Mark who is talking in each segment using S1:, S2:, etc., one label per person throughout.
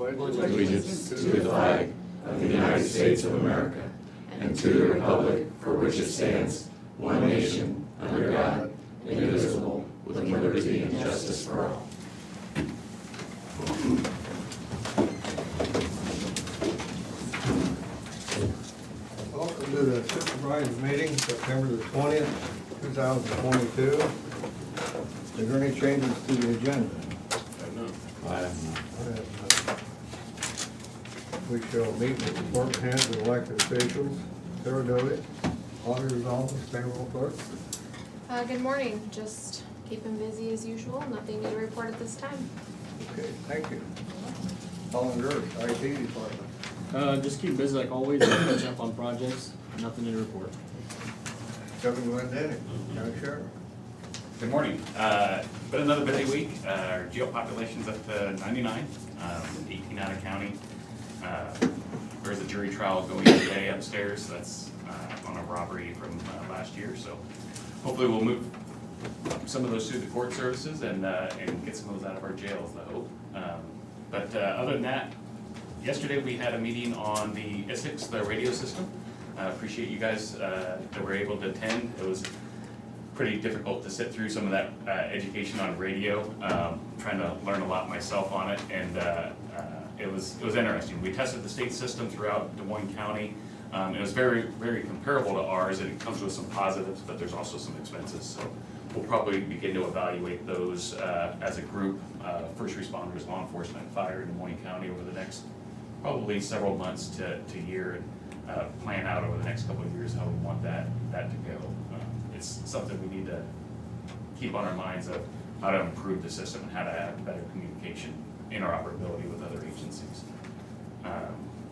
S1: allegiance to the flag of the United States of America and to the republic for which it stands, one nation, under God, indivisible, with liberty and justice for all.
S2: Welcome to the supervisors meeting, September the 20th, 2022. Is there any changes to the agenda?
S1: I have none.
S2: We shall meet with department heads and elected officials. Sarah Doty, auditor's office, payroll clerk.
S3: Good morning, just keeping busy as usual, nothing new to report at this time.
S2: Okay, thank you. Colin Gersh, IT department.
S4: Just keep busy like always, catch up on projects, nothing to report.
S2: Kevin Glendenning, county sheriff.
S5: Good morning. Been another busy week. Our jail population's up to 99, 18 out of county. There's a jury trial going today upstairs. That's on a robbery from last year. So hopefully we'll move some of those through the court services and get some of those out of our jails, I hope. But other than that, yesterday we had a meeting on the ISIX, the radio system. Appreciate you guys that were able to attend. It was pretty difficult to sit through some of that education on radio. Trying to learn a lot myself on it, and it was interesting. We tested the state system throughout Des Moines County. It was very, very comparable to ours, and it comes with some positives, but there's also some expenses. So we'll probably begin to evaluate those as a group, first responders, law enforcement, fire in Des Moines County over the next probably several months to year, and plan out over the next couple of years how we want that to go. It's something we need to keep on our minds of how to improve the system and how to have better communication, interoperability with other agencies.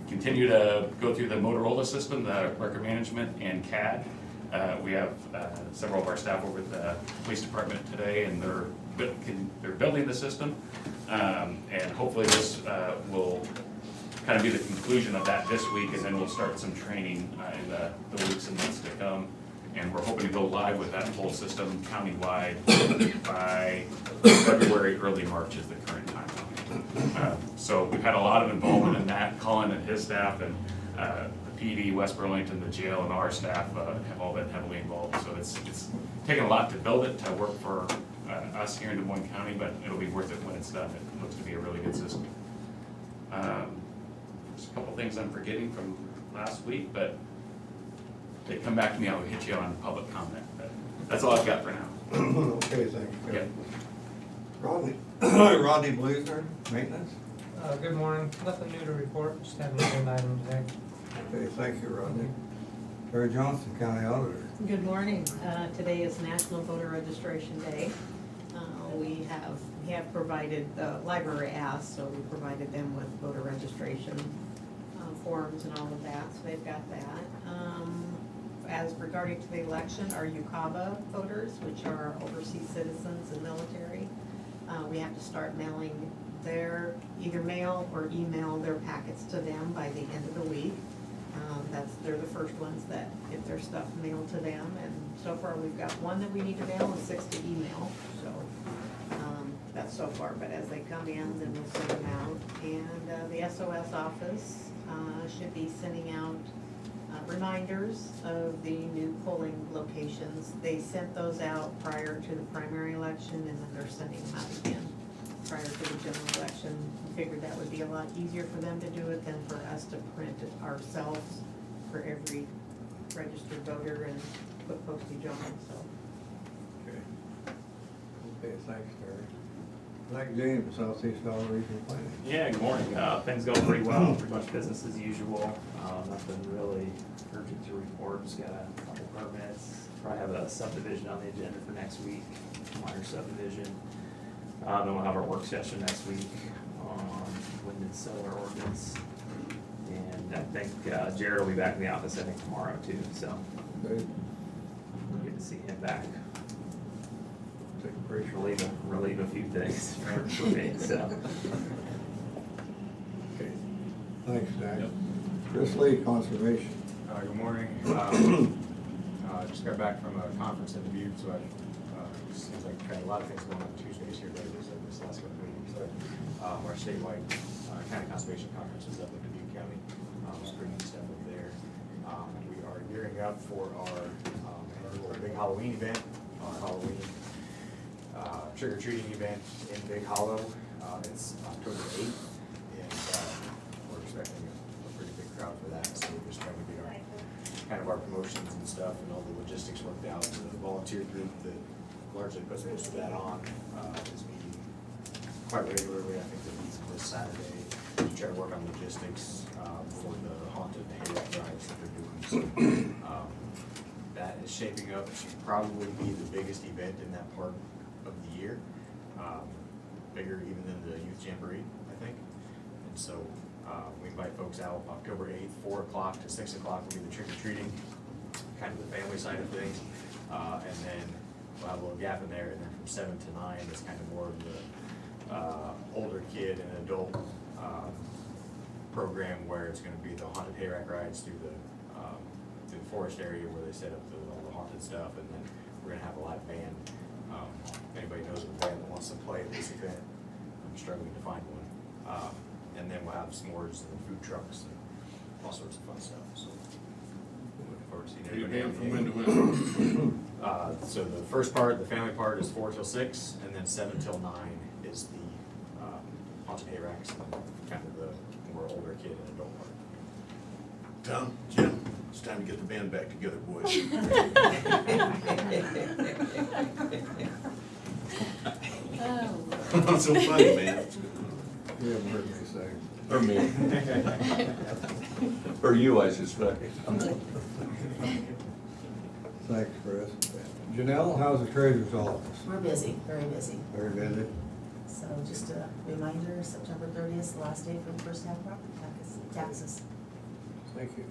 S5: Continue to go through the Motorola system, the record management and CAD. We have several of our staff over at the police department today, and they're building the system, and hopefully this will kind of be the conclusion of that this week, and then we'll start some training in the weeks and months to come. And we're hoping to go live with that whole system countywide by February, early March is the current timeline. So we've had a lot of involvement in that. Colin and his staff and the PD, West Burlington, the jail, and our staff have all been heavily involved. So it's taken a lot to build it, to work for us here in Des Moines County, but it'll be worth it when it's done. It looks to be a really good system. There's a couple things I'm forgetting from last week, but they come back to me, I'll hit you on public comment. But that's all I've got for now.
S2: Okay, thank you, Kevin.
S5: Yeah.
S2: Rodney Blazer, maintenance.
S6: Good morning. Nothing new to report, just having a good item today.
S2: Okay, thank you, Rodney. Terry Johnson, county auditor.
S7: Good morning. Today is National Voter Registration Day. We have provided, the library asked, so we provided them with voter registration forms and all of that, so they've got that. As regarding to the election, our UCAVA voters, which are overseas citizens and military, we have to start mailing either mail or email their packets to them by the end of the week. They're the first ones that get their stuff mailed to them, and so far we've got one that we need to mail and 6 to email, so that's so far, but as they come in, then we'll send them out. And the SOS office should be sending out reminders of the new polling locations. They sent those out prior to the primary election, and then they're sending them out again prior to the general election. We figured that would be a lot easier for them to do it than for us to print it ourselves for every registered voter and put postage on it, so.
S2: Okay. Okay, thanks, Terry. Mike James, Southeast Valley Regional Planning.
S8: Yeah, good morning. Things go pretty well, pretty much business as usual. Nothing really urgent to report, just got a couple permits. Probably have a subdivision on the agenda for next week, minor subdivision. Then we'll have our work session next week on wind and solar ordinance. And I think Jared will be back in the office, I think tomorrow too, so
S2: Okay.
S8: we'll get to see him back.
S2: Take a break.
S8: Relieve a few things for me, so.
S2: Okay. Thanks, Zach.
S8: Yep.
S2: Chris Lee, Conservation.
S9: Good morning. Just got back from a conference interview, so it seems like we've had a lot of things going on Tuesdays here lately, so this last couple of weeks. So our statewide County Conservation Conference was up in Dubuque County. It was pretty neat stuff over there. We are gearing up for our annual big Halloween event, our Halloween trick-or-treating event in Big Hollow. It's October 8th, and we're expecting a pretty big crowd for that, so we're just trying to get our, kind of our promotions and stuff and all the logistics worked out. The volunteer group that largely puts most of that on is meeting quite regularly. I think they meet this Saturday to try to work on logistics for the haunted hayride rides that they're doing. So, that is shaping up to probably be the biggest event in that part of the year. Bigger even than the Youth Jamboree, I think. And so we invite folks out October 8th, 4 o'clock to 6 o'clock will be the trick-or-treating, kind of the family side of things. And then we'll have a little gap in there, and then from 7 to 9, it's kind of more of the older kid and adult program where it's gonna be the haunted hayride rides through the forest area where they set up all the haunted stuff, and then we're gonna have a live band. If anybody knows of a band that wants to play at this event, I'm struggling to find one. And then we'll have s'mores and food trucks and all sorts of fun stuff, so. Looking forward to seeing everybody.
S1: From when to when?
S9: So the first part, the family part, is 4 till 6, and then 7 till 9 is the haunted hayracks, kind of the more older kid and adult part.
S1: Tom, Jim, it's time to get the band back together, boys. Not so funny, man.
S2: You haven't heard me say.
S1: Or me. Or you, I suspect.
S2: Thanks, Chris. Janelle, how's the treasurer's office?
S10: We're busy, very busy.
S2: Very busy?
S10: So just a reminder, September 30th is the last day for the first half property taxes.
S2: Thank you.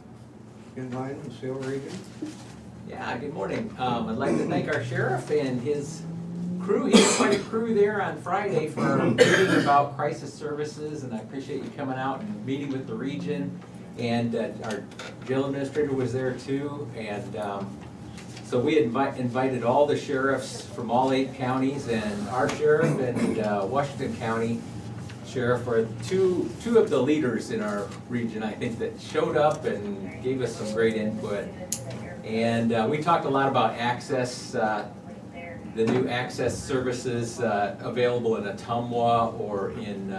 S2: In line, Seal Region?
S11: Yeah, good morning. I'd like to thank our sheriff and his crew. He had quite a crew there on Friday for learning about crisis services, and I appreciate you coming out and meeting with the region. And our jail administrator was there too. And so we invited all the sheriffs from all 8 counties, and our sheriff and Washington County Sheriff are two of the leaders in our region, I think, that showed up and gave us some great input. And we talked a lot about access, the new access services available in Ottumwa or in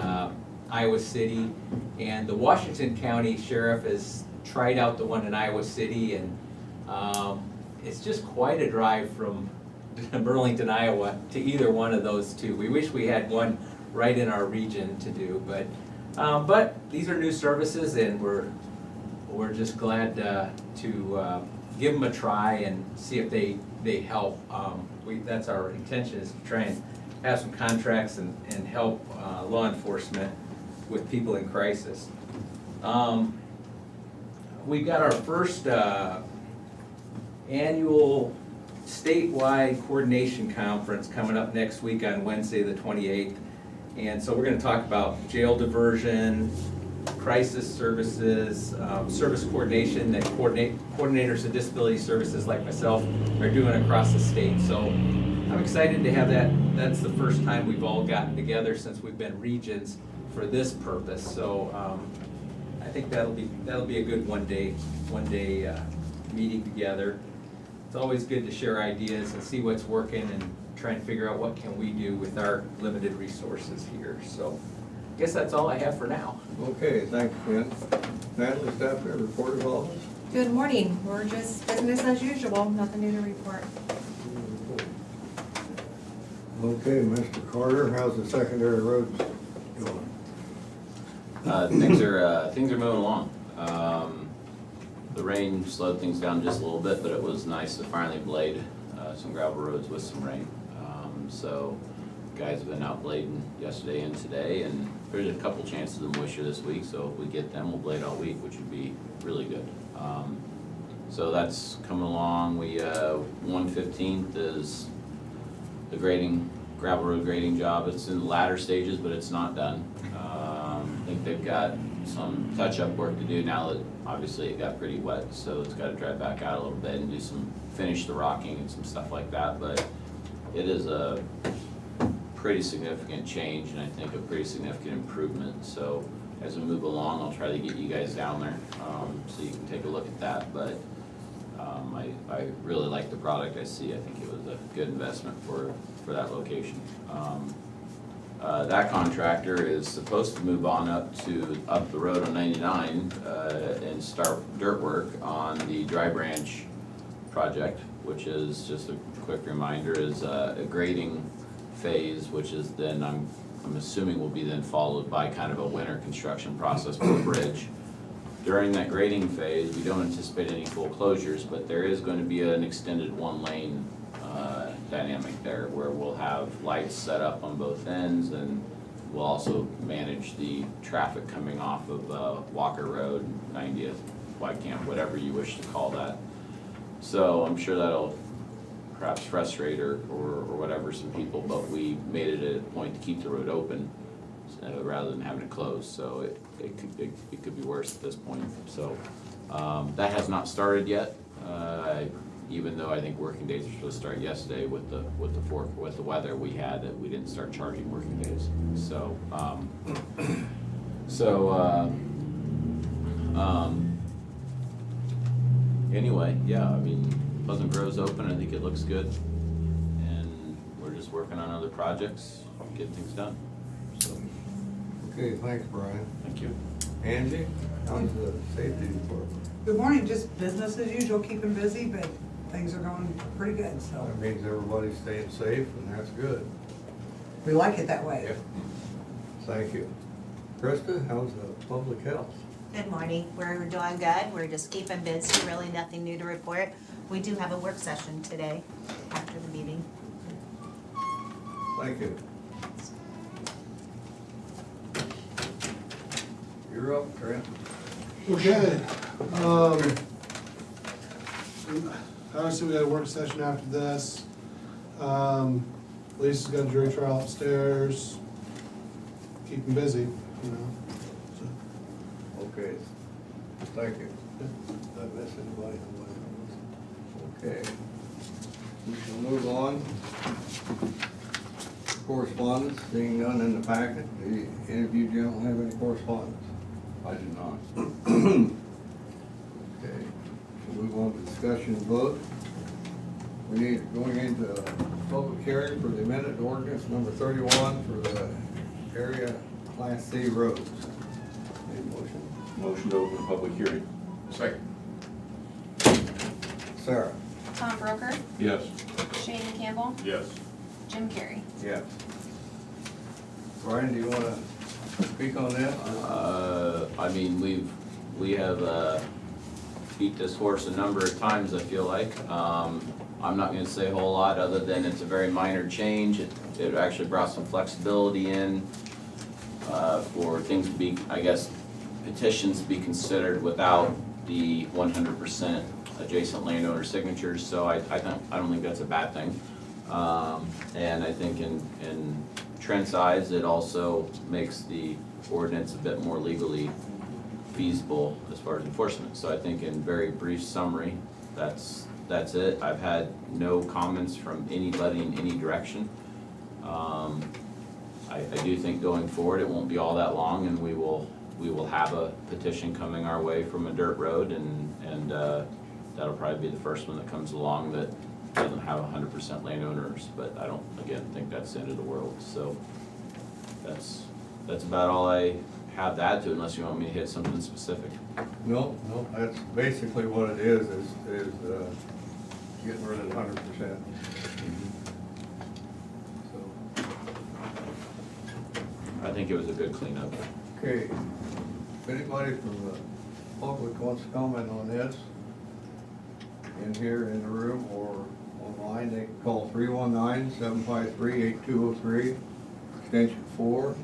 S11: Iowa City. And the Washington County Sheriff has tried out the one in Iowa City, and it's just quite a drive from Burlington, Iowa to either one of those two. We wish we had one right in our region to do, but these are new services, and we're just glad to give them a try and see if they help. That's our intention, is to try and have some contracts and help law enforcement with people in crisis. We've got our first annual statewide coordination conference coming up next week on Wednesday the 28th. And so we're going to talk about jail diversion, crisis services, service coordination that coordinators of disability services like myself are doing across the state. So I'm excited to have that. That's the first time we've all gotten together since we've been regions for this purpose. So I think that'll be a good one day meeting together. It's always good to share ideas and see what's working and try and figure out what can we do with our limited resources here. So I guess that's all I have for now.
S2: Okay, thanks, Ken. Natalie Stafford, report of office.
S12: Good morning. We're just business as usual, nothing new to report.
S2: Okay, Mr. Carter, how's the secondary roads going?
S13: Things are moving along. The rain slowed things down just a little bit, but it was nice to finally blade some gravel roads with some rain. So guys have been out blading yesterday and today, and there's a couple chances of moisture this week, so if we get them, we'll blade all week, which would be really good. So that's coming along. 115th is the gravel road grading job. It's in the latter stages, but it's not done. I think they've got some touch-up work to do now that obviously it got pretty wet, so it's got to dry back out a little bit and finish the rocking and some stuff like that. But it is a pretty significant change, and I think a pretty significant improvement. So as we move along, I'll try to get you guys down there, so you can take a look at that, but, I really like the product I see. I think it was a good investment for that location. That contractor is supposed to move on up the road on 99, and start dirt work on the Dry Branch project, which is, just a quick reminder, is a grading phase, which is then, I'm assuming will be then followed by kind of a winter construction process for the bridge. During that grading phase, we don't anticipate any full closures, but there is going to be an extended one-lane dynamic there, where we'll have lights set up on both ends, and we'll also manage the traffic coming off of Walker Road, 90th, Y Camp, whatever you wish to call that. So I'm sure that'll perhaps frustrate or whatever some people, but we made it a point to keep the road open rather than having it closed, so it could be worse at this point. So that has not started yet, even though I think working days are supposed to start yesterday with the weather we had, that we didn't start charging working days. So anyway, yeah, I mean, Pleasant Grove's open. I think it looks good, and we're just working on other projects, getting things done. So,
S2: Okay, thanks, Brian.
S13: thank you.
S2: Angie, how's the safety department?
S12: Good morning, just business as usual, keeping busy, but things are going pretty good, so
S2: That means everybody's staying safe, and that's good.
S12: we like it that way.
S2: Yep. Thank you. Krista, how's the public health?
S10: Good morning. We're doing good. We're just keeping busy. Really nothing new to report. We do have a work session today after the meeting.
S2: Thank you. You're up, Trent.
S14: Okay, obviously we got a work session after this. Lisa's got a jury trial upstairs, keep them busy, you know, so.
S2: Okay, thank you. Did I miss anybody? Okay, we shall move on. Correspondence, seeing none in the packet. Do any of you gentlemen have any correspondence?
S1: I do not.
S2: Okay, we'll move on to discussion and vote. We need, going into public hearing for the amended ordinance number 31 for the area Class C roads. Any motion?
S1: Motion to open the public hearing.
S5: Second.
S2: Sarah?
S3: Tom Broker,
S1: Yes.
S3: Shane Campbell,
S1: Yes.
S3: Jim Carrey.
S2: Yes. Brian, do you wanna speak on that?
S13: I mean, we have beat this horse a number of times, I feel like. I'm not gonna say a whole lot, other than it's a very minor change. It actually brought some flexibility in for things to be, I guess, petitions to be considered without the 100% adjacent landowner signatures, so I don't think that's a bad thing. And I think in Trent's eyes, it also makes the ordinance a bit more legally feasible as far as enforcement. So I think in very brief summary, that's it. I've had no comments from anybody in any direction. I do think going forward, it won't be all that long, and we will have a petition coming our way from a dirt road, and that'll probably be the first one that comes along that doesn't have 100% landowners, but I don't, again, think that's the end of the world. So that's about all I have to add to, unless you want me to hit something specific.
S2: No, that's basically what it is getting rid of the 100%. So,
S13: I think it was a good cleanup.
S2: okay, if anybody from the public wants to comment on this, in here in the room or online, they can call 319-753-8203, extension 4,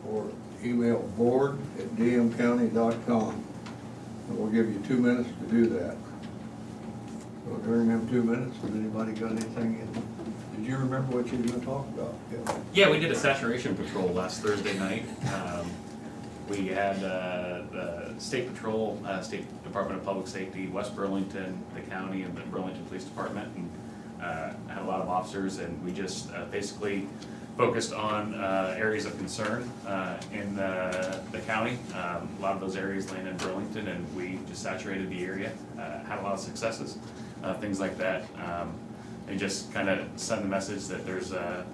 S2: or email board@dmcounty.com. And we'll give you 2 minutes to do that. So during them 2 minutes, has anybody got anything did you remember what you were gonna talk about?
S5: Yeah, we did a saturation patrol last Thursday night. We had the State Patrol, State Department of Public Safety, West Burlington, the county, and the Burlington Police Department, and had a lot of officers officers, and we just basically focused on areas of concern in the county. A lot of those areas land in Burlington, and we just saturated the area, had a lot of successes, things like that. And just kind of send the message that there's that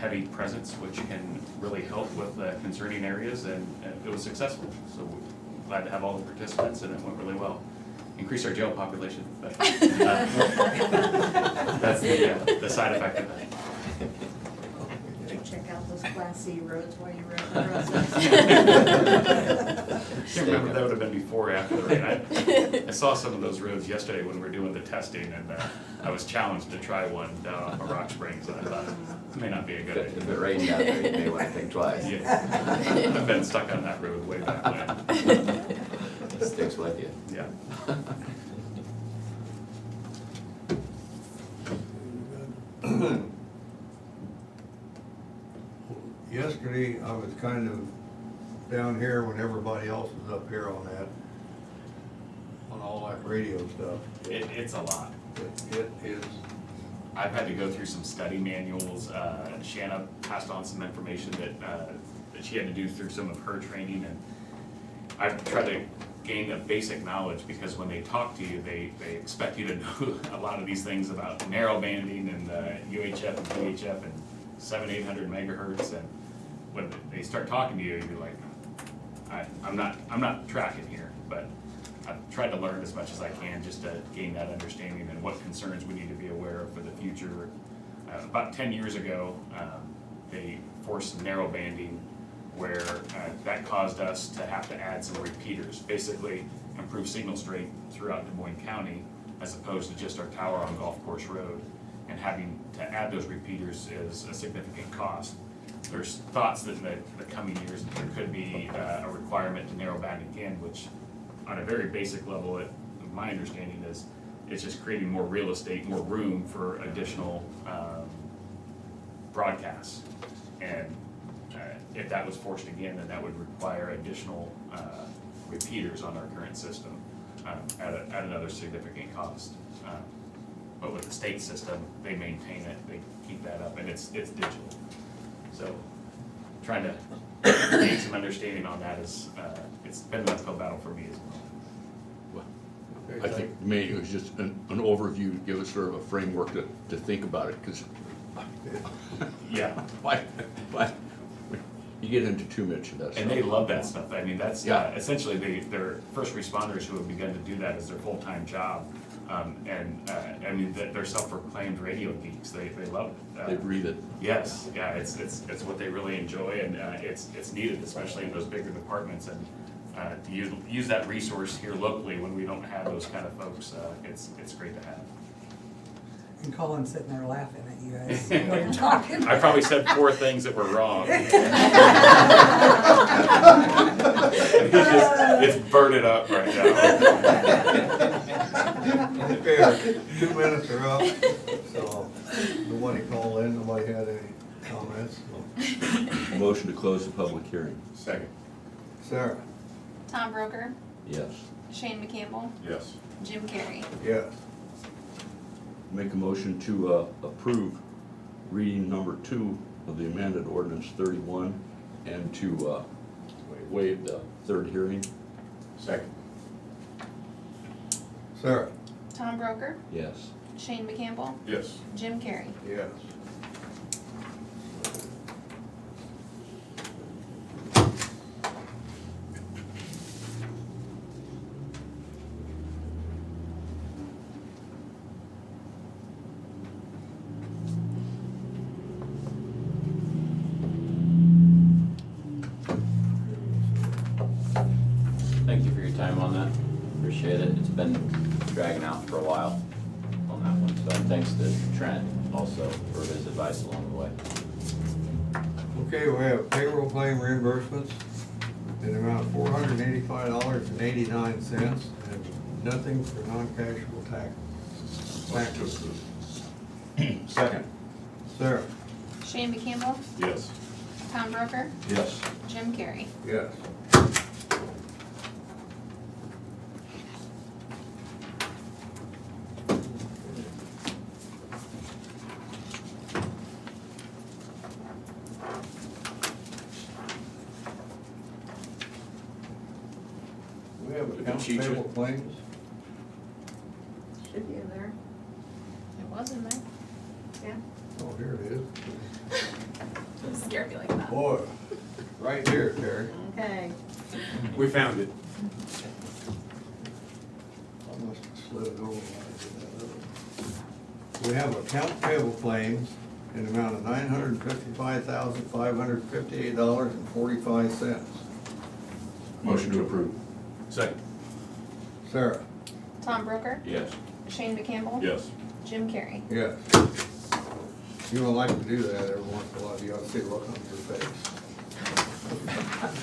S5: heavy presence which can really help with the concerning areas, and it was successful. So we're glad to have all the participants, and it went really well. Increase our jail population, but that's the side effect of that.
S7: Check out those Class C roads while you're at the process.
S5: Can't remember if that would have been before or after the rain. I saw some of those roads yesterday when we were doing the testing, and I was challenged to try one down off of Rock Springs, and I thought it may not be a good idea.
S13: If it rained out there, you may want to think twice.
S5: Yeah. I've been stuck on that road way back when.
S13: It sticks with you.
S5: Yeah.
S2: Yesterday, I was kind of down here when everybody else was up here on that, on all that radio stuff.
S5: It's a lot.
S2: It is.
S5: I've had to go through some study manuals. Shanna passed on some information that she had to do through some of her training, and I've tried to gain a basic knowledge, because when they talk to you, they expect you to know a lot of these things about narrow banding and UHF and VHF and 700-800 megahertz, and when they start talking to you, you're like, I'm not tracking here, but I've tried to learn as much as I can just to gain that understanding and what concerns we need to be aware of for the future. About 10 years ago, they forced narrow banding, where that caused us to have to add some repeaters, basically improve signal strength throughout Des Moines County, as opposed to just our tower on Golf Course Road. And having to add those repeaters is a significant cost. There's thoughts that in the coming years there could be a requirement to narrow band again, which on a very basic level, my understanding is it's just creating more real estate, more room for additional broadcasts. And if that was forced again, then that would require additional repeaters on our current system at another significant cost. But with the state system, they maintain it, they keep that up, and it's digital. So trying to gain some understanding on that is, it's been an uphill battle for me as well.
S2: Okay,
S1: I think maybe it was just an overview to give us sort of a framework to think about it, because
S5: Yeah.
S1: why, you get into too much of that stuff.
S5: And they love that stuff. I mean, that's
S1: Yeah.
S5: essentially they're first responders who have begun to do that as their full-time job. I mean, they're self-proclaimed radio geeks. They love it.
S1: They breathe it.
S5: Yes, yeah, it's what they really enjoy, and it's needed, especially in those bigger departments. And to use that resource here locally when we don't have those kind of folks, it's great to have.
S12: And Colin's sitting there laughing at you guys while you're talking.
S5: I probably said 4 things that were wrong. It's burning up right now.
S2: Okay, 2 minutes are up, so nobody called in, nobody had any comments. So.
S1: Motion to close the public hearing.
S5: Second.
S2: Sarah?
S3: Tom Broker,
S1: Yes.
S3: Shane McCampbell,
S5: Yes.
S3: Jim Carrey.
S2: Yes.
S1: Make a motion to approve reading number 2 of the amended ordinance 31, and to waive the third hearing.
S5: Second.
S2: Sarah?
S3: Tom Broker,
S1: Yes.
S3: Shane McCampbell,
S5: Yes.
S3: Jim Carrey.
S2: Yes.
S13: Thank you for your time on that. Appreciate it. It's been dragging out for a while on that one. So thanks to Trent also for his advice along the way.
S2: Okay, we have payroll claim reimbursements in the amount of $485.89, and nothing for non-cashable taxes.
S1: Second.
S2: Sarah?
S3: Shane McCampbell,
S5: Yes.
S3: Tom Broker,
S1: Yes.
S3: Jim Carrey.
S2: Yes. accounts payable claims.
S7: Should be in there.
S3: It was in there.
S7: Yeah.
S2: Oh, here it is.
S3: Don't scare me like that.
S2: Boy, right here, Terry.
S7: Okay.
S9: We found it.
S2: I must have slid it over when I did that other. We have account payable claims in the amount of $955,558.45.
S1: Motion to approve.
S9: Second.
S2: Sarah?
S3: Tom Broker,
S1: Yes.
S3: Shane McCampbell.
S1: Yes.
S3: Jim Carrey.
S2: Yes. You don't like to do that every once in a while, you ought to see a look on your face.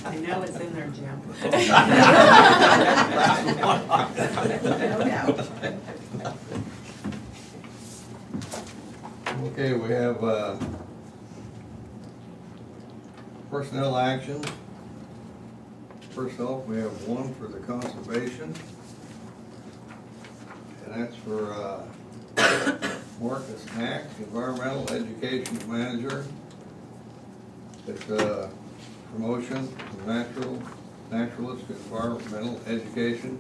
S7: I know it's in there, Jim. No doubt.
S2: Okay, we have personnel actions. First off, we have one for the conservation. And that's for Marcus Hack, Environmental Education Manager. It's a promotion from naturalist to environmental education.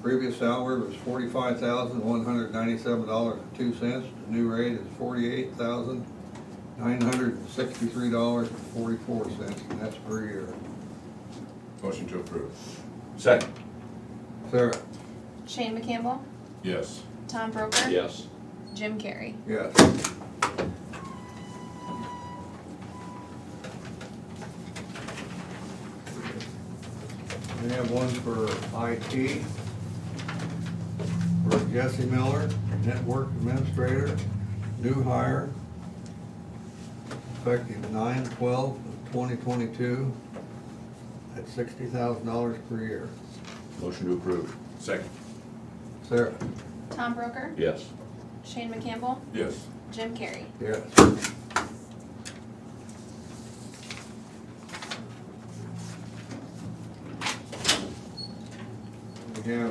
S2: Previous salary was $45,197.02. The new rate is $48,963.44, and that's per year.
S1: Motion to approve. Second.
S2: Sarah?
S3: Shane McCampbell,
S1: Yes.
S3: Tom Broker.
S1: Yes.
S3: Jim Carrey.
S2: Yes. We have one for IT, for Jesse Miller, Network Administrator, new hire, effective 9/12/2022, at $60,000 per year.
S1: Motion to approve. Second.
S2: Sarah?
S3: Tom Broker,
S1: Yes.
S3: Shane McCampbell,
S1: Yes.
S3: Jim Carrey.
S2: Yes. We have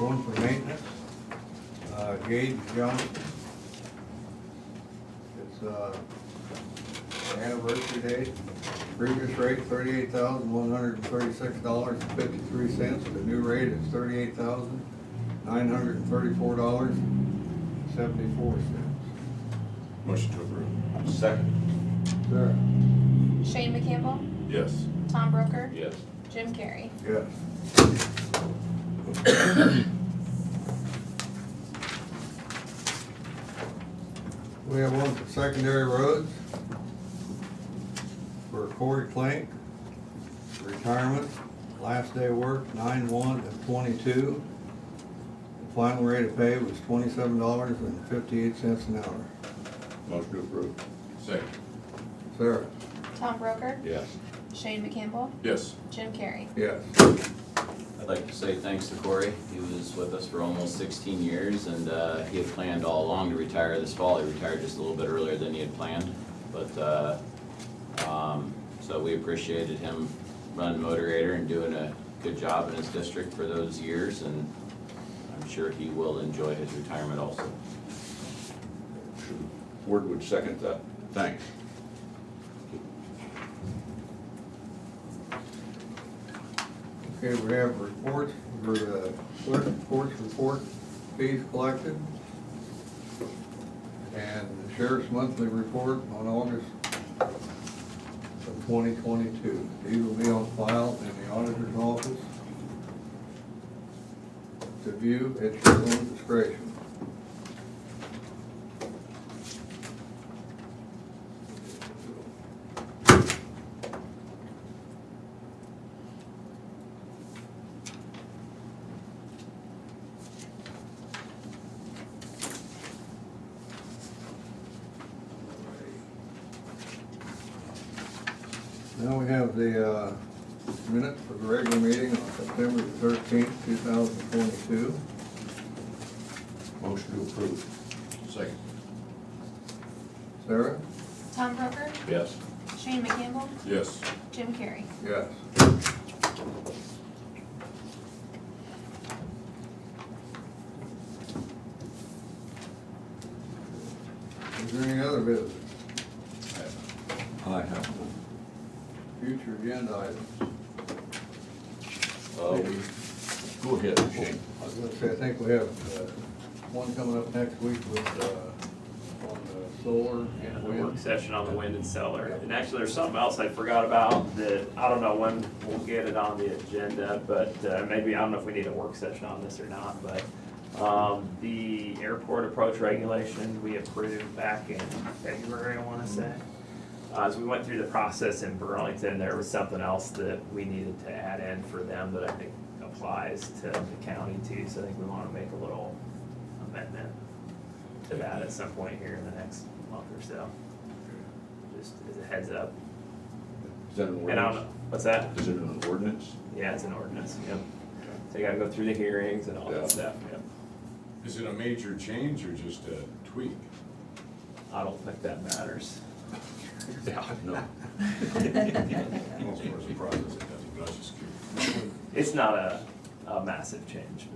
S2: one for maintenance, Gage Johnson. It's anniversary date, previous rate $38,136.53. The new rate is $38,934.74.
S1: Motion to approve. Second.
S2: Sarah?
S3: Shane McCampbell,
S1: Yes.
S3: Tom Broker,
S1: Yes.
S3: Jim Carrey.
S2: Yes. We have one for secondary roads. For Corey Klink, retirement, last day of work, 9/1/22. The final rate of pay was $27.58 an hour.
S1: Motion to approve. Second.
S2: Sarah?
S3: Tom Broker,
S1: Yes.
S3: Shane McCampbell,
S1: Yes.
S3: Jim Carrey.
S2: Yes.
S13: I'd like to say thanks to Corey. He was with us for almost 16 years, and he had planned all along to retire this fall. He retired just a little bit earlier than he had planned, but so we appreciated him running Motivator and doing a good job in his district for those years, and I'm sure he will enjoy his retirement also.
S1: Word would second that. Thanks.
S2: Okay, we have reports for the clerk reports, report fees collected, and the sheriff's monthly report on August of 2022. These will be on file in the auditor's office to view at your own discretion. Now we have the minutes for the regular meeting on September 13th, 2022.
S1: Motion to approve. Second.
S2: Sarah?
S3: Tom Broker,
S1: Yes.
S3: Shane McCampbell,
S1: Yes.
S3: Jim Carrey.
S2: Yes. Is there any other business?
S1: I have.
S2: Future agenda items?
S1: Go ahead, Shane.
S2: I was gonna say, I think we have, one coming up next week with, on the solar
S8: Yeah,
S2: and
S8: the work
S2: wind.
S8: session on the wind and solar. And actually, there's something else I forgot about that, I don't know when we'll get it on the agenda, but maybe, I don't know if we need a work session on this or not, but the airport approach regulation we approved back in February, I wanna say. As we went through the process in Burlington, there was something else that we needed to add in for them that I think applies to the county too, so I think we wanna make a little amendment to that at some point here in the next month or so. Just as a heads up.
S1: Is that an
S8: And I don't know,
S1: ordinance?
S8: what's that?
S1: Is it an ordinance?
S8: Yeah, it's an ordinance, yep. So you gotta go through the hearings and all
S1: Yeah.
S8: that stuff, yep.
S15: Is it a major change or just a tweak?
S8: I don't think that matters.
S1: Yeah, no.
S15: Well, as far as the process, it doesn't, but I was just curious.
S8: It's not a massive change,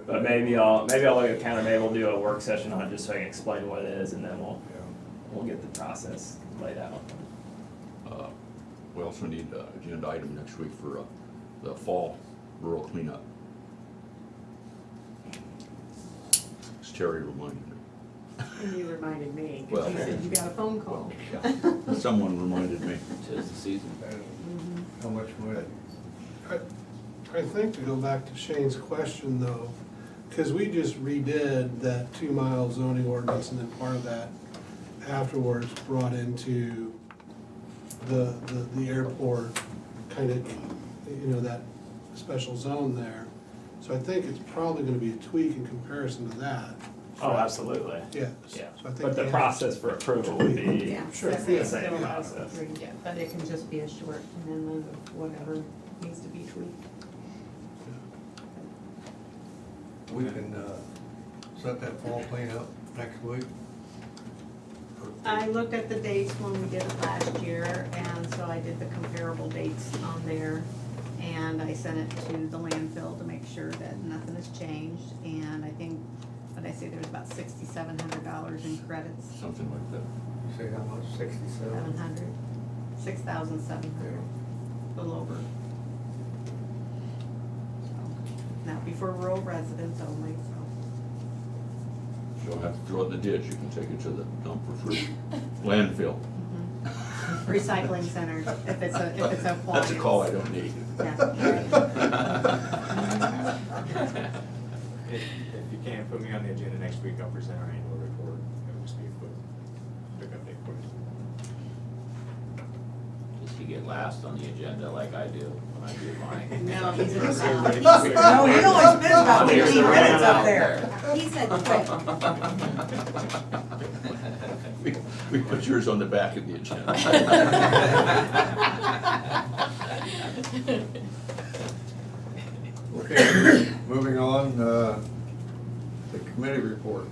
S8: but maybe I'll look at counter, maybe we'll do a work session on it just so I can explain what it is and then we'll get the process laid out.
S1: We also need an agenda item next week for the fall rural cleanup. As Terry reminded me.
S7: And you reminded me,
S1: Well-
S7: because you said you got a phone call.
S1: Yeah, someone reminded me.
S13: Tis the season.
S2: How much would?
S14: I think to go back to Shane's question though, because we just redid that 2 mile zoning ordinance and then part of that afterwards brought into the airport kind of, that special zone there. So I think it's probably gonna be a tweak in comparison to that.
S8: Oh, absolutely.
S14: Yes.
S8: Yeah,
S14: So I think
S8: but the
S14: the-
S8: process for approval would be
S7: Yeah,
S14: Sure,
S7: that's
S14: yeah.
S7: it,
S8: the same
S7: still
S8: process.
S7: approved, yeah, but it can just be a short amendment of whatever needs to be tweaked.
S2: We can, set that fall cleanup next week.
S7: I looked at the dates when we did it last year, and so I did the comparable dates on there. And I sent it to the landfill to make sure that nothing has changed, and I think, what did I say, there was about $6,700 in credits.
S1: Something like that.
S2: You say how much, 67?
S7: 700, 6,700, a little over. So, now, before rural residents only, so.
S1: You don't have to throw it in the ditch, you can take it to the dump for free. Landfill.
S7: Recycling center, if it's a appliance.
S1: That's a call I don't need.
S9: If you can, put me on the agenda next week, I'll present our annual report. It'll just be a quick update for you.
S13: Does he get last on the agenda like I do when I do mine?
S7: No, he's in the
S12: No, he only spends about
S13: There's the
S12: 15 minutes
S13: round
S12: up there.
S7: He said quick.
S1: We put yours on the back of the agenda.
S2: Okay, moving on, the committee reports.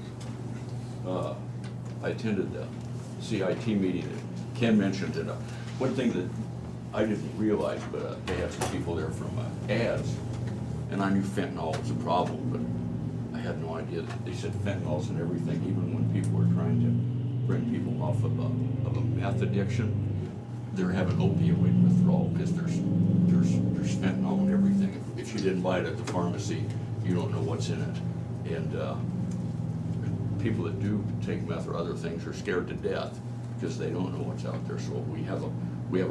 S1: I attended the CIT meeting, and Ken mentioned it. One thing that I didn't realize, but they had some people there from ads, and I knew fentanyl was a problem, but I had no idea that they said fentanyl's and everything, even when people were trying to bring people off of a meth addiction, they're having opioid withdrawal, because there's fentanyl and everything. If you didn't buy it at the pharmacy, you don't know what's in it. And people that do take meth or other things are scared to death because they don't know what's out there. So we have a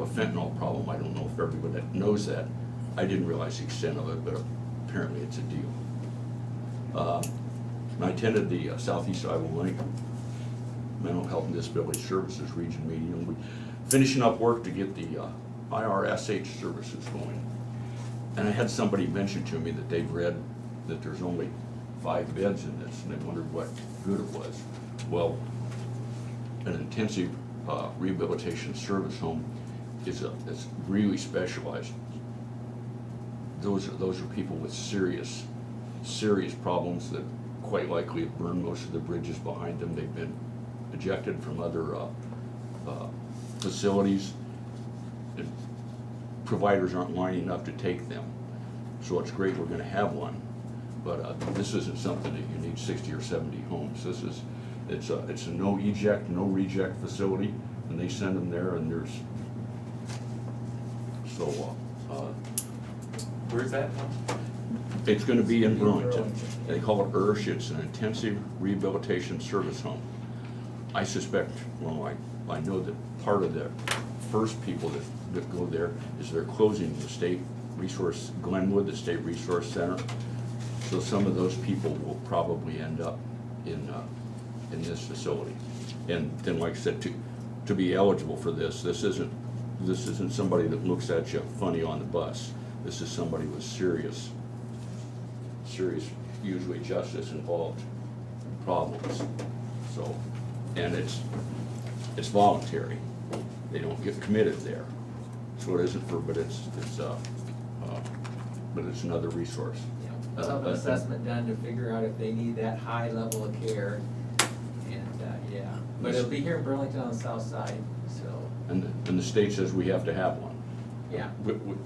S1: fentanyl problem. I don't know if everybody knows that. I didn't realize the extent of it, but apparently it's a deal. I attended the Southeast Iowa Link Mental Health and Disability Services Region meeting, and we're finishing up work to get the IRSH services going. And I had somebody mention to me that they've read that there's only 5 beds in this, and they wondered what good it was. Well, an intensive rehabilitation service home is really specialized. Those are people with serious problems that quite likely have burned most of the bridges behind them. They've been ejected from other facilities, and providers aren't lining up to take them. So it's great we're gonna have one, but this isn't something that you need 60 or 70 homes. It's a no eject, no reject facility, and they send them there, and there's, so
S5: Where's that?
S1: It's gonna be in Burlington. They call it IRSH, it's an intensive rehabilitation service home. I suspect, well, I know that part of the first people that go there is they're closing the state resource, Glenwood, the state resource center. So some of those people will probably end up in this facility. And then, like I said, to be eligible for this isn't somebody that looks at you funny on the bus. This is somebody with serious, usually justice involved problems. So, and it's voluntary. They don't get committed there. So it isn't for, but it's another resource.
S11: They'll have an assessment done to figure out if they need that high level of care, and, yeah. But it'll be here in Burlington on the south side, so,
S1: And the state says we have to have one.
S11: yeah.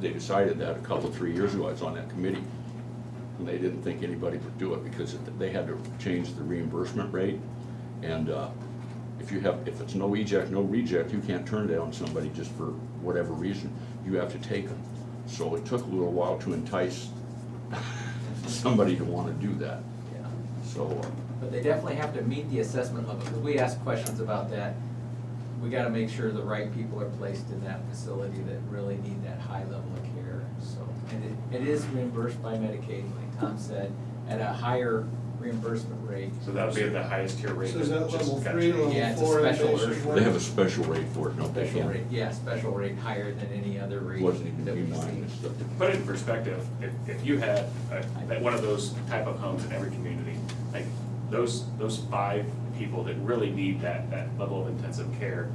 S1: They decided that 3 years ago. I was on that committee. And they didn't think anybody would do it because they had to change the reimbursement rate. And if it's no eject, no reject, you can't turn down somebody just for whatever reason. You have to take them. So it took a little while to entice somebody to want to do that.
S11: Yeah.
S1: So,
S11: But they definitely have to meet the assessment level, because we asked questions about that. We gotta make sure the right people are placed in that facility that really need that high level of care, so. And it is reimbursed by Medicaid, like Tom said, at a higher reimbursement rate.
S5: So that'll be at the highest tier rate.
S14: So is that
S5: just
S14: level
S5: got
S14: 3,
S5: changed.
S14: level
S11: Yeah, it's a
S14: 4
S11: special
S14: inpatient
S11: urgent.
S1: they have a special rate for it, don't they?
S11: Special
S1: Ken?
S11: rate, yeah, special rate higher than any other rate
S1: Wasn't even
S11: that we've
S1: B9
S11: seen.
S1: and stuff.
S5: To put it in perspective, if you had one of those type of homes in every community, like those 5 people that really need that level of intensive care,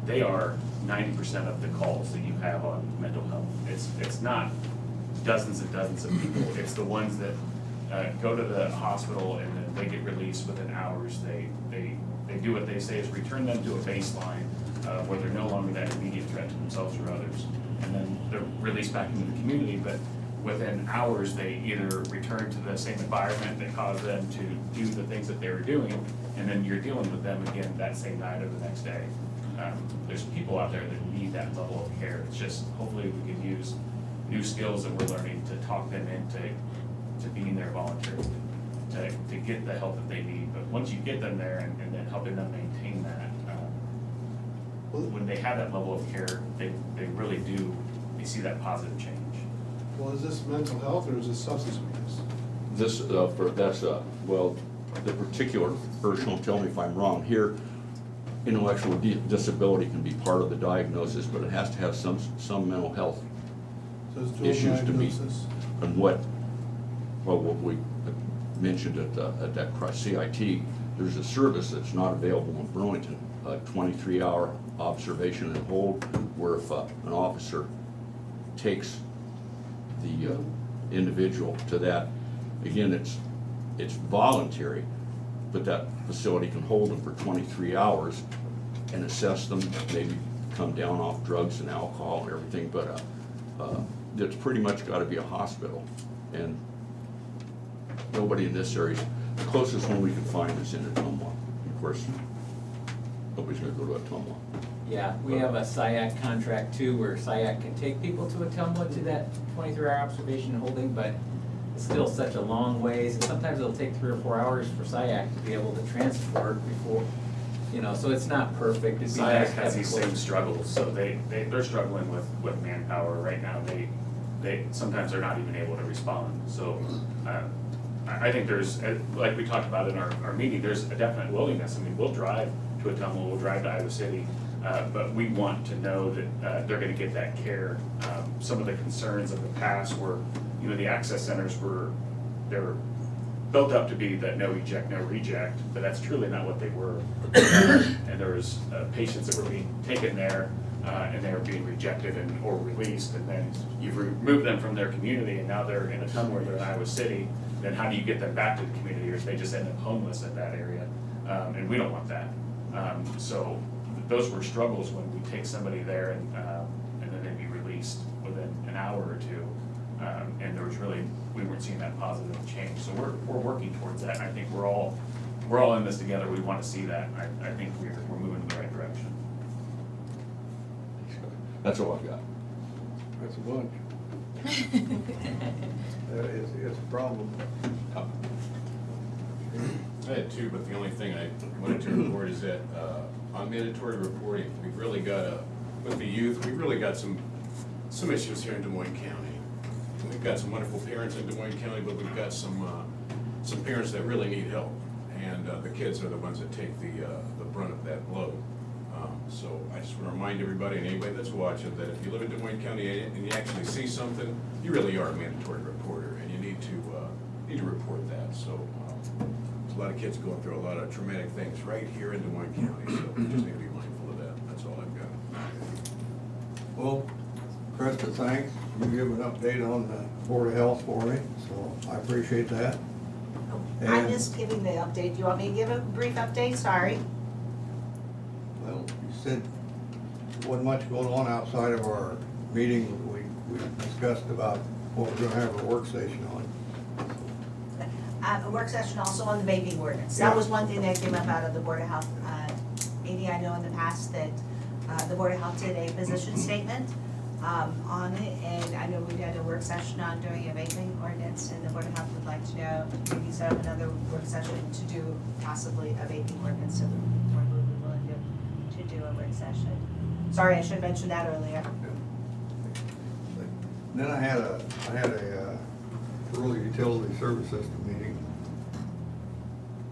S5: they are 90% of the calls that you have on mental health. It's not dozens and dozens of people. It's the ones that go to the hospital and then they get released within hours. They do what they say is return them to a baseline where they're no longer that immediate threat to themselves or others. And then they're released back into the community, but within hours, they either return to the same environment that caused them to do the things that they were doing, and then you're dealing with them again that same night or the next day. There's people out there that need that level of care. It's just, hopefully we can use new skills that we're learning to talk them into being there voluntarily, to get the help that they need. But once you get them there and then helping them maintain that, when they have that level of care, they really do, they see that positive change.
S14: Well, is this mental health or is this substance abuse?
S1: This, well, the particular version, don't tell me if I'm wrong, here, intellectual disability can be part of the diagnosis, but it has to have some mental health
S14: So it's dual
S1: issues to meet.
S14: diagnosis.
S1: And what we mentioned at that CIT, there's a service that's not available in Burlington, a 23-hour observation and hold, where if an officer takes the individual to that, again, it's voluntary, but that facility can hold them for 23 hours and assess them, maybe come down off drugs and alcohol and everything, but it's pretty much gotta be a hospital. And nobody in this area, the closest one we can find is in Ottumwa. Of course, nobody's gonna go to Ottumwa.
S11: Yeah, we have a SIAC contract too, where SIAC can take people to Ottumwa to that 23-hour observation and holding, but it's still such a long ways, and sometimes it'll take 3 or 4 hours for SIAC to be able to transport before, so it's not perfect. It'd be nice
S5: SIAC
S11: to
S5: has
S11: have
S5: these
S11: close-
S5: same struggles, so they're struggling with manpower right now. They sometimes they're not even able to respond. So I think there's, like we talked about in our meeting, there's a definite willingness. I mean, we'll drive to Ottumwa, we'll drive to Iowa City, but we want to know that they're gonna get that care. Some of the concerns of the past were, the access centers they were built up to be that no eject, no reject, but that's truly not what they were. And there was patients that were being taken there, and they were being rejected or released, and then you've removed them from their community, and now they're in Ottumwa, or they're in Iowa City. Then how do you get them back to the community, or if they just end up homeless at that area? And we don't want that. So those were struggles when we take somebody there and then they'd be released within an hour or two. And there was we weren't seeing that positive change. So we're working towards that, and I think we're all in this together. We want to see that. I think we're moving in the right direction.
S1: That's all I've got.
S2: That's a bunch. It's a problem.
S15: I had two, but the only thing I wanted to report is that on mandatory reporting, we've really got with the youth, we've really got some issues here in Des Moines County. We've got some wonderful parents in Des Moines County, but we've got some parents that really need help. And the kids are the ones that take the brunt of that blow. So I just want to remind everybody and anybody that's watching that if you live in Des Moines County and you actually see something, you really are a mandatory reporter and you need to report that. So there's a lot of kids going through a lot of traumatic things right here in Des Moines County, so we just need to be mindful of that. That's all I've got.
S2: Well, Krista, thanks. You give an update on the Board of Health for me, so I appreciate that.
S10: I'm
S2: And-
S10: just giving the update. Do you want me to give a brief update? Sorry.
S2: Well, you said there wasn't much going on outside of our meeting. We discussed about what we're gonna have a work session on.
S10: A work session also on the vaping ordinance.
S2: Yeah.
S10: That was one thing that came up out of the Board of Health meeting. I know in the past that the Board of Health did a position statement on it, and I know we had a work session on doing a vaping ordinance, and the Board of Health would like to know, maybe set up another work session to do possibly a vaping ordinance, so the board would be willing to do a work session. Sorry, I should have mentioned that earlier.
S2: Then I had a rural utility service system meeting.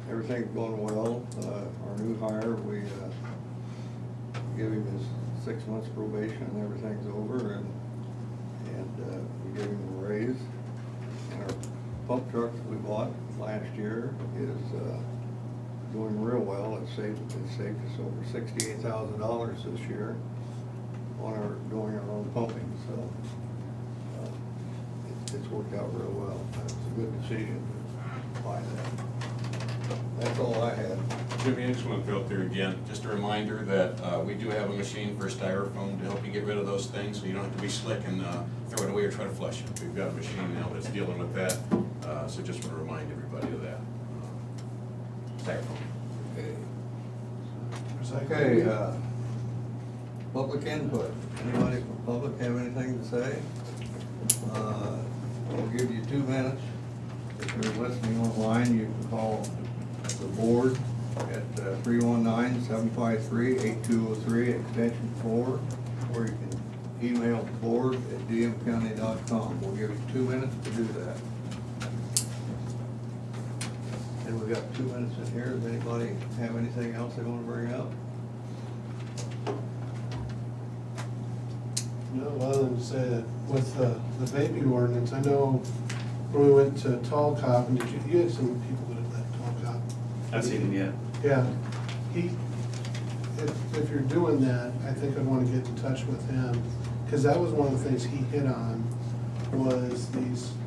S2: Everything's going well. Our new hire, we give him his 6 months probation and everything's over, and we gave him a raise. And our pump truck that we bought last year is doing real well. It saved us over $68,000 this year on doing our own pumping, so it's worked out real well. It's a good decision to buy that. That's all I had.
S15: Jimmy, I just want to throw out there again, just a reminder that we do have a machine for styrofoam to help you get rid of those things, so you don't have to be slick and throw it away or try to flush it. We've got a machine now that's dealing with that, so just want to remind everybody of that. Styrofoam.
S2: Okay, public input. Anybody from public have anything to say? We'll give you 2 minutes. If you're listening online, you can call the board at 319-753-8203, extension 4, or you can email the board at dmcounty.com. We'll give you 2 minutes to do that. And we've got 2 minutes in here. Does anybody have anything else they want to bring up?
S14: No, other than to say that with the vaping ordinance, I know when we went to Tall Cop, and you had some people that have left Tall Cop.
S8: I've seen him yet.
S14: Yeah, if you're doing that, I think I'd wanna get in touch with him, cause that was one of the things he hit on, was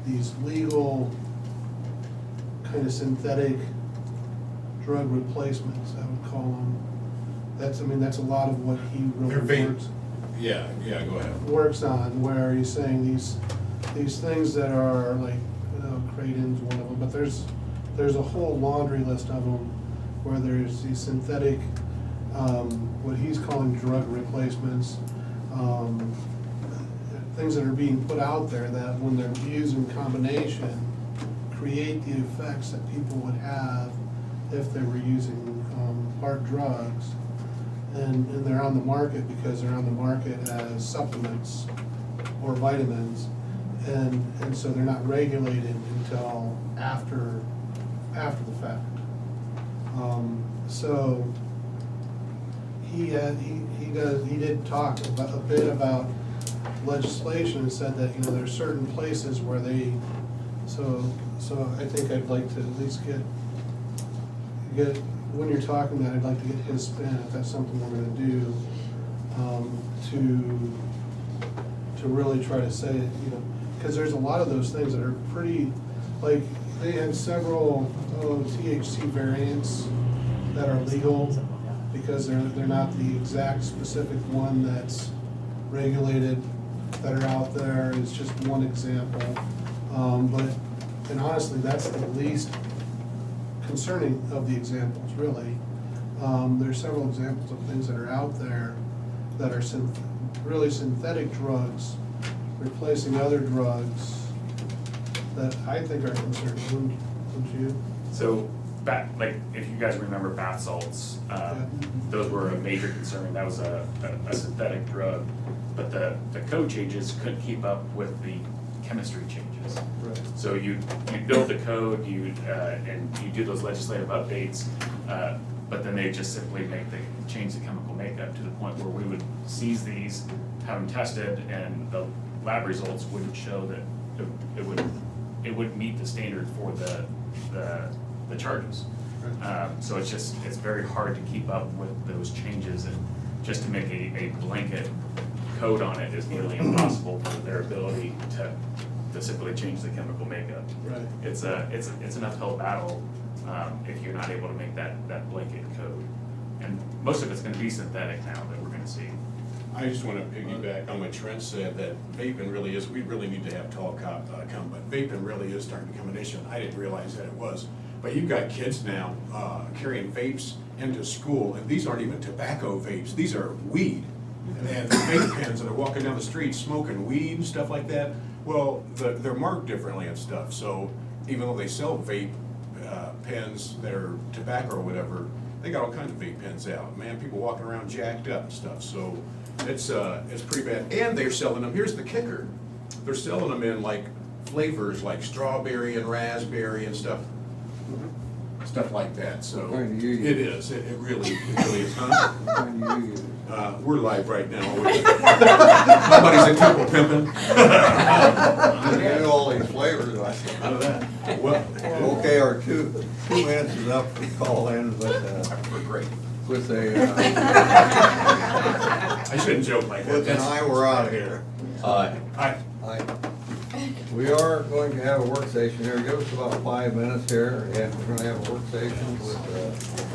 S14: these legal kind of synthetic drug replacements, I would call them. That's a lot of what he
S15: They're
S14: really
S15: vape. Yeah, go ahead.
S14: works on, where he's saying these things that are like, Kraton's one of them, but there's a whole laundry list of them where there's these synthetic, what he's calling drug replacements, things that are being put out there that when they're used in combination, create the effects that people would have if they were using hard drugs. And they're on the market because they're on the market as supplements or vitamins. And so they're not regulated until after the fact. So he did talk a bit about legislation and said that, there's certain places where they, so I think I'd like to at least get, when you're talking that, I'd like to get his spin, if that's something we're gonna do, to really try to say it, because there's a lot of those things that are pretty, like, they have several THC variants that are legal, because they're not the exact specific one that's regulated, that are out there, is just one example. And honestly, that's the least concerning of the examples, really. There's several examples of things that are out there that are really synthetic drugs replacing other drugs that I think are concerning, wouldn't you?
S5: So, like, if you guys remember bath salts, those were a major concern. That was a synthetic drug. But the code changes couldn't keep up with the chemistry changes.
S14: Right.
S5: So you build the code, and you do those legislative updates, but then they just simply change the chemical makeup to the point where we would seize these, have them tested, and the lab results wouldn't show that it wouldn't meet the standard for the charges. So it's very hard to keep up with those changes, and just to make a blanket code on it is nearly impossible for their ability to simply change the chemical makeup.
S14: Right.
S5: It's an uphill battle if you're not able to make that blanket code. And most of it's gonna be synthetic now that we're gonna see.
S15: I just want to piggyback on what Trent said, that vaping really is, we really need to have tall come, but vaping really is starting to become an issue, and I didn't realize that it was. But you've got kids now carrying vapes into school, and these aren't even tobacco vapes, these are weed. And the vape pens that are walking down the street smoking weed and stuff like that. Well, they're marked differently and stuff, so even though they sell vape pens that are tobacco or whatever, they got all kinds of vape pens out. Man, people walking around jacked up and stuff, so it's pretty bad. And they're selling them, here's the kicker, they're selling them in like flavors like strawberry and raspberry and stuff like that, so.
S2: What kind do you use?
S15: It is, it really is, huh?
S2: What kind do you use?
S15: We're live right now. My buddy's in Temple pimping.
S2: You do all these flavors, I think.
S15: None of that. Well,
S2: Okay, our 2 minutes is up for call in, but,
S15: I prefer grape.
S2: with
S15: I shouldn't joke like that.
S2: with an eye, we're out of here.
S1: Aye.
S15: Aye.
S2: We are going to have a work session here, give us about 5 minutes here, and we're gonna have a work session with,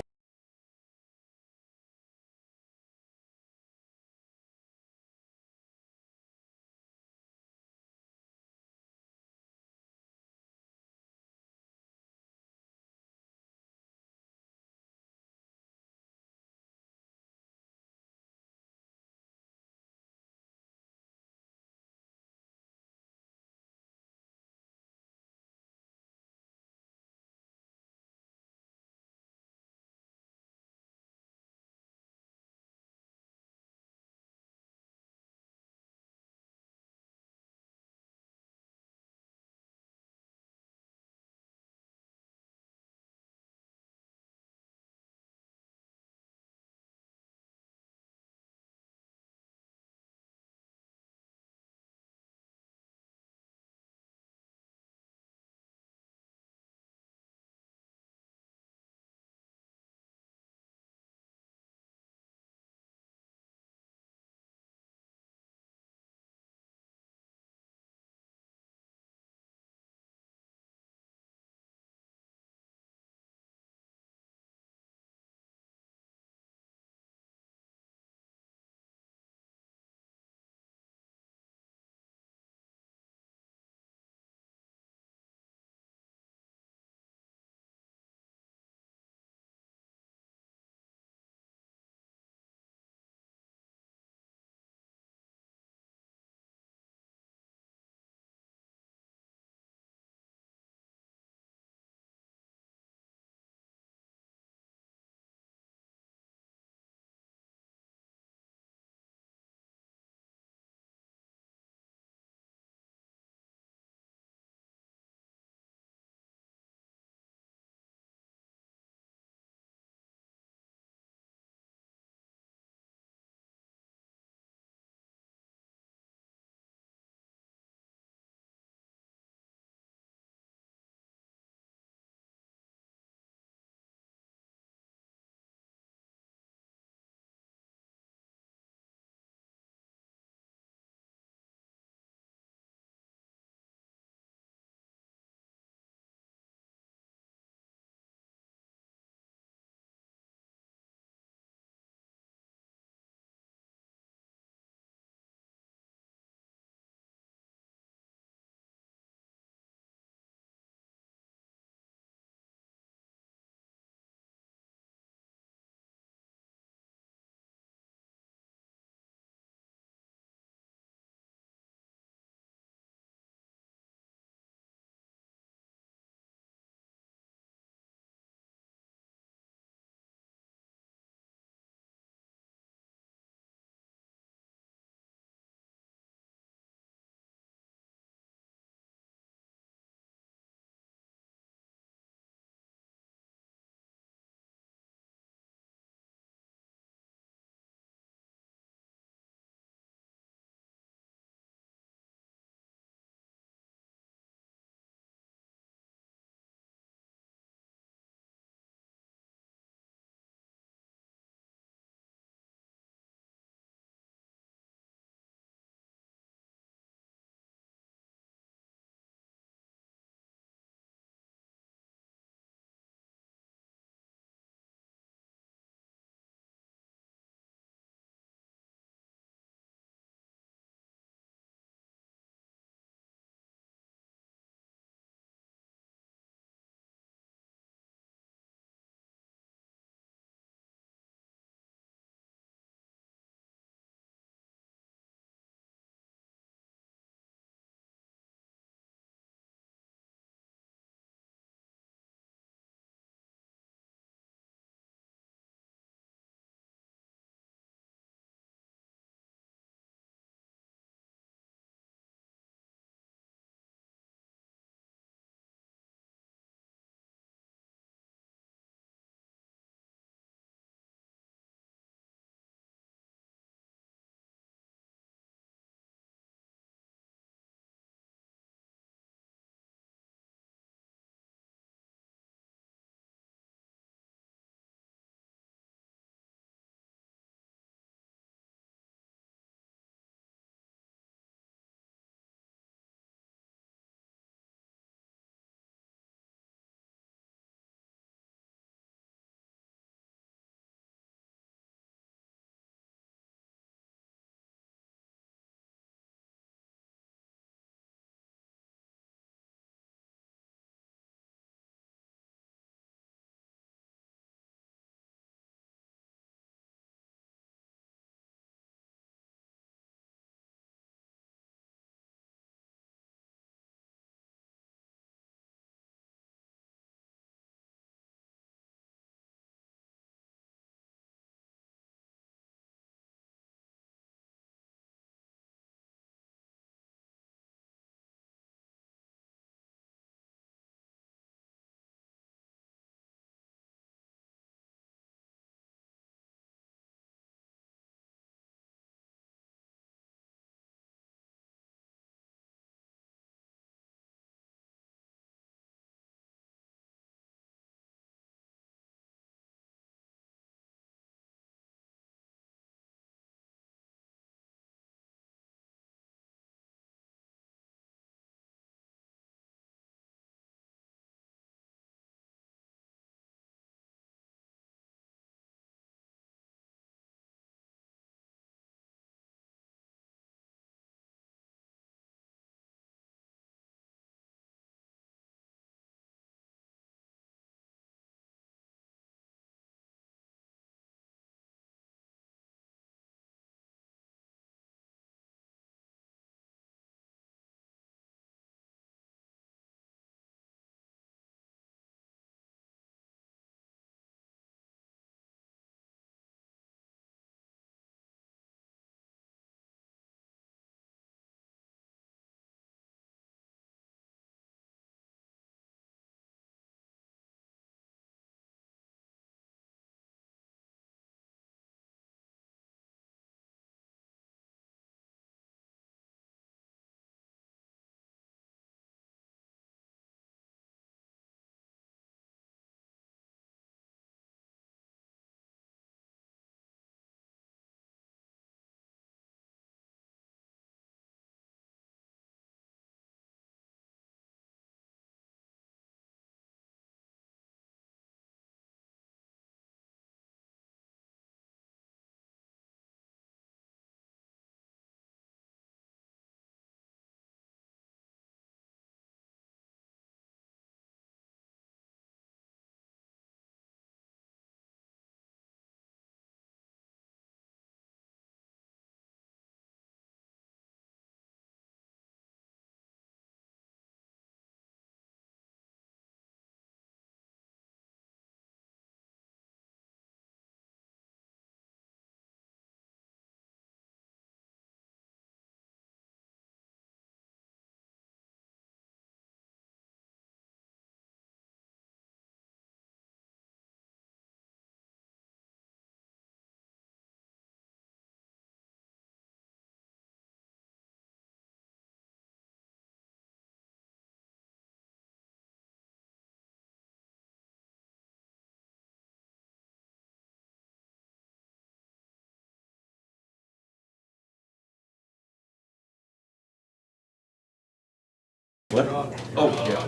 S1: What? Oh, yeah.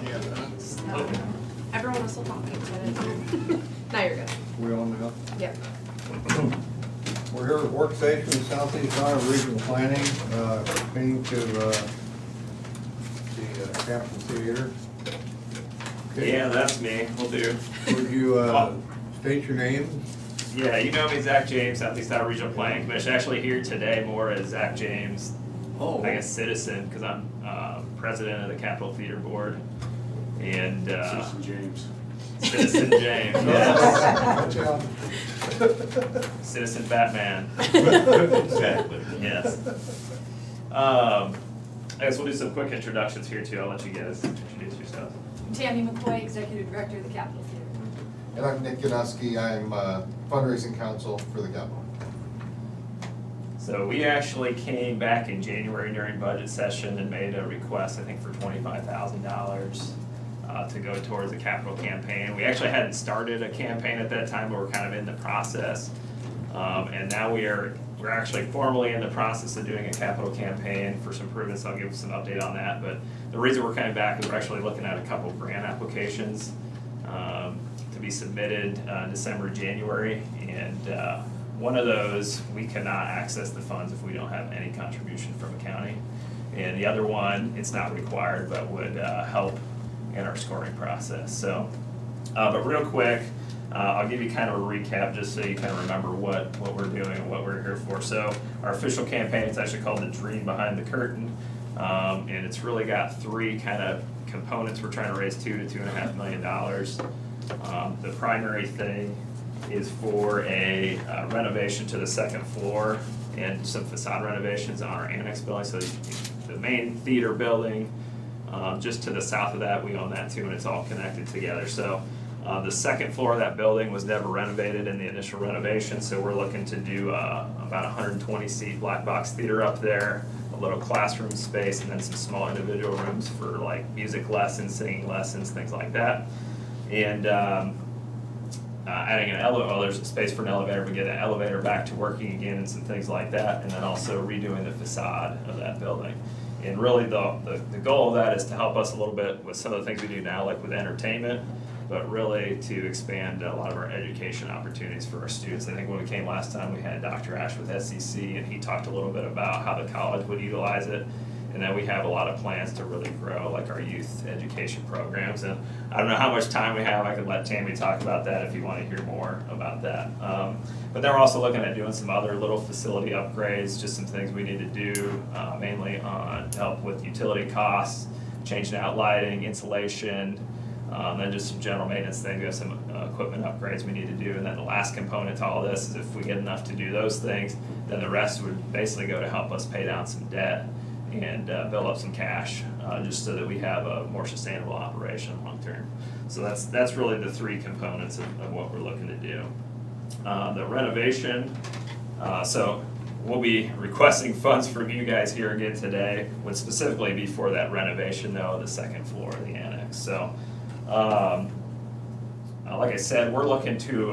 S3: Everyone was still talking, so now you're good.
S2: We on now?
S3: Yep.
S2: We're here at work station, Southeast Iowa Regional Planning, pertaining to, the Capitol Theater. Okay.
S8: Yeah, that's me, will do.
S2: Would you, state your name?
S8: Yeah, you know me, Zach James, Southeast Iowa Regional Planning Commission. Actually here today more as Zach James,
S2: Oh.
S8: I guess citizen, because I'm president of the Capitol Theater Board. And
S15: Citizen James.
S8: Citizen James, yes. Citizen Batman.
S1: Exactly.
S8: Yes. I guess we'll do some quick introductions here too. I'll let you guys introduce yourselves.
S16: Tammy McCoy, Executive Director of the Capitol Theater.
S17: And I'm Nick Ganoski, I'm fundraising counsel for the Capitol.
S8: So we actually came back in January during budget session and made a request, I think, for $25,000 to go towards the capital campaign. We actually hadn't started a campaign at that time, but we're kind of in the process. And now we're actually formally in the process of doing a capital campaign for some improvements. I'll give some update on that. But the reason we're coming back is we're actually looking at a couple grant applications to be submitted December, January. And one of those, we cannot access the funds if we don't have any contribution from a county. And the other one, it's not required, but would help in our scoring process. So, but real quick, I'll give you kind of a recap just so you kind of remember what we're doing and what we're here for. So our official campaign is actually called The Dream Behind the Curtain. And it's really got three kind of components. We're trying to raise $2 to $2.5 million. The primary thing is for a renovation to the second floor and some facade renovations on our annex building. So the main theater building, just to the south of that, we own that too, and it's all connected together. So the second floor of that building was never renovated in the initial renovation, so we're looking to do about 120-seat black box theater up there, a little classroom space, and then some small individual rooms for like music lessons, singing lessons, things like that. And adding an elevator, well, there's a space for an elevator, we get an elevator back to working again and some things like that, and then also redoing the facade of that building. And really the goal of that is to help us a little bit with some of the things we do now, like with entertainment, but really to expand a lot of our education opportunities for our students. I think when we came last time, we had Dr. Ash with SEC, and he talked a little bit about how the college would utilize it. And then we have a lot of plans to really grow like our youth education programs. And I don't know how much time we have. I could let Tammy talk about that if you want to hear more about that. But then we're also looking at doing some other little facility upgrades, just some things we need to do, mainly on help with utility costs, changing out lighting, insulation, then just some general maintenance things. We have some equipment upgrades we need to do. And then the last component to all this is if we get enough to do those things, then the rest would basically go to help us pay down some debt and build up some cash, just so that we have a more sustainable operation long term. So that's really the three components of what we're looking to do. The renovation, so we'll be requesting funds from you guys here again today, would specifically be for that renovation though, of the second floor of the annex. So like I said, we're looking to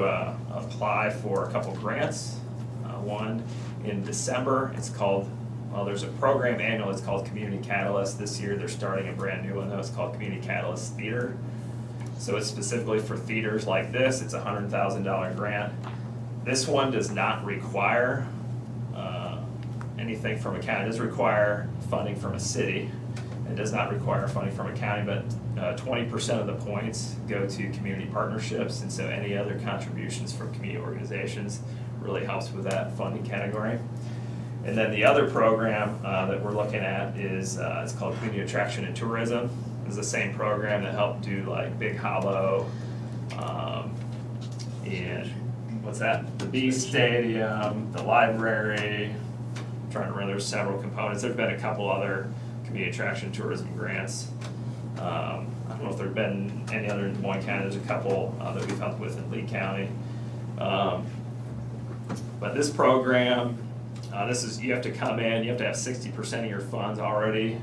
S8: apply for a couple grants. One in December, it's called, well, there's a program annual, it's called Community Catalyst. This year they're starting a brand new one though, it's called Community Catalyst Theater. So it's specifically for theaters like this, it's a $100,000 grant. This one does not require anything from a county, it does require funding from a city. It does not require funding from a county, but 20% of the points go to community partnerships, and so any other contributions from community organizations really helps with that funding category. And then the other program that we're looking at is it's called Community Attraction and Tourism. It's the same program that helped do like Big Hollow and what's that? The B Stadium, the library. I'm trying to remember, there's several components. There's been a couple other community attraction tourism grants. I don't know if there've been any other in Des Moines County. There's a couple that we've helped with in Lee County. But this program, this is, you have to come in, you have to have 60% of your funds already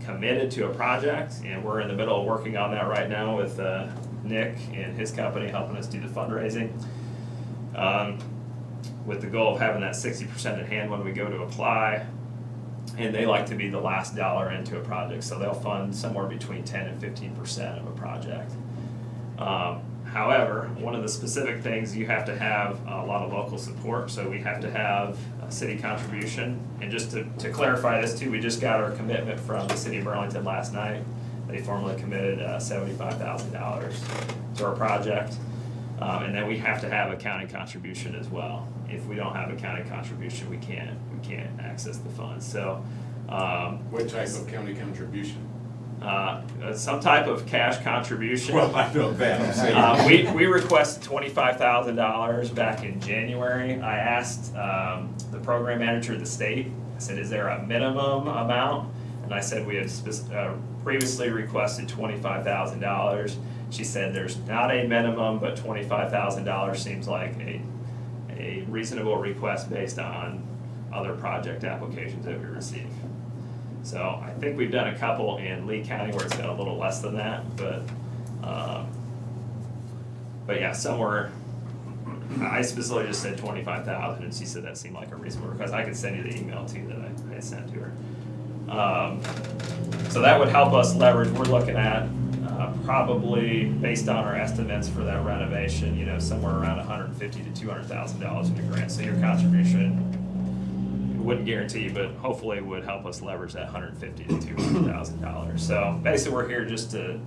S8: committed to a project, and we're in the middle of working on that right now with Nick and his company helping us do the fundraising. With the goal of having that 60% in hand when we go to apply. And they like to be the last dollar into a project, so they'll fund somewhere between 10 and 15% of a project. However, one of the specific things, you have to have a lot of local support, so we have to have a city contribution. And just to clarify this too, we just got our commitment from the city of Burlington last night. They formally committed $75,000 to our project. And then we have to have a county contribution as well. If we don't have a county contribution, we can't access the funds, so.
S15: What type of county contribution?
S8: Some type of cash contribution.
S15: Well, I know that, I'm saying.
S8: We requested $25,000 back in January. I asked the program manager of the state, I said, is there a minimum amount? And I said, we had previously requested $25,000. She said, there's not a minimum, but $25,000 seems like a reasonable request based on other project applications that we receive. So I think we've done a couple in Lee County where it's been a little less than that, but yeah, somewhere, I specifically just said 25,000, and she said that seemed like a reasonable request. I could send you the email too that I sent to her. So that would help us leverage. We're looking at probably, based on our estimates for that renovation, somewhere around $150,000 to $200,000 in a grant. So your contribution wouldn't guarantee you, but hopefully would help us leverage that $150,000 to $200,000. So basically, we're here just to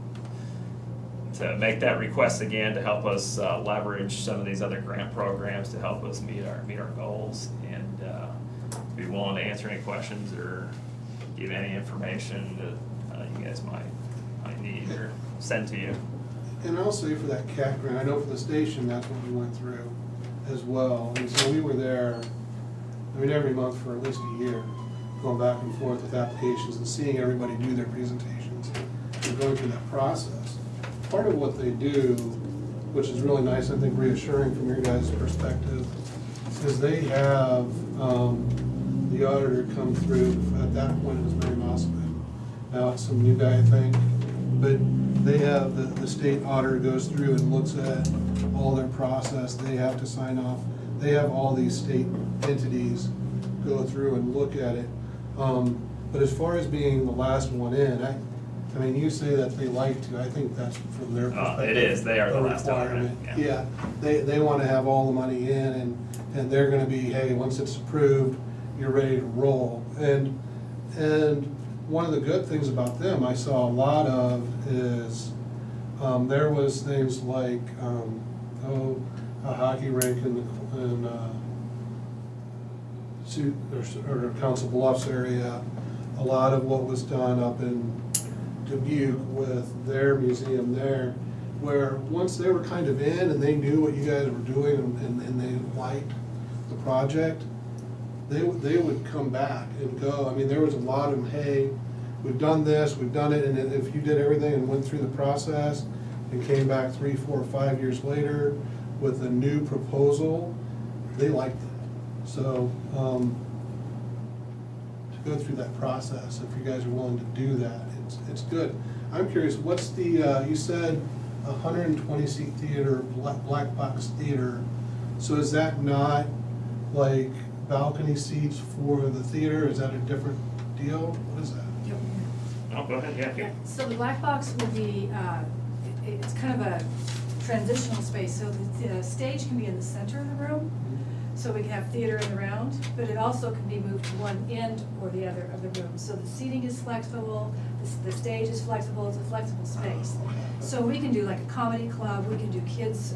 S8: make that request again, to help us leverage some of these other grant programs to help us meet our goals, and be willing to answer any questions or give any information that you guys might need or send to you.
S14: And I'll say for that CAT grant, I know for the station, that's what we went through as well. And so we were there, every month for at least a year, going back and forth with applications and seeing everybody do their presentations and going through that process. Part of what they do, which is really nice, I think reassuring from your guys' perspective, is they have the auditor come through. At that point, it was Mary Mossman. Now it's some new guy, I think. But they have, the state auditor goes through and looks at all their process. They have to sign off. They have all these state entities go through and look at it. But as far as being the last one in, you say that they like to, I think that's from their perspective.
S8: It is, they are the last
S14: requirement.
S8: one in,
S14: Yeah, they want to have all the money in, and they're gonna be, hey, once it's approved, you're ready to roll. And one of the good things about them, I saw a lot of, is there was things like, a hockey rink in Council Bluffs area. A lot of what was done up in Dubuque with their museum there, where once they were kind of in and they knew what you guys were doing and they liked the project, they would come back and go. There was a lot of them, hey, we've done this, we've done it, and if you did everything and went through the process and came back 3, 4, 5 years later with a new proposal, they liked it. So, to go through that process, if you guys are willing to do that, it's good. I'm curious, what's the, you said 120-seat theater, black box theater, so is that not like balcony seats for the theater? Is that a different deal? What is that?
S8: Oh, go ahead, yeah.
S16: So the black box will be, it's kind of a transitional space, so the stage can be in the center of the room, so we can have theater in the round, but it also can be moved to one end or the other of the room. So the seating is flexible, the stage is flexible, it's a flexible space. So we can do like a comedy club, we can do kids'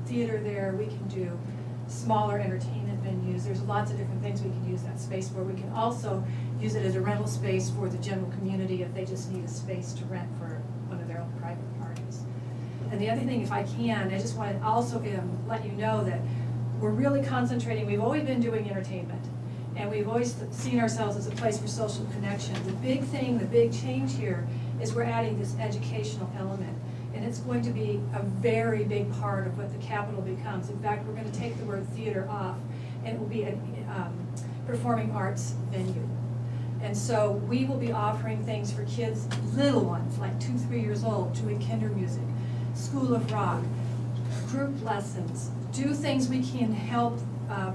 S16: theater there, we can do smaller entertainment venues. There's lots of different things we can use that space for. We can also use it as a rental space for the general community if they just need a space to rent for one of their own private parties. And the other thing, if I can, I just want to also let you know that we're really concentrating, we've always been doing entertainment, and we've always seen ourselves as a place for social connection. The big thing, the big change here is we're adding this educational element, and it's going to be a very big part of what the Capitol becomes. In fact, we're going to take the word theater off, and it will be a performing arts venue. And so we will be offering things for kids, little ones, like 2, 3 years old, doing kinder music, School of Rock, group lessons, do things we can help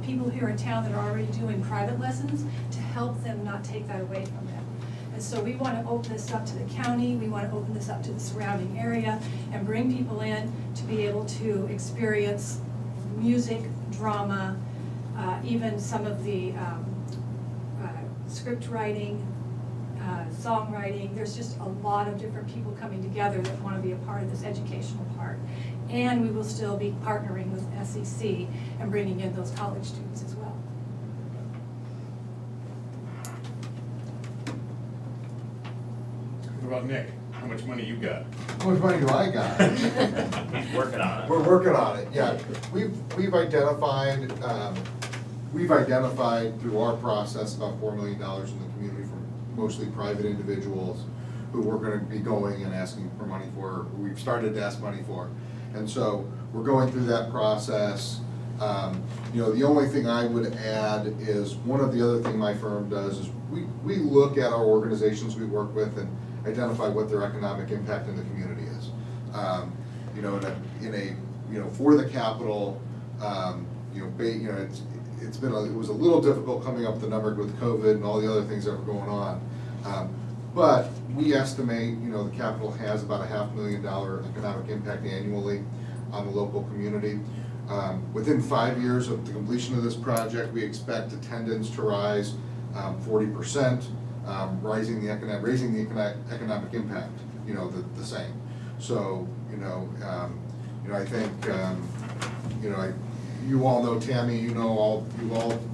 S16: people here in town that are already doing private lessons to help them not take that away from them. And so we want to open this up to the county, we want to open this up to the surrounding area and bring people in to be able to experience music, drama, even some of the script writing, songwriting. There's just a lot of different people coming together that want to be a part of this educational part. And we will still be partnering with SEC and bringing in those college students as well.
S15: What about Nick? How much money you got?
S17: How much money do I got?
S8: He's working on it.
S17: We're working on it, yeah. We've identified through our process about $4 million in the community from mostly private individuals who we're gonna be going and asking for money for, we've started to ask money for. And so we're going through that process. The only thing I would add is, one of the other thing my firm does is we look at our organizations we work with and identify what their economic impact in the community is. For the capital, it was a little difficult coming up with the number with COVID and all the other things that were going on. But we estimate, the capital has about a $500,000 economic impact annually on the local community. Within 5 years of the completion of this project, we expect attendance to rise 40%, raising the economic impact, the same. So, I think, you all know Tammy, you've all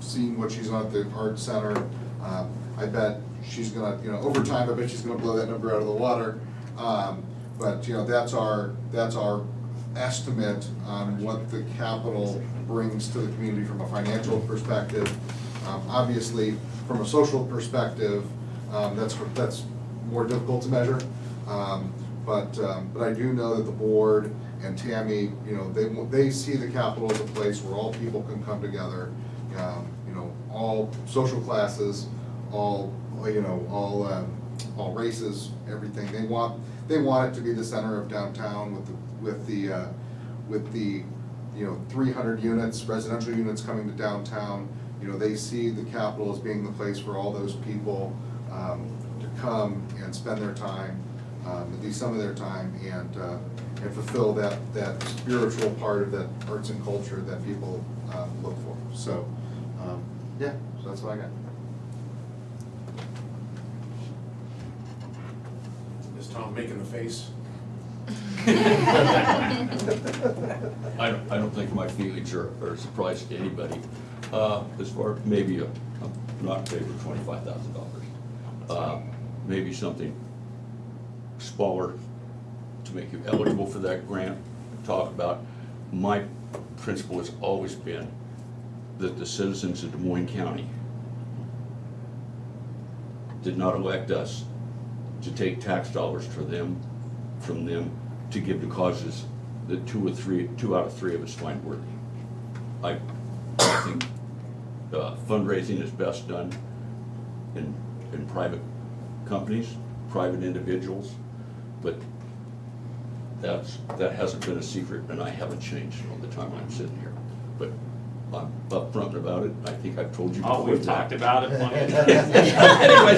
S17: seen what she's on at the Art Center. I bet she's gonna, over time, I bet she's gonna blow that number out of the water. But that's our estimate on what the capital brings to the community from a financial perspective. Obviously, from a social perspective, that's more difficult to measure. But I do know that the board and Tammy, they see the capital as a place where all people can come together, all social classes, all races, everything. They want it to be the center of downtown with the 300 units, residential units coming to downtown. They see the capital as being the place for all those people to come and spend their time, at least some of their time, and fulfill that spiritual part of that arts and culture that people look for. So, so that's what I got.
S15: Is Tom making the face?
S1: I don't think my feelings are a surprise to anybody. As far, maybe I'm not in favor of $25,000. Maybe something smaller to make you eligible for that grant. Talk about, my principle has always been that the citizens of Des Moines County did not elect us to take tax dollars from them to give to causes that two out of three of us find worthy. I think fundraising is best done in private companies, private individuals, but that hasn't been a secret, and I haven't changed all the time I'm sitting here. But I'm upfront about it. I think I've told you before.
S8: Oh, we've talked about it plenty of
S1: Anyway,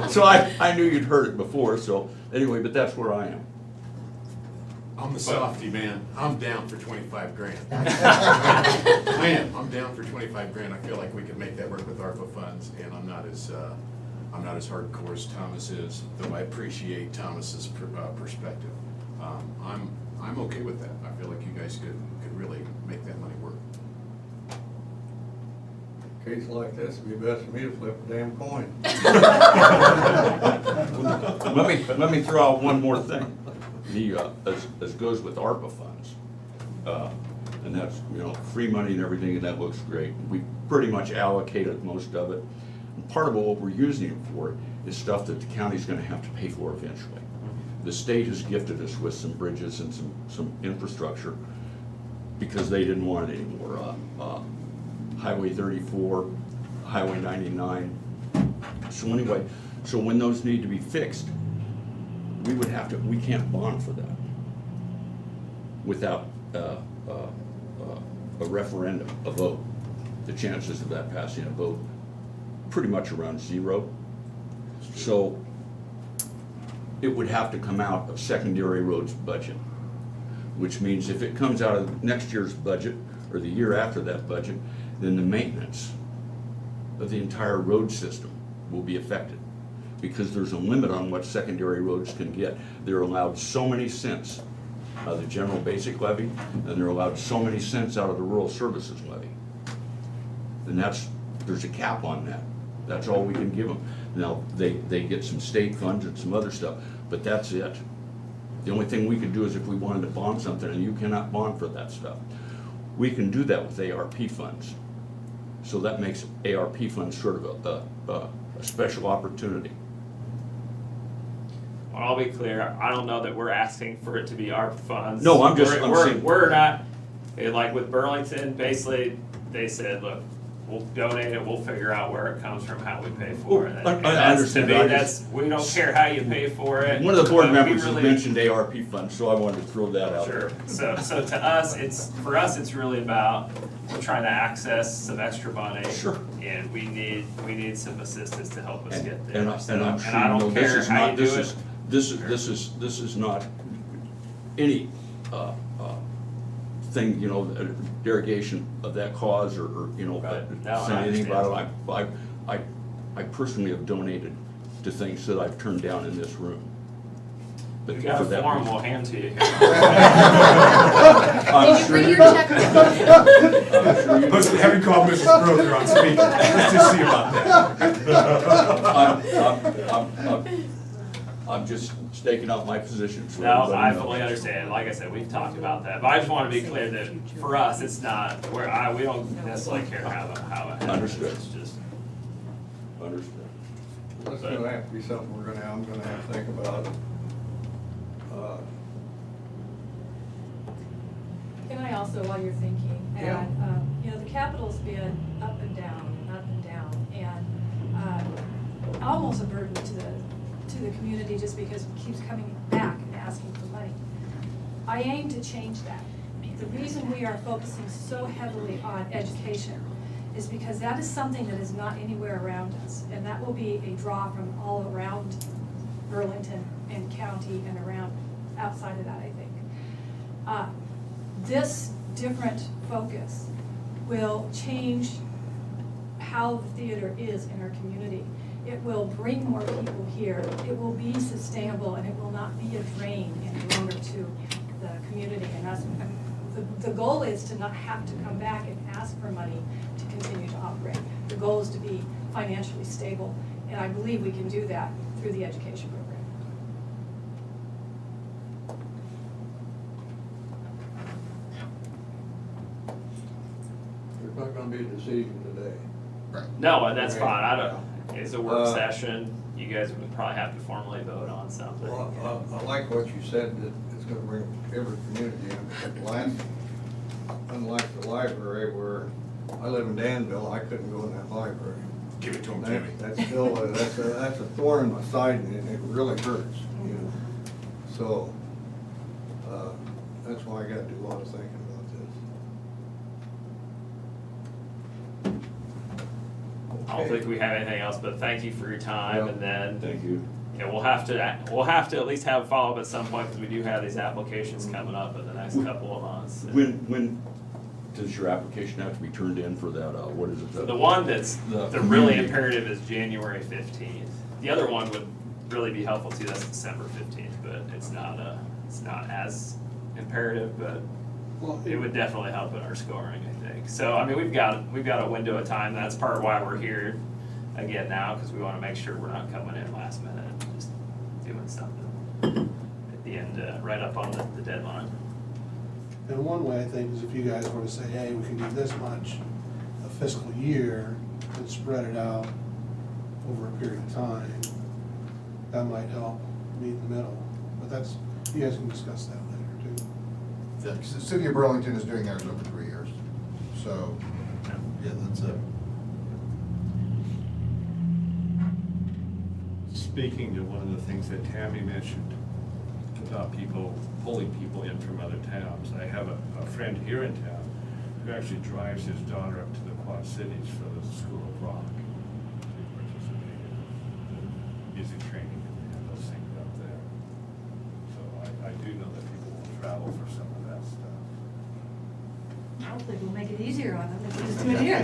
S1: so I knew you'd heard it before, so anyway, but that's where I am.
S15: I'm the softy, man. I'm down for 25 grand. I am. I'm down for 25 grand. I feel like we could make that work with ARPA funds, and I'm not as hardcore as Thomas is, though I appreciate Thomas's perspective. I'm okay with that. I feel like you guys could really make that money work.
S2: Case like this, it'd be best for me to flip a damn coin.
S1: Let me throw out one more thing. As goes with ARPA funds, and that's, free money and everything, and that looks great. We pretty much allocated most of it. And part of what we're using it for is stuff that the county's gonna have to pay for eventually. The state has gifted us with some bridges and some infrastructure because they didn't want it anymore. Highway 34, Highway 99. So anyway, so when those need to be fixed, we can't bond for that without a referendum, a vote, the chances of that passing a vote pretty much around zero. So it would have to come out of secondary roads budget, which means if it comes out of next year's budget or the year after that budget, then the maintenance of the entire road system will be affected, because there's a limit on what secondary roads can get. They're allowed so many cents out of the general basic levy, and they're allowed so many cents out of the rural services levy. And there's a cap on that. That's all we can give them. Now, they get some state funds and some other stuff, but that's it. The only thing we could do is if we wanted to bond something, and you cannot bond for that stuff. We can do that with ARP funds. So that makes ARP funds sort of a special opportunity.
S8: Well, I'll be clear, I don't know that we're asking for it to be ARP funds.
S1: No, I'm saying-
S8: We're not, like with Burlington, basically, they said, look, we'll donate it, we'll figure out where it comes from, how we pay for it.
S1: I
S8: And that's,
S1: understand,
S8: to me,
S1: I
S8: that's, we don't care how you pay for it.
S1: One of the board
S8: but we
S1: members has
S8: really-
S1: mentioned ARP funds, so I wanted to throw that out there.
S8: Sure, so to us, it's really about, we're trying to access some extra money.
S1: Sure.
S8: And we need some assistance to help us get there.
S1: And I'm
S8: So,
S1: sure
S8: and
S1: you
S8: I
S1: know,
S8: don't
S1: this
S8: care
S1: is
S8: how
S1: not,
S8: you do it.
S1: this is not any thing, you know, derogation of that cause or you know,
S8: Right. No, I
S1: saying anything about
S8: understand.
S1: it. I personally have donated to things that I've turned down in this room. But
S8: We got
S1: for
S8: a
S1: that
S8: form
S1: reason-
S8: we'll hand to you.
S1: I'm
S3: Did you
S1: sure
S3: bring
S1: you
S3: your
S1: do.
S3: checkbook?
S1: I'm sure you do.
S15: Listen, have you call Mrs. Broker on speaker, let's just see about that.
S1: I'm just staking out my position. so
S8: No,
S1: everybody
S8: I
S1: knows.
S8: fully understand. Like I said, we've talked about that, but I just want to be clear that for us, it's not, we don't necessarily care how it happens.
S1: Understood.
S8: It's just,
S1: Understood.
S2: That's gonna have to be something I'm gonna have to think about.
S16: Can I also, while you're thinking,
S2: Yeah.
S16: add, you know, the capital's been up and down, and almost a burden to the community just because it keeps coming back and asking for money. I aim to change that. The reason we are focusing so heavily on education is because that is something that is not anywhere around us, and that will be a draw from all around Burlington and county and around, outside of that, I think. This different focus will change how the theater is in our community. It will bring more people here, it will be sustainable, and it will not be a drain any longer to the community and us. The goal is to not have to come back and ask for money to continue to operate. The goal is to be financially stable, and I believe we can do that through the education program.
S2: There's not gonna be a decision today.
S8: no, and that's
S2: Okay.
S8: fine. I don't, it's a work
S2: Uh,
S8: session. You guys would probably have to formally vote on something.
S2: Well, I like what you said, that it's gonna bring every community in. Unlike the library where I live in Danville, I couldn't go in that library.
S15: Give it to him,
S2: That-
S15: Jimmy.
S2: That's still, that's a thorn in my side, and it really hurts, you know. So, that's why I gotta do a lot of thinking about this.
S8: I don't think we have anything else, but thank you for your time,
S2: Yeah.
S8: and then,
S1: Thank you.
S8: you know, we'll have to at least have a follow-up at some point, because we do have these applications coming up in the next couple of months.
S1: When does your application have to be turned in for that, what is it?
S8: The one that's,
S1: The
S8: the really
S1: community.
S8: imperative is January 15th. The other one would really be helpful too, that's December 15th, but it's not as imperative, but
S14: Well,
S8: it would definitely help in our scoring, I think. So, I mean, we've got a window of time, that's part of why we're here again now, because we want to make sure we're not coming in last minute and just doing something at the end, right up on the deadline.
S14: And one way I think is if you guys were to say, hey, we can do this much a fiscal year and spread it out over a period of time, that might help meet in the middle. But that's, you guys can discuss that later too.
S17: The city of Burlington is doing theirs over 3 years, so, yeah, that's it.
S18: Speaking to one of the things that Tammy mentioned about people pulling people in from other towns. I have a friend here in town who actually drives his daughter up to the Quad Cities for the School of Rock to participate in the music training and those things up there. So I do know that people will travel for some of that stuff.
S16: Hopefully we'll make it easier on them if we just do it here.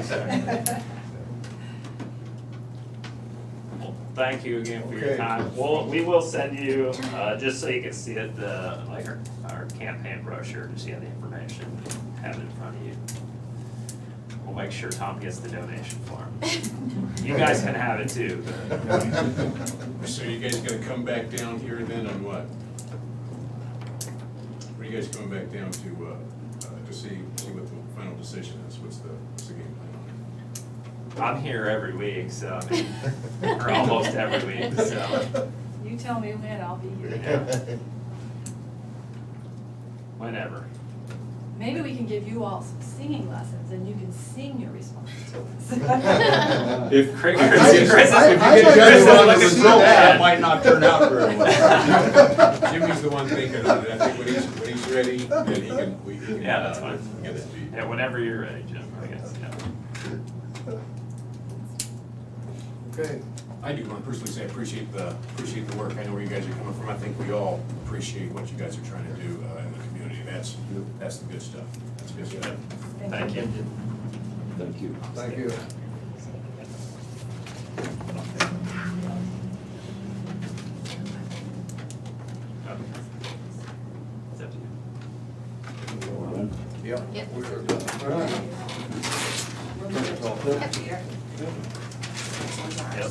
S8: Thank you again for your
S2: Okay.
S8: time. We will send you, just so you can see it, like our campaign brochure, just so you have the information, have it in front of you. We'll make sure Tom gets the donation form. You guys can have it too.
S15: So you guys gonna come back down here then on what? What are you guys coming back down to see what the final decision is? What's the game plan on it?
S8: I'm here every week, so, I mean, or almost every week, so,
S16: You tell me when, I'll be here.
S8: yeah. Whenever.
S16: Maybe we can give you all some singing lessons and you can sing your responses to us.
S8: If Chris,
S1: If you
S8: Chris
S1: get Jimmy
S8: is
S1: on the
S8: looking for
S1: result, that
S8: that.
S1: might not turn out very well.
S15: Jimmy's the one thinking on it. I think when he's ready, then he can.
S8: Yeah, that's fine.
S15: Get it to you.
S8: Yeah, whenever you're ready, Jim, I guess, yeah.
S2: Okay.
S15: I do want to personally say I appreciate the work. I know where you guys are coming from. I think we all appreciate what you guys are trying to do in the community. That's the good stuff. That's good stuff.
S8: Thank you.
S1: Thank you.
S2: Thank you.
S8: It's up to you.
S2: Yep.
S3: Yep.
S2: We are done. All right.
S8: Yep.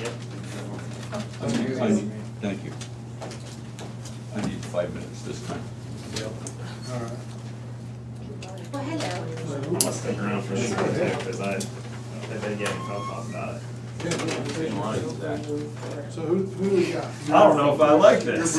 S8: Yep.
S1: Thank you. I need 5 minutes this time.
S2: Yep. All right.
S3: Well, hello.
S8: I'm gonna stick around for this one too, because they've been getting phone calls about it.
S14: So who do we got?
S8: I don't know if I like this.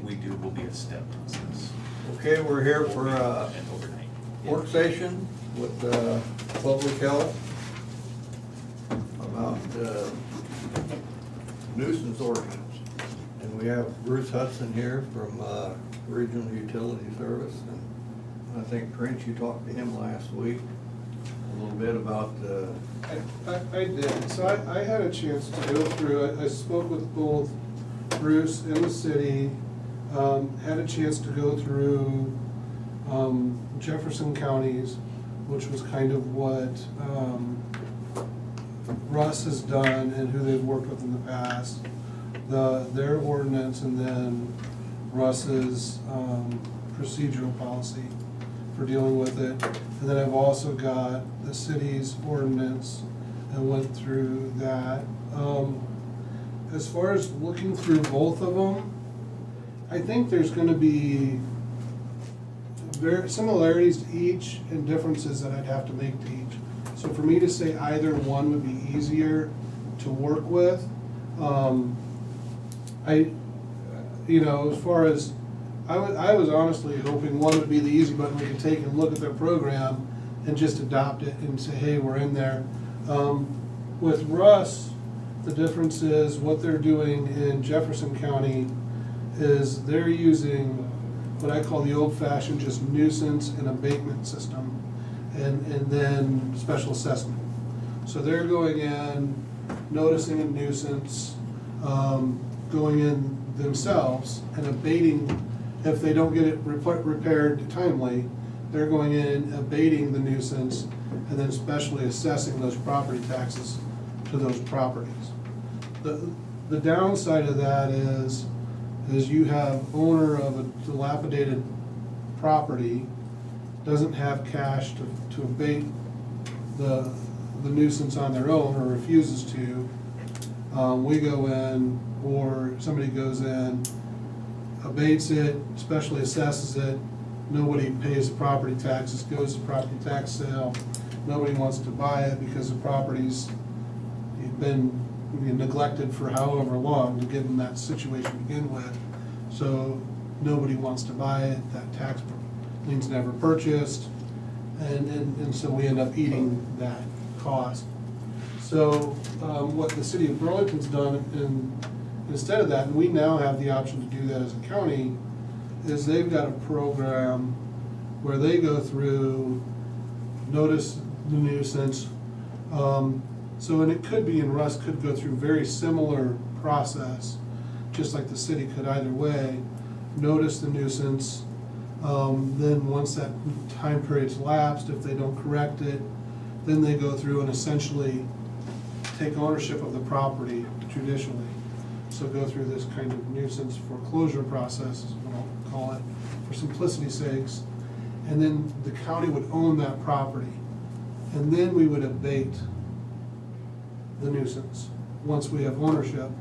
S5: we do will be a step process.
S2: Okay, we're here for
S5: And overnight.
S2: work session with public health about nuisance ordinance. And we have Bruce Hudson here from Regional Utility Service. And I think, Trent, you talked to him last week a little bit about
S14: I did, so I had a chance to go through, I spoke with both Bruce and the city, had a chance to go through Jefferson counties, which was kind of what Russ has done and who they've worked with in the past, their ordinance, and then Russ's procedural policy for dealing with it. And then I've also got the city's ordinance and went through that. As far as looking through both of them, I think there's gonna be similarities to each and differences that I'd have to make to each. So for me to say either one would be easier to work with, as far as, I was honestly hoping one would be the easy button, we could take and look at their program and just adopt it and say, hey, we're in there. With Russ, the difference is what they're doing in Jefferson County is they're using what I call the old-fashioned just nuisance and abatement system, and then special assessment. So they're going in, noticing a nuisance, going in themselves and abating, if they don't get it repaired timely, they're going in, abating the nuisance, and then specially assessing those property taxes to those properties. The downside of that is you have owner of a dilapidated property, doesn't have cash to abate the nuisance on their own or refuses to. We go in, or somebody goes in, abates it, specially assesses it, nobody pays the property taxes, goes to property tax sale, nobody wants to buy it because the property's been neglected for however long to get in that situation to begin with. So nobody wants to buy it, that tax lien's never purchased, and so we end up eating that cost. So what the city of Burlington's done, instead of that, and we now have the option to do that as a county, is they've got a program where they go through, notice the nuisance. And it could be, and Russ could go through very similar process, just like the city could either way, notice the nuisance. Then once that time period's lapsed, if they don't correct it, then they go through and essentially take ownership of the property judicially. So go through this kind of nuisance foreclosure process, is what I'll call it, for simplicity's sakes. And then the county would own that property. And then we would abate the nuisance, once we have ownership.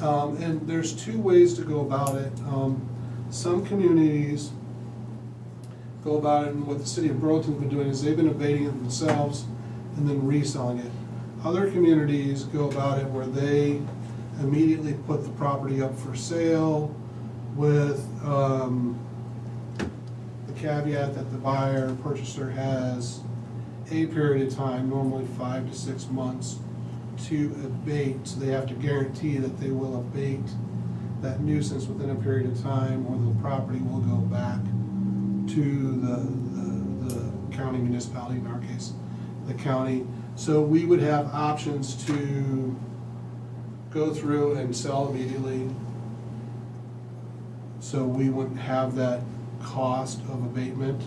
S14: And there's two ways to go about it. Some communities go about it, and what the city of Burlington's been doing is they've been abating it themselves and then reselling it. Other communities go about it where they immediately put the property up for sale with the caveat that the buyer, purchaser has a period of time, normally 5 to 6 months, to abate. So they have to guarantee that they will abate that nuisance within a period of time, or the property will go back to the county municipality, in our case, the county. So we would have options to go through and sell immediately, so we wouldn't have that cost of abatement,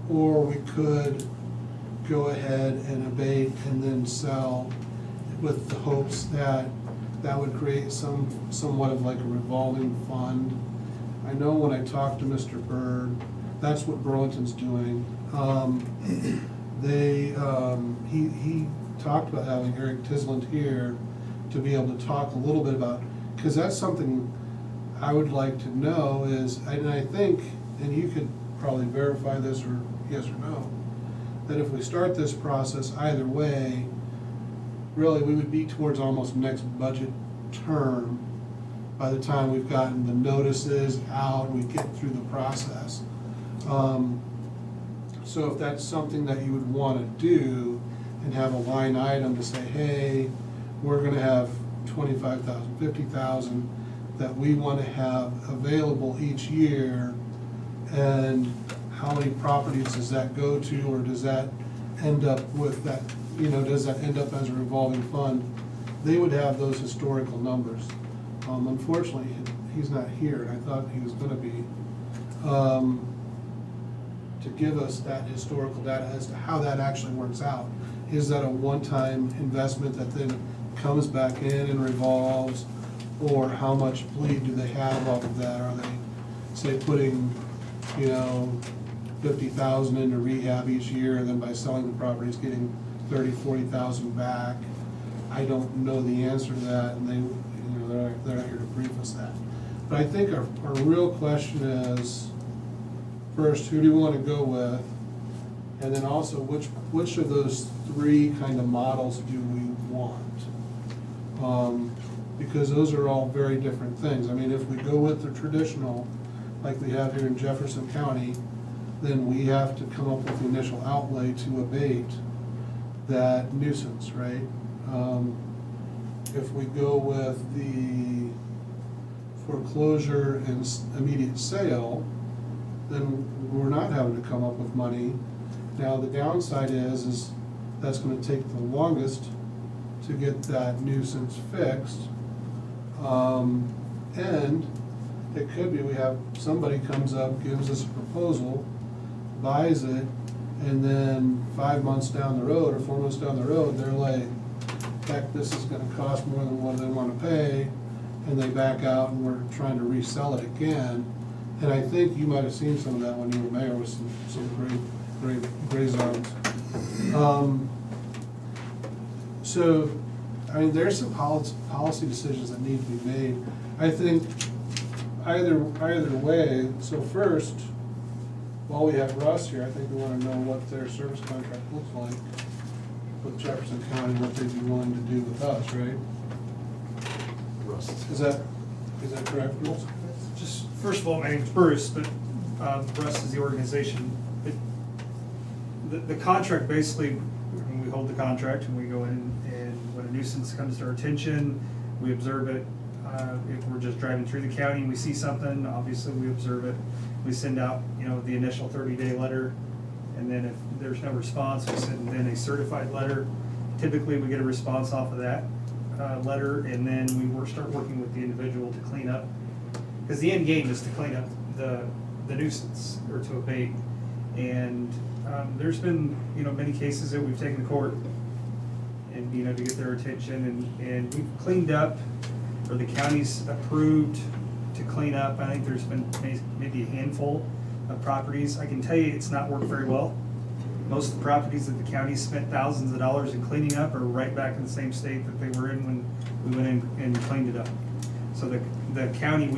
S14: or we could go ahead and abate and then sell, with the hopes that that would create somewhat of like a revolving fund. I know when I talked to Mr. Bird, that's what Burlington's doing. He talked about having Eric Tisland here to be able to talk a little bit about, because that's something I would like to know is, and I think, and you could probably verify this or yes or no, that if we start this process either way, really we would be towards almost next budget term by the time we've gotten the notices out, we get through the process. So if that's something that you would wanna do and have a line item to say, hey, we're gonna have 25,000, 50,000 that we wanna have available each year, and how many properties does that go to, or does that end up with that, does that end up as a revolving fund? They would have those historical numbers. Unfortunately, he's not here, and I thought he was gonna be, to give us that historical data as to how that actually works out. Is that a one-time investment that then comes back in and revolves, or how much bleed do they have off of that? Are they, say, putting, 50,000 into rehab each year, and then by selling the properties, getting 30, 40,000 back? I don't know the answer to that, and they're not here to brief us that. But I think our real question is, first, who do you want to go with? And then also, which of those three kind of models do we want? Because those are all very different things. I mean, if we go with the traditional, like we have here in Jefferson County, then we have to come up with the initial outlay to abate that nuisance, right? If we go with the foreclosure and immediate sale, then we're not having to come up with money. Now, the downside is that's gonna take the longest to get that nuisance fixed. And it could be we have, somebody comes up, gives us a proposal, buys it, and then 5 months down the road, or 4 months down the road, they're like, heck, this is gonna cost more than what they wanna pay, and they back out, and we're trying to resell it again. And I think you might have seen some of that when you were mayor, with some gray zones. So, I mean, there's some policy decisions that need to be made. I think either way, so first, while we have Russ here, I think we wanna know what their service contract looks like with Jefferson County, what they'd be willing to do with us, right?
S9: Russ.
S14: Is that correct, Russ?
S19: Just, first of all, my name's Bruce, but Russ is the organization. The contract, basically, when we hold the contract and we go in, and when a nuisance comes to our attention, we observe it. If we're just driving through the county and we see something, obviously we observe it. We send out, the initial 30-day letter, and then if there's no response, we send in a certified letter. Typically, we get a response off of that letter, and then we start working with the individual to clean up. Because the end game is to clean up the nuisance, or to abate. And there's been, many cases that we've taken to court, and, to get their attention, and we've cleaned up, or the county's approved to clean up. I think there's been maybe a handful of properties. I can tell you it's not worked very well. Most of the properties that the county spent thousands of dollars in cleaning up are right back in the same state that they were in when we went in and cleaned it up. So the county,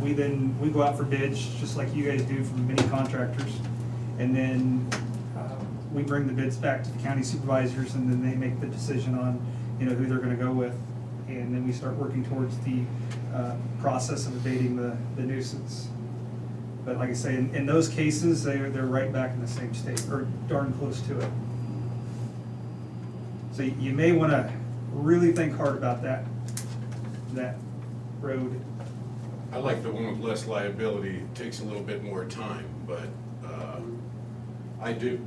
S19: we go out for bids, just like you guys do from many contractors, and then we bring the bids back to the county supervisors, and then they make the decision on, who they're gonna go with. And then we start working towards the process of abating the nuisance. But like I say, in those cases, they're right back in the same state, or darn close to it. So you may wanna really think hard about that road.
S15: I like the one with less liability. It takes a little bit more time, but I do.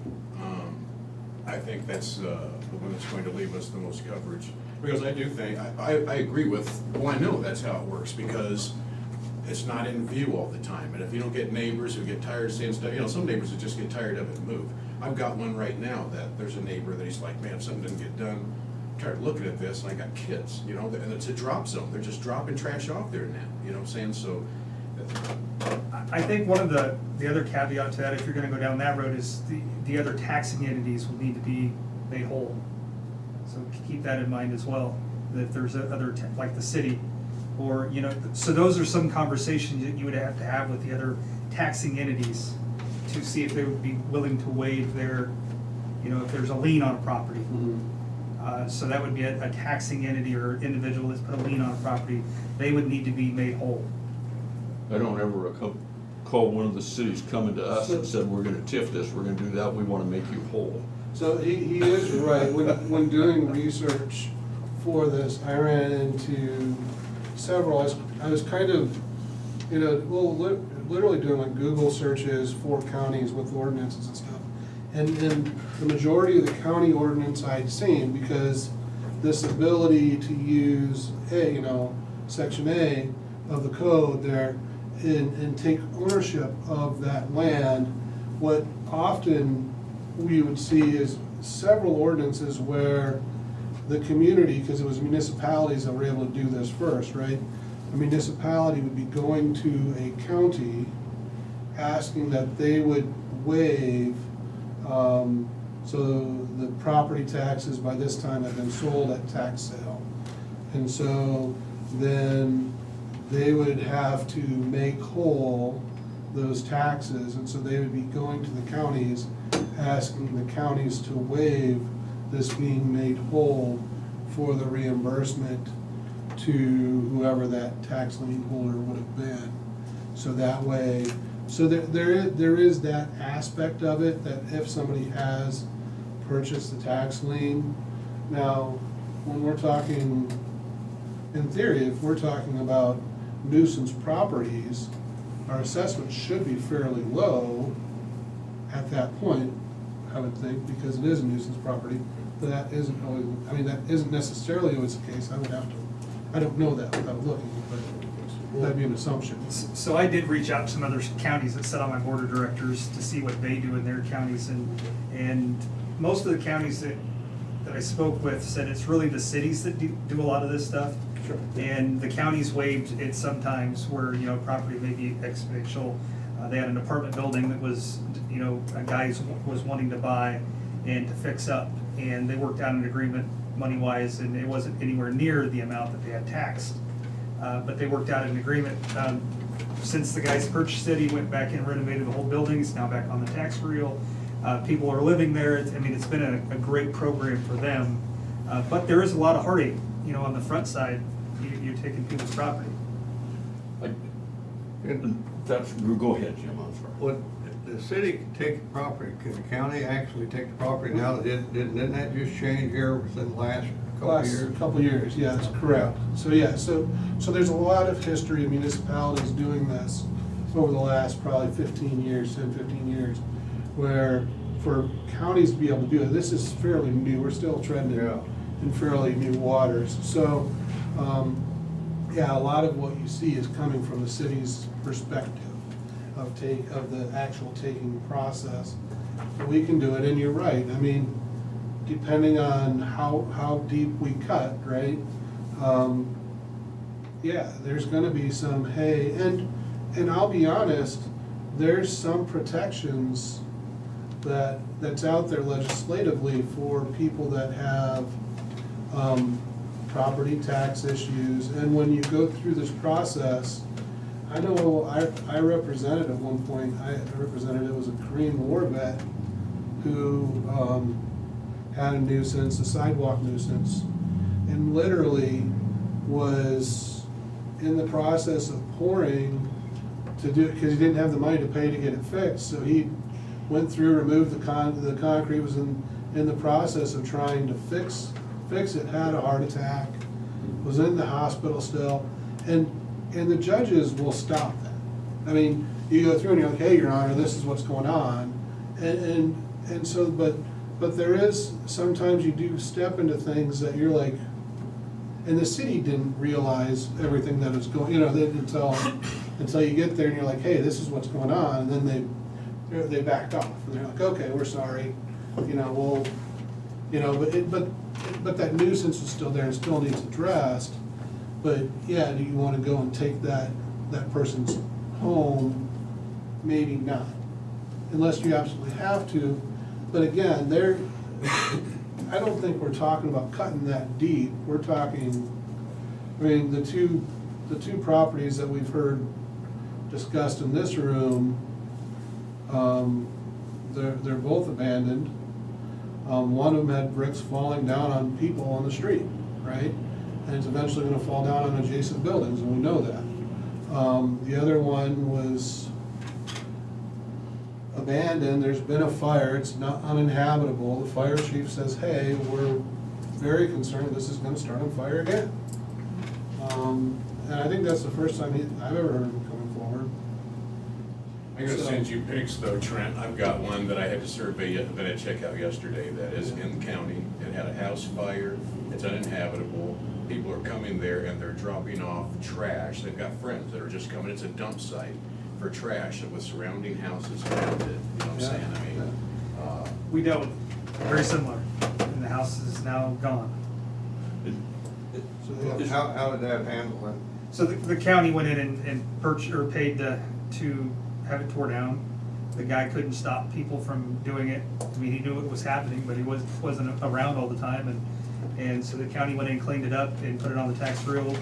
S15: I think that's the one that's going to leave us the most coverage. Because I do think, I agree with, well, I know that's how it works, because it's not in view all the time. And if you don't get neighbors who get tired of saying stuff, some neighbors that just get tired of it and move. I've got one right now that there's a neighbor that he's like, man, if something didn't get done, I'm tired of looking at this, and I got kids, and it's a drop zone. They're just dropping trash off there now, you know what I'm saying? So.
S19: I think one of the other caveat to that, if you're gonna go down that road, is the other taxing entities will need to be made whole. So keep that in mind as well, that if there's other, like the city, or, so those are some conversations that you would have to have with the other taxing entities to see if they would be willing to waive their, if there's a lien on a property. So that would be a taxing entity or individual that's put a lien on a property. They would need to be made whole.
S1: I don't ever recall one of the cities coming to us and said, we're gonna TIF this, we're gonna do that, we wanna make you whole.
S14: So he is right, when doing research for this, I ran into several, I was kind of, literally doing like Google searches for counties with ordinances and stuff. And the majority of the county ordinance I'd seen, because this ability to use section A of the code there and take ownership of that land, what often we would see is several ordinances where the community, because it was municipalities that were able to do this first, right? A municipality would be going to a county asking that they would waive, so the property taxes by this time have been sold at tax sale. And so then they would have to make whole those taxes, and so they would be going to the counties, asking the counties to waive this being made whole for the reimbursement to whoever that tax lien holder would have been. So that way, so there is that aspect of it, that if somebody has purchased the tax lien. Now, when we're talking, in theory, if we're talking about nuisance properties, our assessment should be fairly low at that point, I would think, because it is a nuisance property. But that isn't always, that isn't necessarily always the case. I don't know that without looking, but that'd be an assumption.
S19: So I did reach out to some other counties that sit on my board of directors to see what they do in their counties, and most of the counties that I spoke with said it's really the cities that do a lot of this stuff.
S14: Sure.
S19: And the counties waived it sometimes where, property may be exponential. They had an apartment building that was, a guy was wanting to buy and to fix up, and they worked out an agreement money-wise, and it wasn't anywhere near the amount that they had taxed. But they worked out an agreement. Since the guy's purchased it, he went back and renovated the whole building. It's now back on the tax reel. People are living there. It's been a great program for them. But there is a lot of heartache, on the front side. You're taking people's property.
S1: Go ahead, Jim, I'm sorry.
S2: What, the city can take the property, can the county actually take the property now? Didn't that just change here within the last couple of years?
S14: Couple years, yeah, that's correct. So, yeah, so there's a lot of history of municipalities doing this over the last probably 15 years, 10, 15 years, where for counties to be able to do it, this is fairly new, we're still treading in fairly new waters. So, yeah, a lot of what you see is coming from the city's perspective of the actual taking process. We can do it, and you're right, depending on how deep we cut, right? Yeah, there's gonna be some hay, and I'll be honest, there's some protections that's out there legislatively for people that have property tax issues. And when you go through this process, I know I represented at one point, it was a Korean War vet who had a nuisance, a sidewalk nuisance, and literally was in the process of pouring to do, because he didn't have the money to pay to get it fixed, so he went through, removed the concrete, was in the process of trying to fix it, had a heart attack, was in the hospital still, and the judges will stop that. You go through and you're like, hey, Your Honor, this is what's going on, and so, but there is, sometimes you do step into things that you're like, and the city didn't realize everything that was going, until you get there and you're like, hey, this is what's going on, and then they backed off, and they're like, okay, we're sorry, but that nuisance is still there and still needs addressed. But yeah, do you want to go and take that person's home? Maybe not, unless you absolutely have to. But again, I don't think we're talking about cutting that deep. We're talking, the two properties that we've heard discussed in this room, they're both abandoned. One of them had bricks falling down on people on the street, right? And it's eventually gonna fall down on adjacent buildings, and we know that. The other one was abandoned, there's been a fire, it's not uninhabitable. The fire chief says, hey, we're very concerned this is gonna start on fire again. And I think that's the first time I've ever heard of him coming forward.
S15: I'm gonna
S14: So-
S15: send you pics though, Trent. I've got one that I had to survey, that I checked out yesterday that is in the county. It had a house fire, it's uninhabitable. People are coming there and they're dropping off trash. They've got friends that are just coming, it's a dump site for trash with surrounding houses around it. You know what I'm
S14: Yeah.
S15: saying? I mean,
S19: We dealt with, very similar, and the house is now gone.
S2: So how did that handle it?
S19: So the county went in and purchased, or paid to have it tore down. The guy couldn't stop people from doing it. I mean, he knew it was happening, but he wasn't around all the time, and so the county went in and cleaned it up and put it on the tax roll,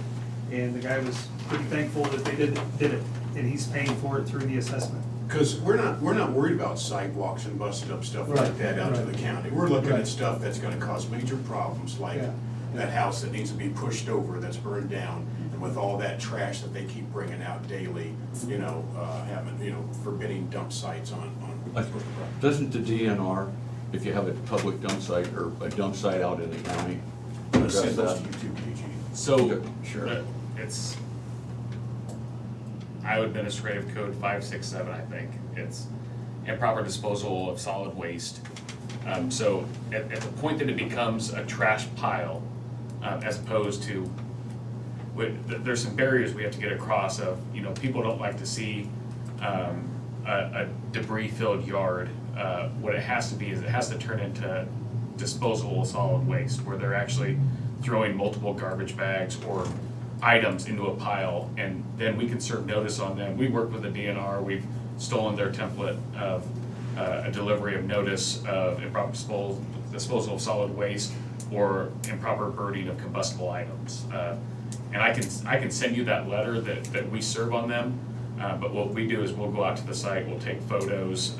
S19: and the guy was pretty thankful that they did it, and he's paying for it through the assessment.
S15: Because we're not worried about sidewalks and busted up stuff like
S14: Right,
S15: that out to
S14: right.
S15: the county. We're looking
S14: Right.
S15: at stuff that's gonna cause major problems, like
S14: Yeah.
S15: that house that needs to be pushed over, that's burned down, and with all that trash that they keep bringing out daily, forbidding dump sites on.
S1: Doesn't the DNR, if you have a public dump site or a dump site out in the county,
S15: I'm gonna
S1: address
S15: send those
S1: that?
S15: to you too, PG.
S5: So,
S1: Sure.
S5: it's Iowa Administrative Code 567, I think. It's improper disposal of solid waste. So at the point that it becomes a trash pile, as opposed to, there's some barriers we have to get across of, people don't like to see a debris-filled yard. What it has to be is it has to turn into disposable solid waste, where they're actually throwing multiple garbage bags or items into a pile, and then we can serve notice on them. We work with the DNR, we've stolen their template of a delivery of notice of improper disposal of solid waste or improper burning of combustible items. And I can send you that letter that we serve on them, but what we do is we'll go out to the site, we'll take photos,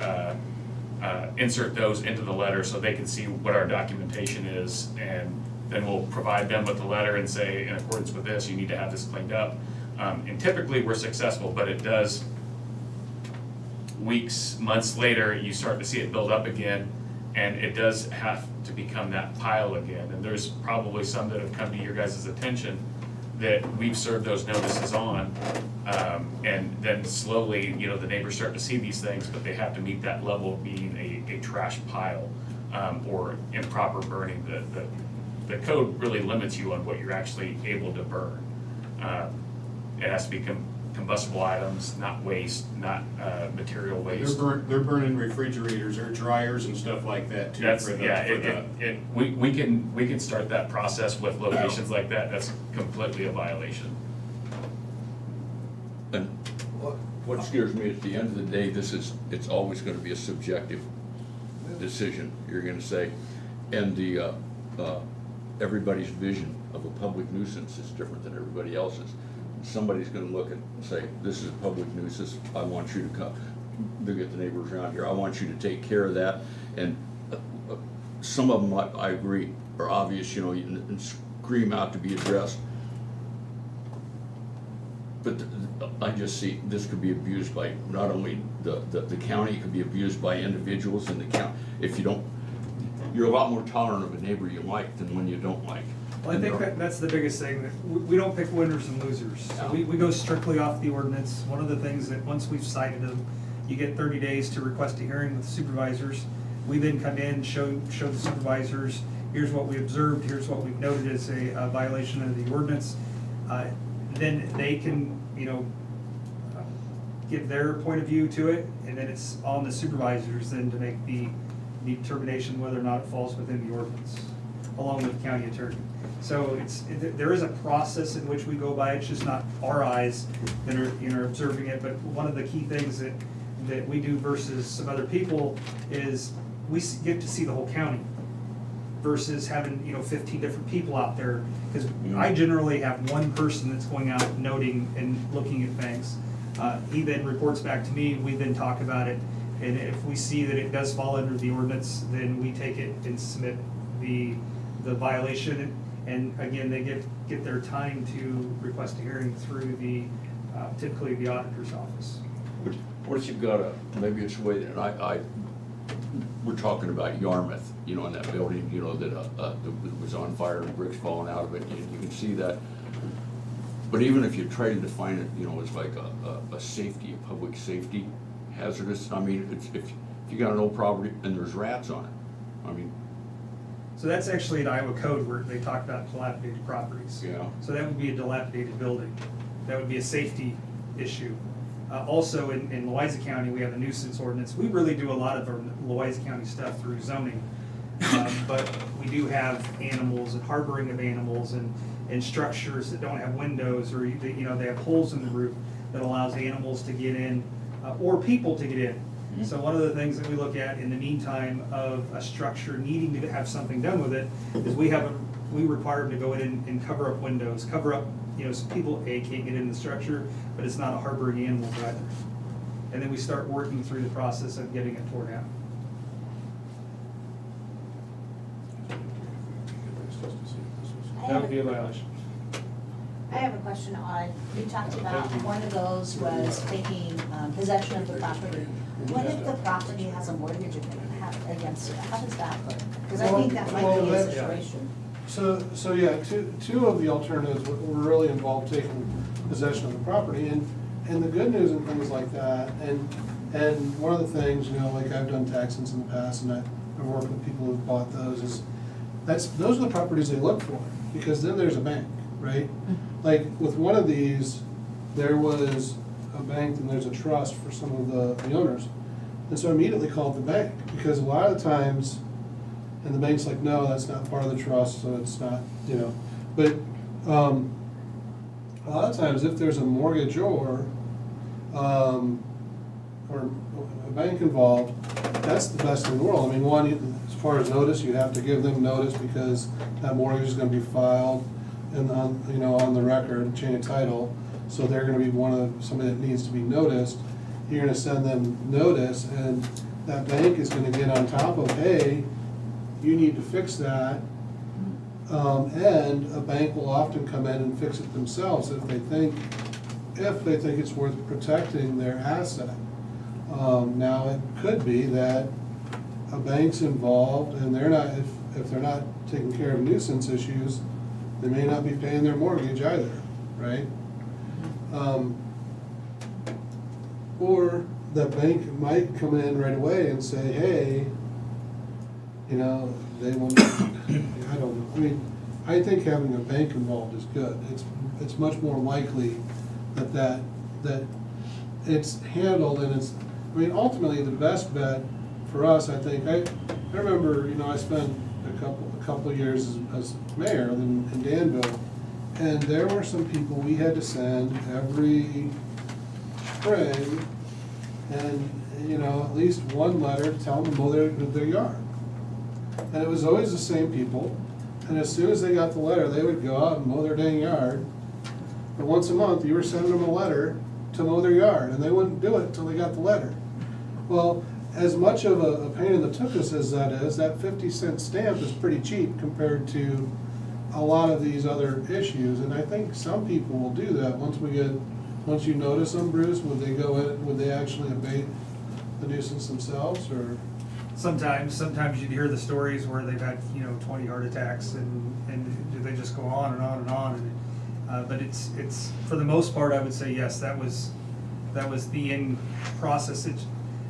S5: insert those into the letter so they can see what our documentation is, and then we'll provide them with the letter and say, in accordance with this, you need to have this cleaned up. And typically, we're successful, but it does, weeks, months later, you start to see it build up again, and it does have to become that pile again. And there's probably some that have come to your guys' attention that we've served those notices on, and then slowly, the neighbors start to see these things, but they have to meet that level of being a trash pile, or improper burning. The code really limits you on what you're actually able to burn. It has to be combustible items, not waste, not material waste.
S15: They're burning refrigerators or dryers and stuff like that too.
S5: We can start that process with locations like that. That's completely a violation.
S1: And what scares me, at the end of the day, it's always gonna be a subjective decision, you're gonna say. And everybody's vision of a public nuisance is different than everybody else's. Somebody's gonna look and say, this is a public nuisance, I want you to come, look at the neighbors around here, I want you to take care of that. And some of them, I agree, are obvious, and scream out to be addressed. But I just see this could be abused by not only the county, it could be abused by individuals in the county. If you don't, you're a lot more tolerant of a neighbor you like than when you don't like.
S19: Well, I think that's the biggest thing, that we don't pick winners and losers. So we go strictly off the ordinance. One of the things that, once we've cited them, you get 30 days to request a hearing with the supervisors. We then come in, show the supervisors, here's what we observed, here's what we've noted as a violation of the ordinance. Then they can, give their point of view to it, and then it's on the supervisors then to make the determination whether or not it falls within the ordinance, along with the county attorney. So there is a process in which we go by, it's just not our eyes that are observing it, but one of the key things that we do versus some other people is we get to see the whole county versus having, 15 different people out there. Because I generally have one person that's going out noting and looking at things. He then reports back to me, we then talk about it, And if we see that it does fall under the ordinance, then we take it and submit the violation. And again, they get their time to request a hearing through the, typically the auditor's office.
S1: What if you've got maybe it's way, and we're talking about Yarmouth, you know, in that building, you know, that it was on fire and bricks falling out of it, you can see that. But even if you try to define it, you know, it's like a safety, a public safety hazardous, I mean, if you got an old property and there's rats on it, I mean.
S19: So that's actually an Iowa code where they talk about dilapidated properties.
S1: Yeah.
S19: So that would be a dilapidated building. That would be a safety issue. Also, in Louisa County, we have a nuisance ordinance. We really do a lot of our Louisa County stuff through zoning. But we do have animals and harboring of animals and structures that don't have windows, or you know, they have holes in the roof that allows animals to get in, or people to get in.
S1: Mm-hmm.
S19: So one of the things that we look at in the meantime of a structure needing to have something done with it is we require them to go in and cover up windows, cover up, you know, so people can't get in the structure, but it's not a harboring animals either. And then we start working through the process of getting it torn out. That would be a violation.
S10: I have a question on, you talked about one of those was taking possession of the property. What if the property has a mortgage against it? How does that work? Because I think that might be a situation.
S14: So yeah, two of the alternatives were really involved taking possession of the property, and the good news and things like that, and one of the things, you know, like I've done taxes in the past, and I've worked with people who've bought those, is those are the properties they look for, because then there's a bank, right? Like with one of these, there was a bank and there's a trust for some of the owners, and so I immediately called the bank, because a lot of the times, and the bank's like, no, that's not part of the trust, so it's not, you know. But a lot of times, if there's a mortgage or a bank involved, that's the best in the world. I mean, one, as far as notice, you have to give them notice because that mortgage is going to be filed and on the record, chain of title. So they're going to be somebody that needs to be noticed. You're going to send them notice, and that bank is going to get on top of, hey, you need to fix that, and a bank will often come in and fix it themselves if they think it's worth protecting their asset. Now, it could be that a bank's involved and they're not, if they're not taking care of nuisance issues, they may not be paying their mortgage either, right? Or the bank might come in right away and say, hey, you know, they won't, I don't know. I mean, I think having a bank involved is good. It's much more likely that it's handled, and I mean, ultimately, the best bet for us, I think, I remember, you know, I spent a couple of years as mayor in Danville, and there were some people we had to send every spring, and, you know, at least one letter to tell them to mow their yard. And it was always the same people, and as soon as they got the letter, they would go out and mow their dang yard. But once a month, you were sending them a letter to mow their yard, and they wouldn't do it until they got the letter. Well, as much of a pain in the tuchus as that is, that 50-cent stamp is pretty cheap compared to a lot of these other issues. And I think some people will do that once you notice them, Bruce, would they actually abate the nuisance themselves, or?
S19: Sometimes you'd hear the stories where they've had, you know, 20 heart attacks and they just go on and on and on. But it's for the most part, I would say yes, that was the end process.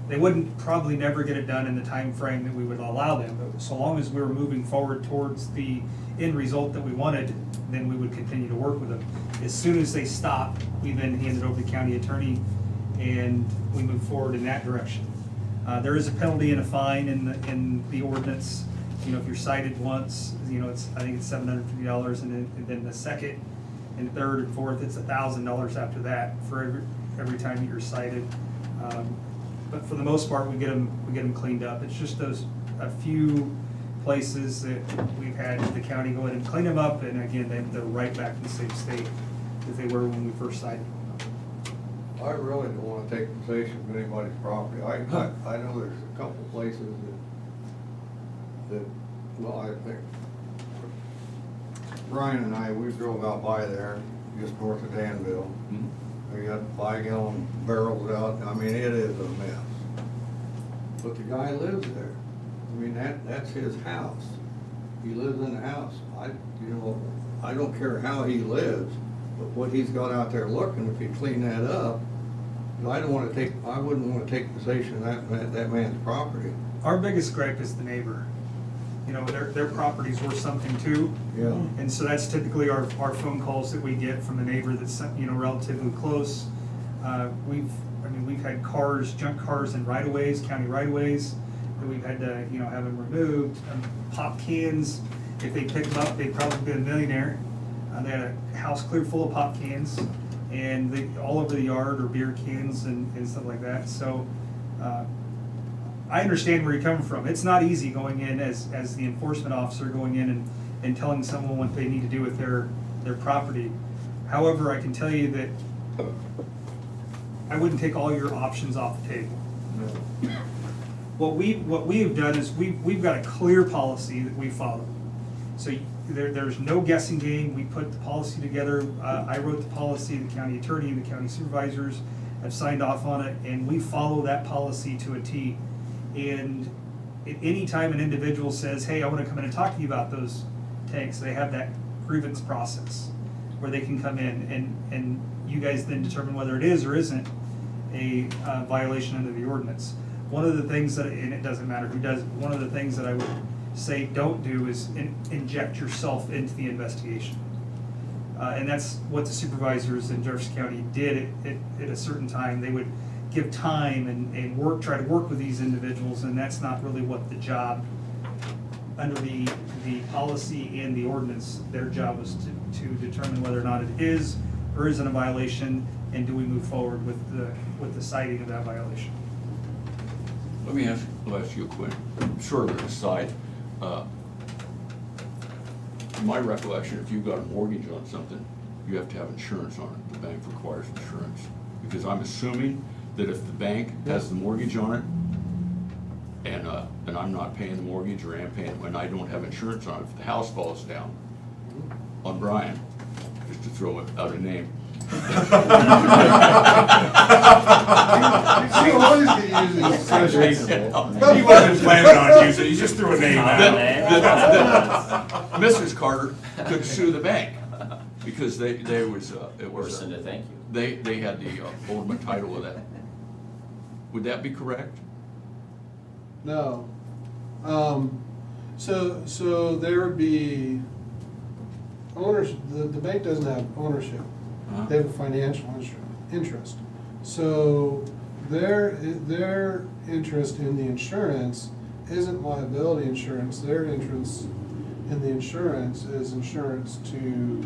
S19: They wouldn't probably never get it done in the time frame that we would allow them, but so long as we were moving forward towards the end result that we wanted, then we would continue to work with them. As soon as they stop, we then hand it over to the county attorney and we move forward in that direction. There is a penalty and a fine in the ordinance. You know, if you're cited once, you know, I think it's $750, and then the second and third and fourth, it's $1,000 after that for every time that you're cited. But for the most part, we get them cleaned up. It's just a few places that we've had the county go in and clean them up, and again, they're right back in the same state that they were when we first cited them.
S2: I really don't wanna take possession of anybody's property. I know there's a couple places that, well, I think Brian and I, we drove out by there, just north of Danville. They got 5-gallon barrels out, I mean, it is a mess. But the guy lives there. I mean, that's his house. He lives in the house. I don't care how he lives, but what he's got out there looking, if he clean that up, I wouldn't wanna take possession of that man's property.
S19: Our biggest gripe is the neighbor. You know, their property's worth something too.
S2: Yeah.
S19: And so that's typically our phone calls that we get from the neighbor that's, you know, relatively close. We've had cars, junk cars in right-of-ways, county right-of-ways, that we've had to, you know, have them removed. Pop cans, if they pick them up, they'd probably be a millionaire. They had a house clear full of pop cans, and all over the yard are beer cans and stuff like that. So, I understand where you're coming from. It's not easy going in as the enforcement officer going in and telling someone what they need to do with their property. However, I can tell you that I wouldn't take all your options off the table. What we have done is we've got a clear policy that we follow. So there's no guessing game. We put the policy together. I wrote the policy, the county attorney and the county supervisors have signed off on it, and we follow that policy to a T. And at any time an individual says, hey, I want to come in and talk to you about those tanks, they have that grievance process where they can come in and you guys then determine whether it is or isn't a violation under the ordinance. One of the things that, and it doesn't matter who does it, one of the things that I would say don't do is inject yourself into the investigation. And that's what the supervisors in Jefferson County did at a certain time. They would give time and try to work with these individuals, and that's not really what the job, under the policy and the ordinance, their job was to determine whether or not it is or isn't a violation, and do we move forward with the citing of that violation.
S1: I'll ask you a quick, sort of an aside. My recollection, if you've got a mortgage on something, you have to have insurance on it. The bank requires insurance. Because I'm assuming that if the bank has the mortgage on it, and I'm not paying the mortgage, or am paying, and I don't have insurance on it, if the house falls down on Brian, just to throw out a name.
S14: You always get used as such reasonable.
S1: He wasn't planning on using it, he just threw a name out. Mrs. Carter could sue the bank, because it was
S13: Send a thank you.
S1: they had the ultimate title of that. Would that be correct?
S14: No. So there would be owners, the bank doesn't have ownership. They have a financial interest. So their interest in the insurance isn't liability insurance. Their interest in the insurance is insurance to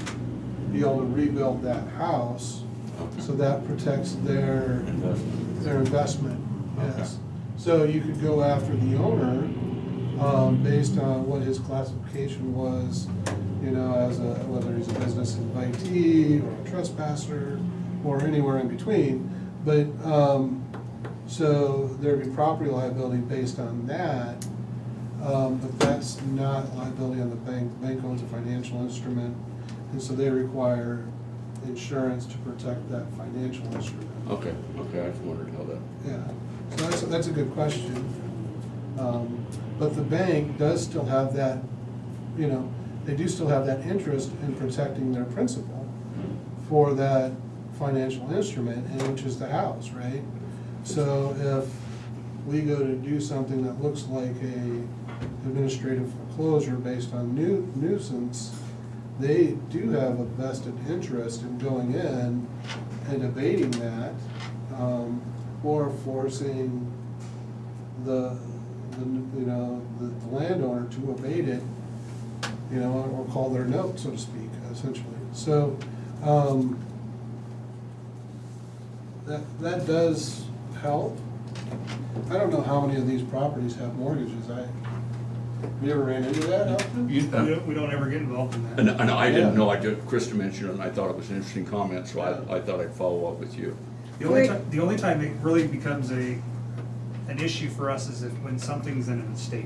S14: be able to rebuild that house. So that protects their investment, yes. So you could go after the owner, based on what his classification was, you know, as whether he's a business invitee or a trespasser or anywhere in between. But, so there'd be property liability based on that, but that's not liability on the bank. The bank owns a financial instrument, and so they require insurance to protect that financial instrument.
S1: Okay, I just wondered how that.
S14: Yeah, so that's a good question. But the bank does still have that, you know, they do still have that interest in protecting their principal for that financial instrument, and which is the house, right? So if we go to do something that looks like a administrative foreclosure based on nuisance, they do have a vested interest in going in and abating that, or forcing the landowner to abate it, you know, or call their note, so to speak, essentially. So, that does help. I don't know how many of these properties have mortgages. Have you ever ran into that, Elton?
S19: We don't ever get involved in that.
S1: And I didn't know, Krista mentioned it, and I thought it was an interesting comment, so I thought I'd follow up with you.
S19: The only time it really becomes an issue for us is if, when something's in an estate.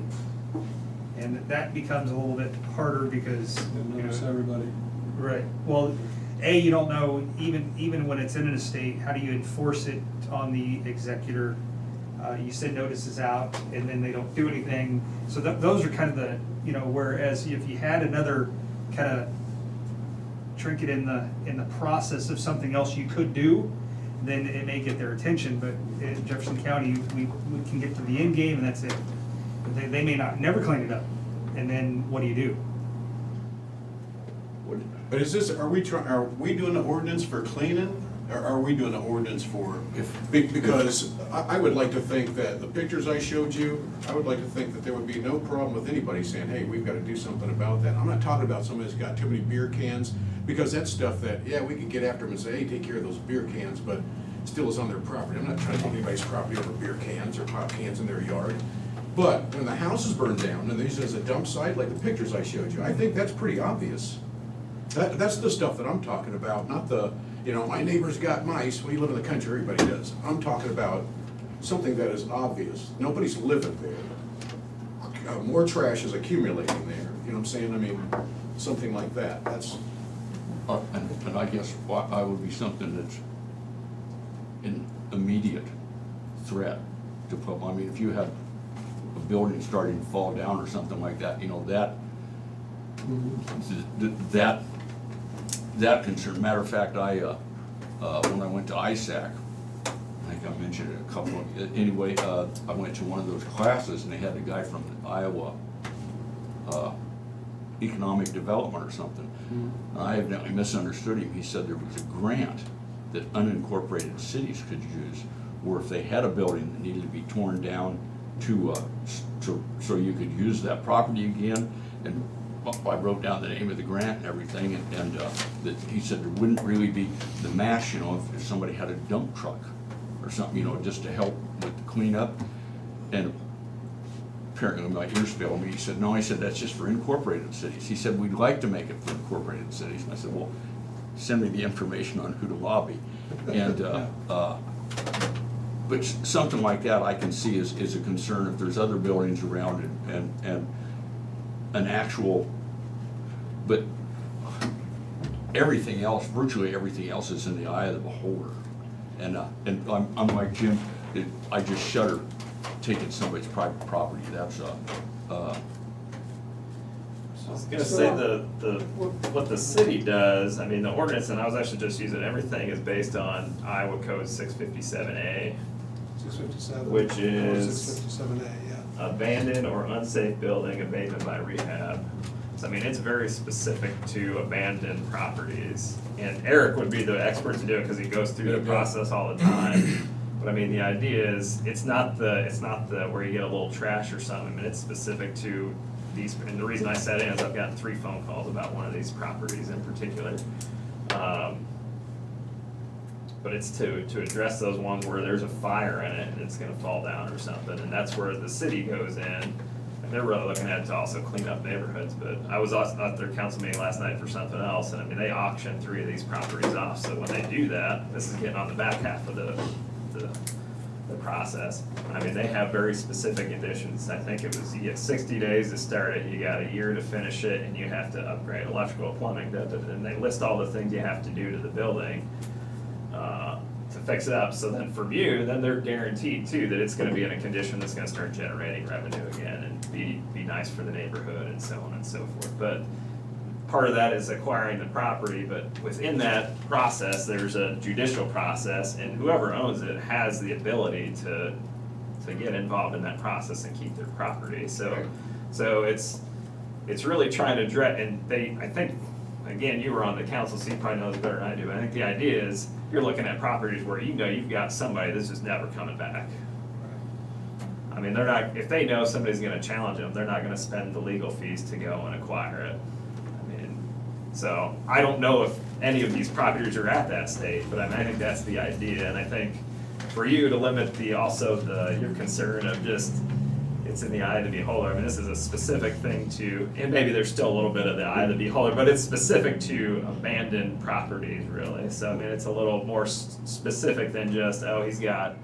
S19: And that becomes a little bit harder because, you
S14: Notice
S19: know,
S14: everybody.
S19: right, well, you don't know, even when it's in an estate, how do you enforce it on the executor? You send notices out and then they don't do anything, so those are kind of the, you know, whereas if you had another kind of trinket in the process of something else you could do, then it may get their attention, but in Jefferson County, we can get to the end game and that's it. They may not, never clean it up, and then what do you do?
S15: But is this, are we doing an ordinance for cleaning, or are we doing an ordinance for, because I would like to think that the pictures I showed you, I would like to think that there would be no problem with anybody saying, hey, we've gotta do something about that. I'm not talking about somebody that's got too many beer cans, because that's stuff that, yeah, we could get after them and say, hey, take care of those beer cans, but still is on their property. I'm not trying to take anybody's property over beer cans or pop cans in their yard. But when the house is burned down and they use it as a dump site, like the pictures I showed you, I think that's pretty obvious. That's the stuff that I'm talking about, not the, you know, my neighbor's got mice. When you live in the country, everybody does. I'm talking about something that is obvious. Nobody's living there. More trash is accumulating there, you know what I'm saying? I mean, something like that, that's.
S1: And I guess I would be something that's an immediate threat to put, I mean, if you have a building starting to fall down or something like that, you know, that concern. Matter of fact, when I went to ISAC, I think I mentioned it a couple of, anyway, I went to one of those classes and they had a guy from Iowa economic development or something. And I evidently misunderstood him. He said there was a grant that unincorporated cities could use, where if they had a building that needed to be torn down so you could use that property again. And I wrote down the name of the grant and everything, and that he said there wouldn't really be the mash, you know, if somebody had a dump truck or something, you know, just to help with the cleanup. And apparently my ears failed me. He said, no, I said, that's just for incorporated cities. He said, we'd like to make it for incorporated cities. And I said, well, send me the information on who to lobby. And, but something like that I can see is a concern if there's other buildings around and an actual, but everything else, virtually everything else is in the eye of the beholder. And I'm like Jim, I just shudder taking somebody's private property. That's
S8: I was gonna say what the city does, I mean, the ordinance, and I was actually just using, everything is based on Iowa Code 657A.
S14: 657.
S8: Which is
S14: 657A, yeah.
S8: Abandoned or unsafe building abatement by rehab. So I mean, it's very specific to abandoned properties. And Eric would be the expert to do it because he goes through the process all the time. But I mean, the idea is, it's not the where you get a little trash or something. I mean, it's specific to these, and the reason I sat in is I've gotten 3 phone calls about one of these properties in particular. But it's to address those ones where there's a fire in it and it's gonna fall down or something, and that's where the city goes in. And they're really looking at it to also clean up neighborhoods, but I was at their council meeting last night for something else, and I mean, they auctioned 3 of these properties off, so when they do that, this is getting on the back half of the process. I mean, they have very specific conditions. I think it was, you get 60 days to start it, you got a year to finish it, and you have to upgrade electrical, plumbing, and they list all the things you have to do to the building to fix it up. So then from you, then they're guaranteed too that it's gonna be in a condition that's gonna start generating revenue again and be nice for the neighborhood and so on and so forth. But part of that is acquiring the property, but within that process, there's a judicial process, and whoever owns it has the ability to get involved in that process and keep their property. So it's really trying to address, and I think, again, you were on the council, so you probably know this better than I do. I think the idea is, you're looking at properties where you know you've got somebody that's just never coming back. I mean, they're not, if they know somebody's gonna challenge them, they're not gonna spend the legal fees to go and acquire it. I mean, so I don't know if any of these properties are at that state, but I mean, I think that's the idea. And I think for you to limit your concern of just, it's in the eye of the beholder. I mean, this is a specific thing to, and maybe there's still a little bit of the eye of the beholder, but it's specific to abandoned properties, really. So, I mean, it's a little more specific than just, oh, he's got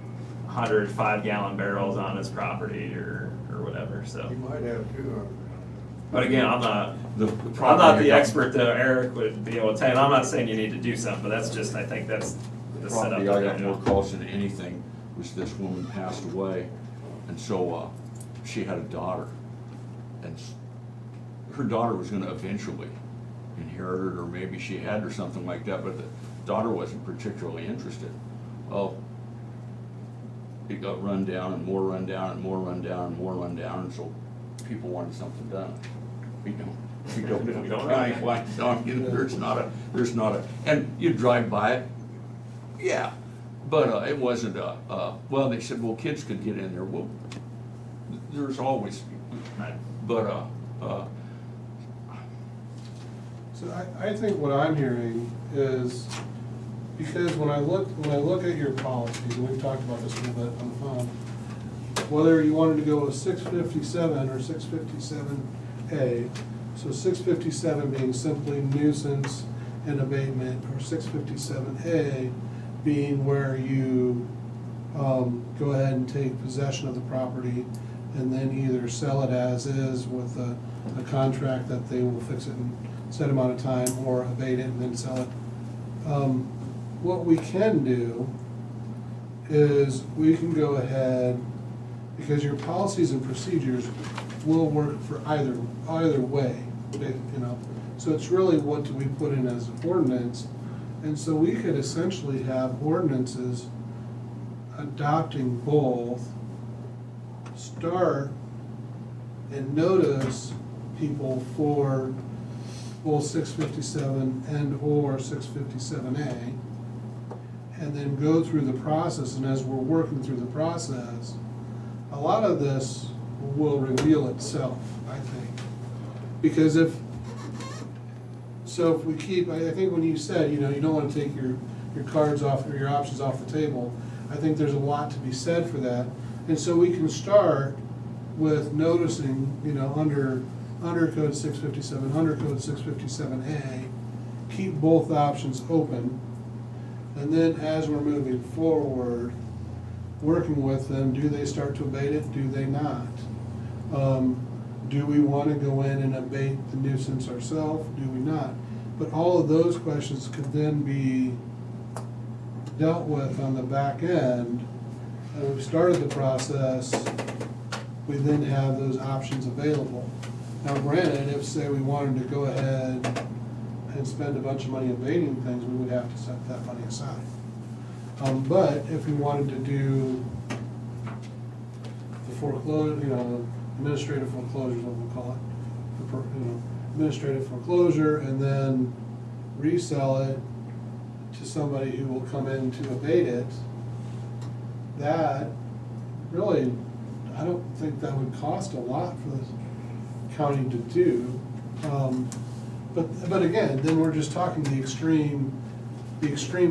S8: 100 5-gallon barrels on his property or whatever, so.
S2: You might have 200.
S8: But again, I'm not
S1: The
S8: the
S1: property-
S8: expert that Eric would be able to tell you, and I'm not saying you need to do something, but that's just, I think that's the setup.
S1: Property
S8: that
S1: I
S8: they're
S1: got more
S8: doing.
S1: calls than anything was this woman passed away, and so, she had a daughter. And her daughter was gonna eventually inherit it, or maybe she had or something like that, but the daughter wasn't particularly interested. Well, it got run down and more run down and more run down and more run down, and so people wanted something done. We don't there's not a, and you drive by it, yeah, but it wasn't well, they said, well, kids could get in there, well, there's always, but,
S14: So I think what I'm hearing is, because when I look at your policies, and we've talked about this a little bit on the phone, whether you wanted to go with 657 or 657A, so 657 being simply nuisance and abatement, or 657A being where you go ahead and take possession of the property and then either sell it as is with a contract that they will fix it in a set amount of time, or abate it and then sell it. What we can do is we can go ahead, because your policies and procedures will work for either way, you know. So it's really what do we put in as an ordinance, and so we could essentially have ordinances adopting both, start and notice people for both 657 and or 657A, and then go through the process, and as we're working through the process, a lot of this will reveal itself, I think. Because if we keep, I think when you said, you know, you don't wanna take your cards off, or your options off the table, I think there's a lot to be said for that. And so we can start with noticing, you know, under code 657, under code 657A, keep both options open. And then as we're moving forward, working with them, do they start to abate it, do they not? Do we wanna go in and abate the nuisance ourselves, do we not? But all of those questions could then be dealt with on the back end. And we've started the process, we then have those options available. Now granted, if say we wanted to go ahead and spend a bunch of money abating things, we would have to set that money aside. But if we wanted to do the foreclosure, you know, administrative foreclosure is what we'll call it, you know, administrative foreclosure, and then resell it to somebody who will come in to abate it, that really, I don't think that would cost a lot for the county to do. But again, then we're just talking the extreme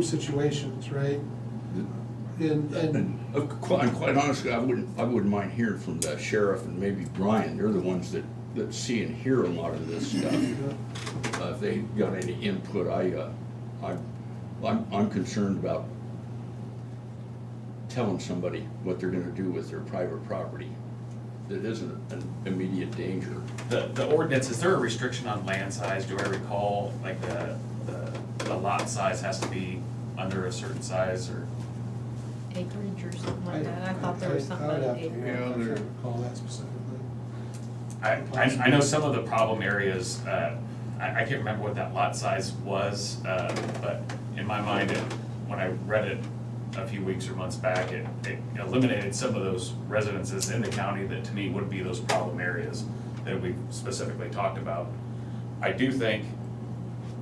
S14: situations, right? And
S1: quite honestly, I wouldn't mind hearing from the sheriff and maybe Brian, they're the ones that see and hear a lot of this stuff. If they got any input, I'm concerned about telling somebody what they're gonna do with their private property that isn't an immediate danger.
S5: The ordinance, is there a restriction on land size? Do I recall, like the lot size has to be under a certain size, or?
S7: Acreage or something like that, I thought there was something
S14: I would
S7: about
S14: have to,
S7: acreage.
S14: I'm not sure recall that specifically.
S5: I know some of the problem areas, I can't remember what that lot size was, but in my mind, when I read it a few weeks or months back, it eliminated some of those residences in the county that to me would be those problem areas that we specifically talked about. I do think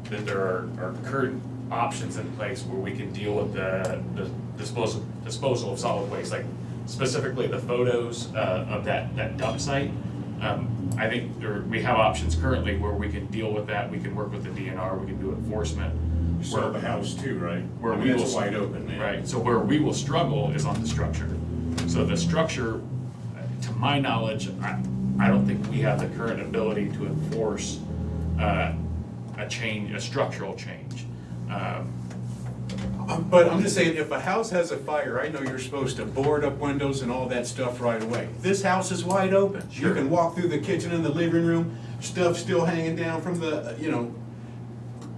S5: that there are current options in place where we can deal with the disposal of solid waste, like specifically the photos of that dump site. I think we have options currently where we can deal with that. We can work with the DNR, we can do enforcement.
S15: You saw the house too, right?
S5: Where
S15: I
S5: we
S15: mean,
S5: will
S15: it's wide open, man.
S5: Right, so where we will struggle is on the structure. So the structure, to my knowledge, I don't think we have the current ability to enforce a change, a structural change.
S15: But I'm just saying, if a house has a fire, I know you're supposed to board up windows and all that stuff right away. This house is wide open. You
S1: Sure.
S15: can walk through the kitchen and the living room, stuff still hanging down from the,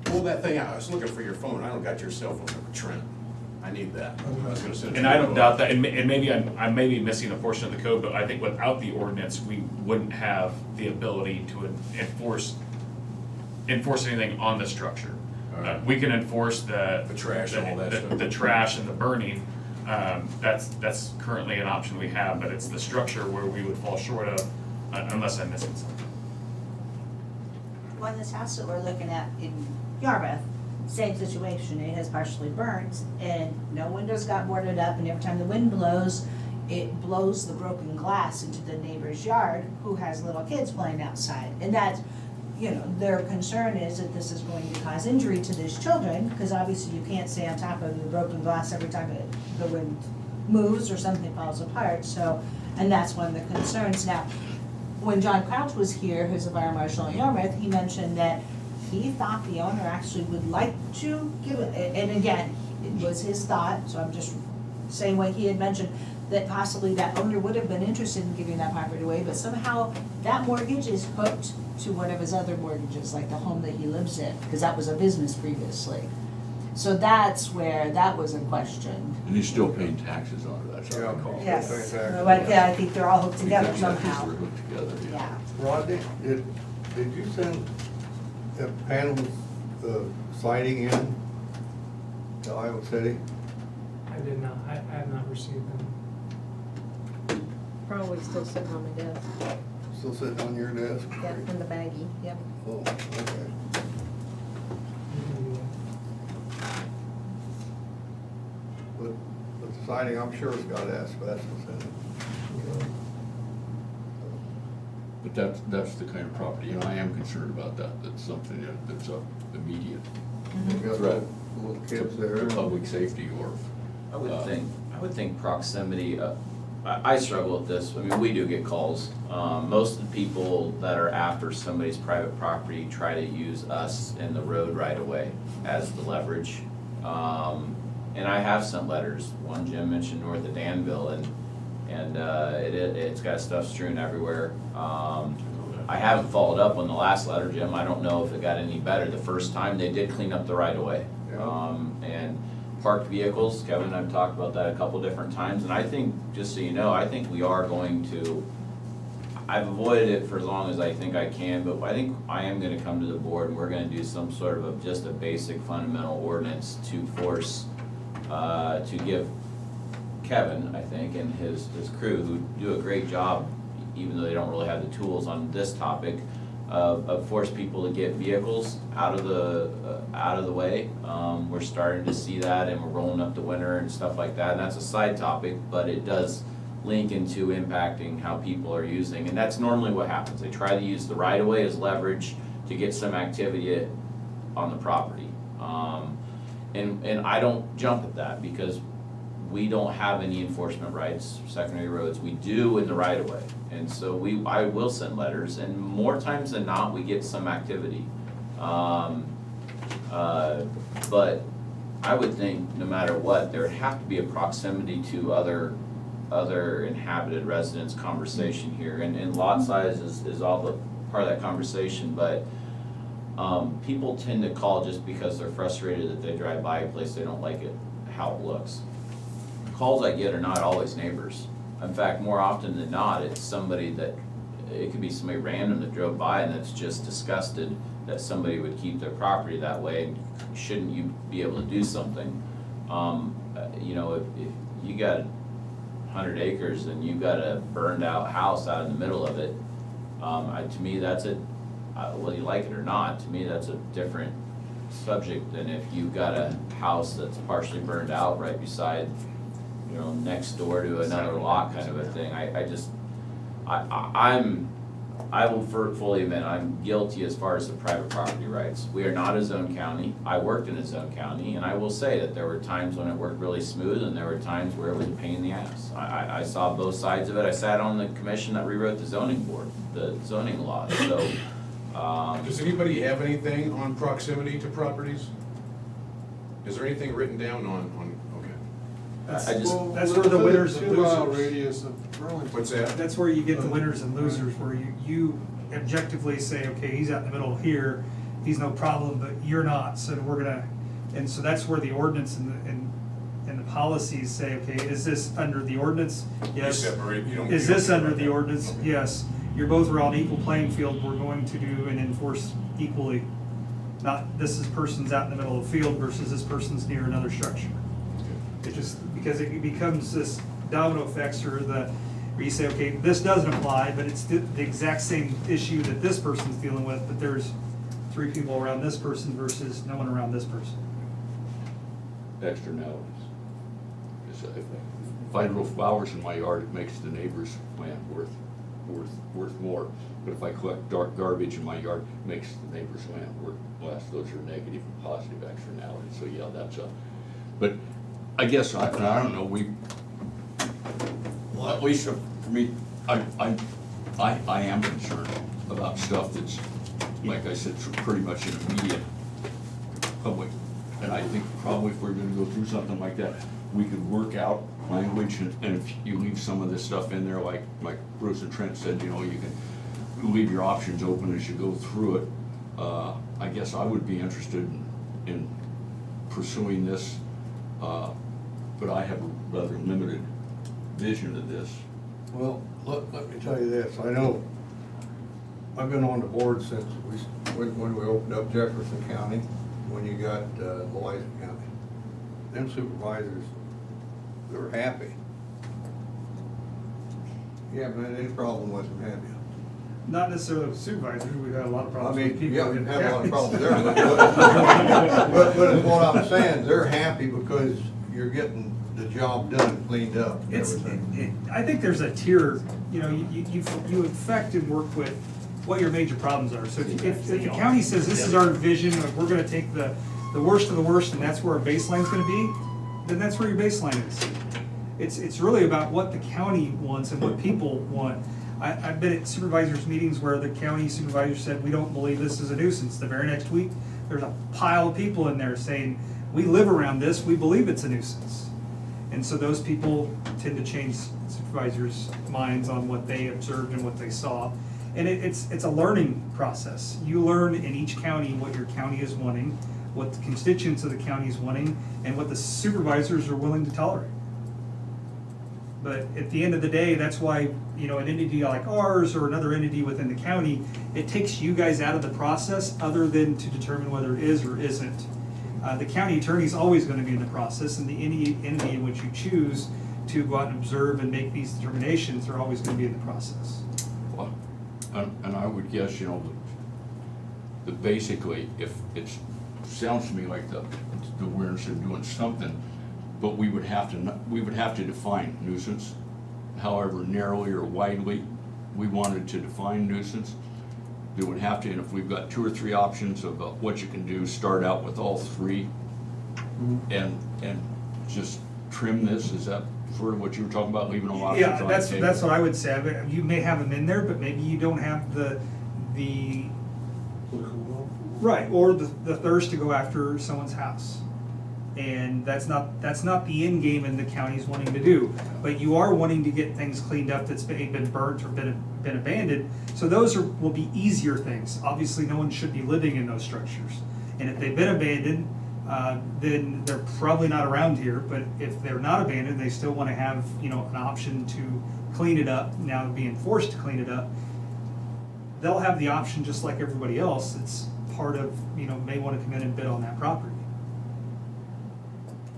S15: pull that thing out. I was looking for your phone. I don't got your cell phone number, Trent. I need that. I was gonna send it
S5: And
S15: to
S5: I
S15: you.
S5: don't doubt that, and maybe I may be missing a portion of the code, but I think without the ordinance, we wouldn't have the ability to enforce anything on the structure. We can enforce the
S15: trash and all that stuff.
S5: the trash and the burning. That's currently an option we have, but it's the structure where we would fall short of, unless I'm missing something.
S10: Well, this house that we're looking at in Yarmouth, same situation, it has partially burnt and no windows got boarded up, and every time the wind blows, it blows the broken glass into the neighbor's yard who has little kids playing outside. And that's, their concern is that this is going to cause injury to these children, because obviously you can't stay on top of the broken glass every time the wind moves or something falls apart, so, and that's one of the concerns. Now, when John Crouch was here, who's a fire marshal in Yarmouth, he mentioned that he thought the owner actually would like to give it, and again, it was his thought, so I'm just saying what he had mentioned, that possibly that owner would have been interested in giving that property away, but somehow that mortgage is hooked to one of his other mortgages, like the home that he lives in, because that was a business previously. So that's where that was a question.
S1: And he's still paying taxes on it, that's how I recall.
S10: Yes, but yeah, I think they're all hooked together somehow.
S1: We're hooked together, yeah.
S10: Yeah.
S2: Rodney, did you send the panels, the siding in to Iowa City?
S6: I did not, I have not received them.
S7: Probably still sitting on my desk.
S2: Still sitting on your desk?
S7: Yep, in the baggie, yep.
S2: Oh, okay. But the siding, I'm sure it's got asbestos in it.
S1: But that's the kind of property, I am concerned about that, that's something that's a immediate
S2: We got
S1: threat
S2: little kids there.
S1: to public safety or.
S13: I would think proximity, I struggle with this, I mean, we do get calls. Most of the people that are after somebody's private property try to use us in the road right away as the leverage. And I have sent letters, one Jim mentioned north of Danville, and it's got stuff strewn everywhere. I haven't followed up on the last letter, Jim, I don't know if it got any better. The first time, they did clean up the right of way. And parked vehicles, Kevin and I've talked about that a couple different times, and I think, just so you know, I think we are going to, I've avoided it for as long as I think I can, but I think I am gonna come to the board and we're gonna do some sort of just a basic fundamental ordinance to force, to give Kevin, I think, and his crew, who do a great job, even though they don't really have the tools on this topic, of force people to get vehicles out of the way. We're starting to see that, and we're rolling up the winter and stuff like that, and that's a side topic, but it does link into impacting how people are using, and that's normally what happens. They try to use the right of way as leverage to get some activity on the property. And I don't jump at that, because we don't have any enforcement rights, secondary roads, we do in the right of way. And so I will send letters, and more times than not, we get some activity. But I would think, no matter what, there would have to be a proximity to other inhabited residents conversation here, and lot size is all the part of that conversation, but people tend to call just because they're frustrated that they drive by a place they don't like it, how it looks. Calls I get are not always neighbors. In fact, more often than not, it's somebody that, it could be somebody random that drove by and that's just disgusted that somebody would keep their property that way, and shouldn't you be able to do something? If you got 100 acres and you've got a burned out house out in the middle of it, to me that's whether you like it or not, to me that's a different subject than if you've got a house that's partially burned out right beside, next door to another lot kind of a thing. I'm I will fully admit, I'm guilty as far as the private property rights. We are not a zone county. I worked in a zone county, and I will say that there were times when it worked really smooth, and there were times where it was a pain in the ass. I saw both sides of it. I sat on the commission that rewrote the zoning board, the zoning laws, so.
S15: Does anybody have anything on proximity to properties? Is there anything written down on, okay.
S13: I just,
S19: That's where the winners and
S14: 2 mile
S19: losers.
S14: radius of Burlington.
S15: What's that?
S19: That's where you get the winners and losers, where you objectively say, okay, he's out in the middle here, he's no problem, but you're not, so we're gonna, and so that's where the ordinance and the policies say, okay, is this under the ordinance? Yes.
S15: separate, you don't-
S19: Is
S15: you don't
S19: this
S15: care
S19: under
S15: about
S19: the
S15: that.
S19: ordinance?
S15: Okay.
S19: Yes. You're both are on equal playing field, we're going to do and enforce equally. Not, this person's out in the middle of the field versus this person's near another structure. It just, because it becomes this domino effects, or where you say, okay, this doesn't apply, but it's the exact same issue that this person's dealing with, but there's 3 people around this person versus no one around this person.
S1: Externalities. If I grow flowers in my yard, it makes the neighbor's land worth more. But if I collect dark garbage in my yard, it makes the neighbor's land worth less. Those are negative and positive externalities. So yeah, that's but I guess, I don't know, well, at least for me, I am concerned about stuff that's, like I said, pretty much in immediate public. And I think probably if we're gonna go through something like that, we could work out language, and if you leave some of this stuff in there, like Bruce and Trent said, you know, you can leave your options open as you go through it. I guess I would be interested in pursuing this, but I have a rather limited vision of this.
S2: Well, let me tell you this, I know, I've been on the board since when we opened up Jefferson County, when you got Moines County. Them supervisors, they were happy. You haven't had any problem with them, have you?
S19: Not necessarily with supervisors, we've had a lot of
S2: I
S19: problems with
S2: mean,
S19: people.
S2: you haven't
S19: in
S2: had a lot of
S19: counties.
S2: problems there, but what I'm saying, they're happy because you're getting the job done, cleaned up, and everything.
S19: I think there's a tier, you know, you affect and work with what your major problems are. So if the county says, this is our vision, like, we're gonna take the worst of the worst, and that's where our baseline's gonna be, then that's where your baseline is. It's really about what the county wants and what people want. I've been at supervisors' meetings where the county supervisor said, we don't believe this is a nuisance. The very next week, there's a pile of people in there saying, we live around this, we believe it's a nuisance. And so those people tend to change supervisors' minds on what they observed and what they saw. And it's a learning process. You learn in each county what your county is wanting, what the constituents of the county is wanting, and what the supervisors are willing to tolerate. But at the end of the day, that's why, you know, an entity like ours or another entity within the county, it takes you guys out of the process other than to determine whether it is or isn't. The county attorney is always going to be in the process, and the entity in which you choose to go out and observe and make these determinations are always going to be in the process.
S1: Well, and I would guess, you know, that basically, if sounds to me like the awareness of doing something, but we would have to define nuisance, however narrowly or widely we wanted to define nuisance. We would have to, and if we've got 2 or 3 options of what you can do, start out with all 3, and just trim this. Is that sort of what you were talking about, leaving a lot of
S19: Yeah,
S1: on the table?
S19: that's what I would say. I mean, you may have them in there, but maybe you don't have the right, or the thirst to go after someone's house. And that's not the end game in the county's wanting to do. But you are wanting to get things cleaned up that's been burnt or been abandoned. So those will be easier things. Obviously, no one should be living in those structures. And if they've been abandoned, then they're probably not around here. But if they're not abandoned, they still want to have, you know, an option to clean it up. Now being forced to clean it up, they'll have the option just like everybody else. It's part of, you know, may want to come in and bid on that property.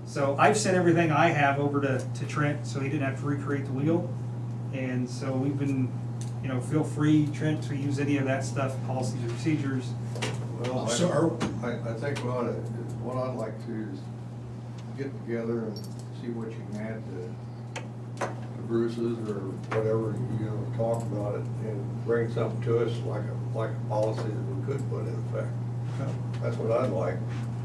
S19: So I've sent everything I have over to Trent, so he didn't have to recreate the wheel. And so we've been, you know, feel free, Trent, to use any of that stuff, policies or procedures.
S2: Well, I think what I'd like to is get together and see what you can add to Bruce's or whatever, you know, talk about it and bring something to us like a policy that we could put in effect. That's what I'd like.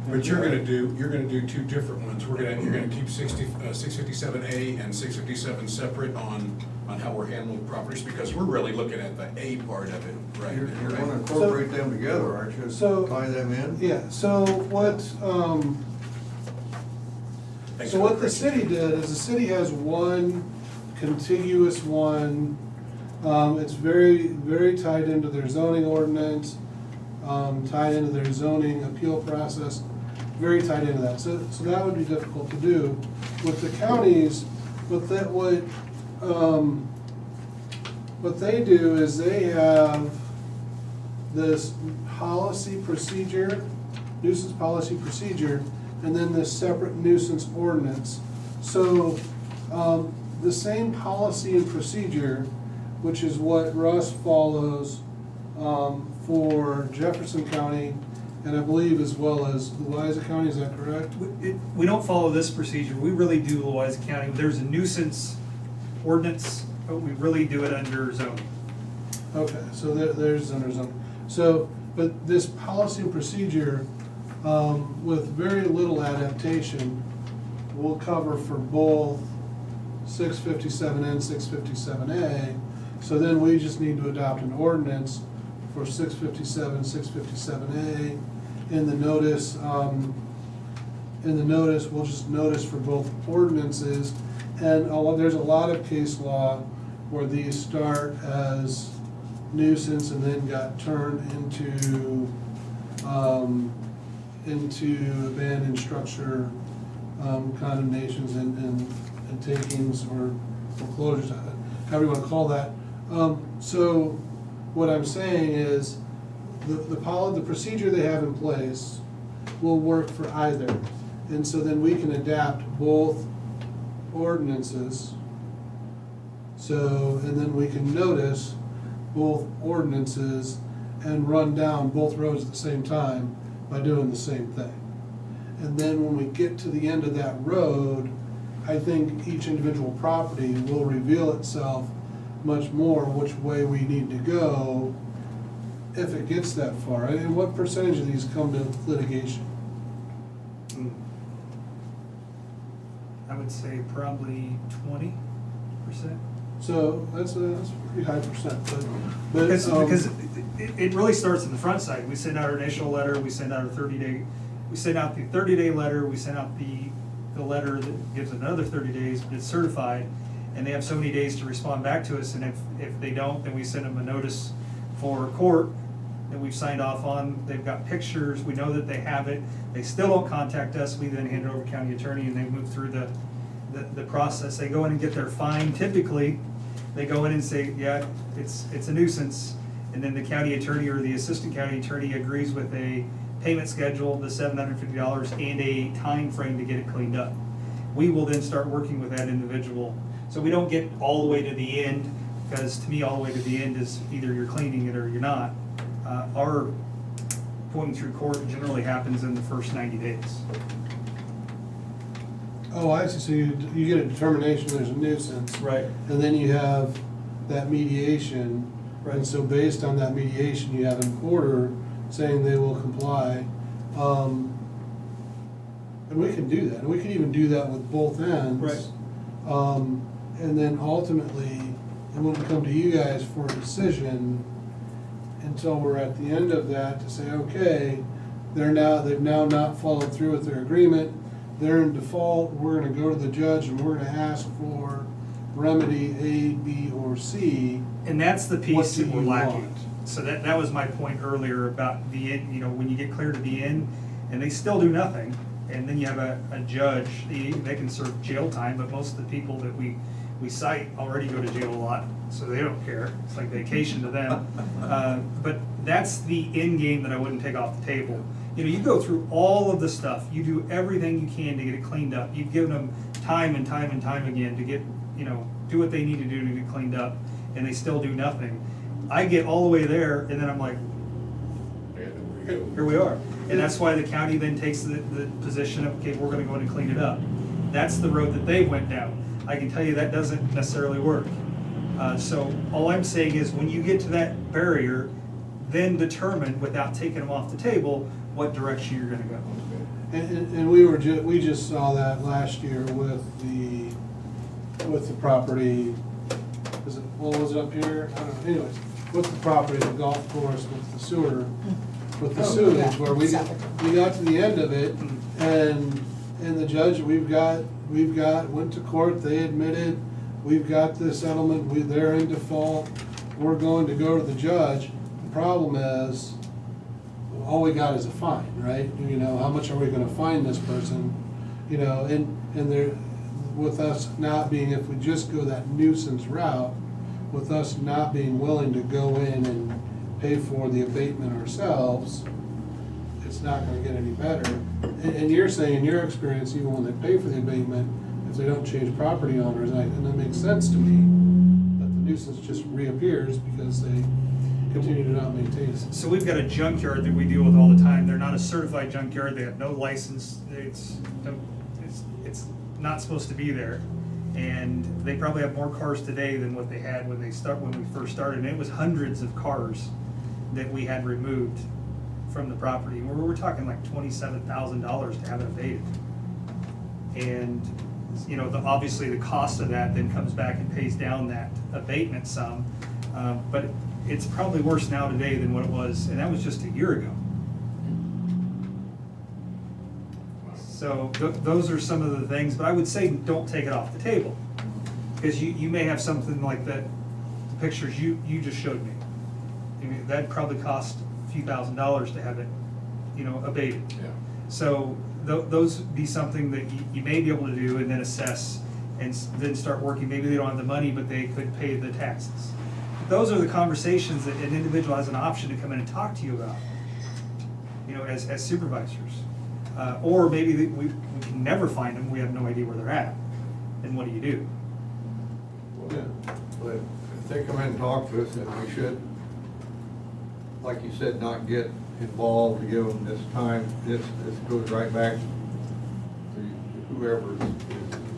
S15: But you're gonna do two different ones. You're gonna keep 657A and 657 separate on how we're handling properties, because we're really looking at the A part of it, right?
S2: You're gonna incorporate them together, aren't you?
S14: So-
S2: Tie them in?
S14: Yeah, so what, so what the city did is the city has one contiguous one. It's very, very tied into their zoning ordinance, tied into their zoning appeal process, very tied into that. So that would be difficult to do. With the counties, what they do is they have this policy procedure, nuisance policy procedure, and then this separate nuisance ordinance. So, the same policy and procedure, which is what Russ follows, for Jefferson County, and I believe as well as Louisa County, is that correct?
S19: We don't follow this procedure, we really do Louisa County. There's a nuisance ordinance, but we really do it under zoning.
S14: Okay, so there's under zoning. So, but this policy and procedure, with very little adaptation, will cover for both 657 and 657A. So then we just need to adopt an ordinance for 657, 657A. In the notice, we'll just notice for both ordinances. And there's a lot of case law where these start as nuisance and then got turned into abandoned structure, condemnations and takings or foreclosures, however you wanna call that. So what I'm saying is, the procedure they have in place will work for either. And so then we can adapt both ordinances. So, and then we can notice both ordinances and run down both roads at the same time by doing the same thing. And then when we get to the end of that road, I think each individual property will reveal itself much more which way we need to go if it gets that far. And what percentage of these come to litigation?
S19: I would say probably 20%.
S14: So that's a pretty high percent, but.
S19: Because it really starts in the front side. We send out our initial letter, we send out a 30-day, we send out the 30-day letter, we send out the letter that gives another 30 days, but it's certified, and they have so many days to respond back to us, and if they don't, then we send them a notice for court that we've signed off on. They've got pictures, we know that they have it. They still don't contact us, we then hand it over to county attorney, and they move through the process. They go in and get their fine. Typically, they go in and say, yeah, it's a nuisance, and then the county attorney or the assistant county attorney agrees with a payment schedule, the $750, and a time frame to get it cleaned up. We will then start working with that individual. So we don't get all the way to the end, because to me, all the way to the end is either you're cleaning it or you're not. Our going through court generally happens in the first 90 days.
S14: Oh, I see, so you get a determination there's a nuisance.
S19: Right.
S14: And then you have that mediation.
S19: Right.
S14: And so based on that mediation, you have an order saying they will comply. And we can do that, and we can even do that with both ends.
S19: Right.
S14: And then ultimately, it wouldn't come to you guys for a decision until we're at the end of that to say, okay, they've now not followed through with their agreement, they're in default, we're gonna go to the judge and we're gonna ask for remedy A, B, or C.
S19: And that's the
S14: What
S19: piece
S14: do
S19: that we're
S14: you
S19: lacking.
S14: want?
S19: So that was my point earlier about the end, you know, when you get clear to the end, and they still do nothing, and then you have a judge, they can serve jail time, but most of the people that we cite already go to jail a lot, so they don't care. It's like vacation to them. But that's the end game that I wouldn't take off the table. You know, you go through all of the stuff, you do everything you can to get it cleaned up. You've given them time and time and time again to get, you know, do what they need to do to get cleaned up, and they still do nothing. I get all the way there, and then I'm like, here we are. And that's why the county then takes the position of, okay, we're gonna go in and clean it up. That's the road that they went down. I can tell you that doesn't necessarily work. So all I'm saying is when you get to that barrier, then determine, without taking them off the table, what direction you're gonna go.
S14: And we just saw that last year with the property, what was it up here? I don't know, anyways, with the property, the golf course, with the sewer, with the sewage, where we got to the end of it, and the judge, went to court, they admitted, we've got this settlement, they're in default, we're going to go to the judge. The problem is, all we got is a fine, right? You know, how much are we gonna fine this person? You know, and there, with us not being, if we just go that nuisance route, with us not being willing to go in and pay for the abatement ourselves, it's not gonna get any better. And you're saying, in your experience, even when they pay for the abatement, if they don't change property owners, and that makes sense to me, that the nuisance just reappears because they continue to not maintain it.
S19: So we've got a junkyard that we deal with all the time. They're not a certified junkyard. They have no license. It's not supposed to be there. And they probably have more cars today than what they had when we first started. And it was hundreds of cars that we had removed from the property. We're talking like $27,000 to have it abated. And, you know, obviously the cost of that then comes back and pays down that abatement sum. But it's probably worse now today than what it was, and that was just a year ago. So those are some of the things, but I would say don't take it off the table. Because you may have something like that, the pictures you just showed me. I mean, that'd probably cost a few $1,000s to have it, you know, abated.
S1: Yeah.
S19: So those would be something that you may be able to do and then assess and then start working. Maybe they don't have the money, but they could pay the taxes. Those are the conversations that an individual has an option to come in and talk to you about, you know, as supervisors. Or maybe we can never find them, we have no idea where they're at, and what do you do?
S2: Yeah, but if they come in and talk to us, then we should, like you said, not get involved, to give them this time, this goes right back to whoever is.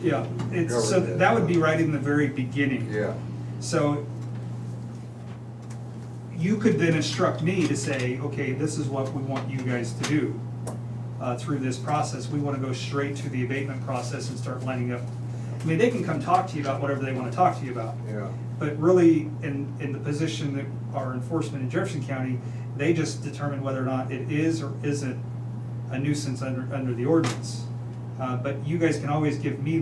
S19: Yeah, so that would be right in the very beginning.
S2: Yeah.
S19: So you could then instruct me to say, okay, this is what we want you guys to do through this process. We want to go straight to the abatement process and start lining up. I mean, they can come talk to you about whatever they want to talk to you about.
S2: Yeah.
S19: But really, in the position that our enforcement in Jefferson County, they just determine whether or not it is or isn't a nuisance under the ordinance. But you guys can always give me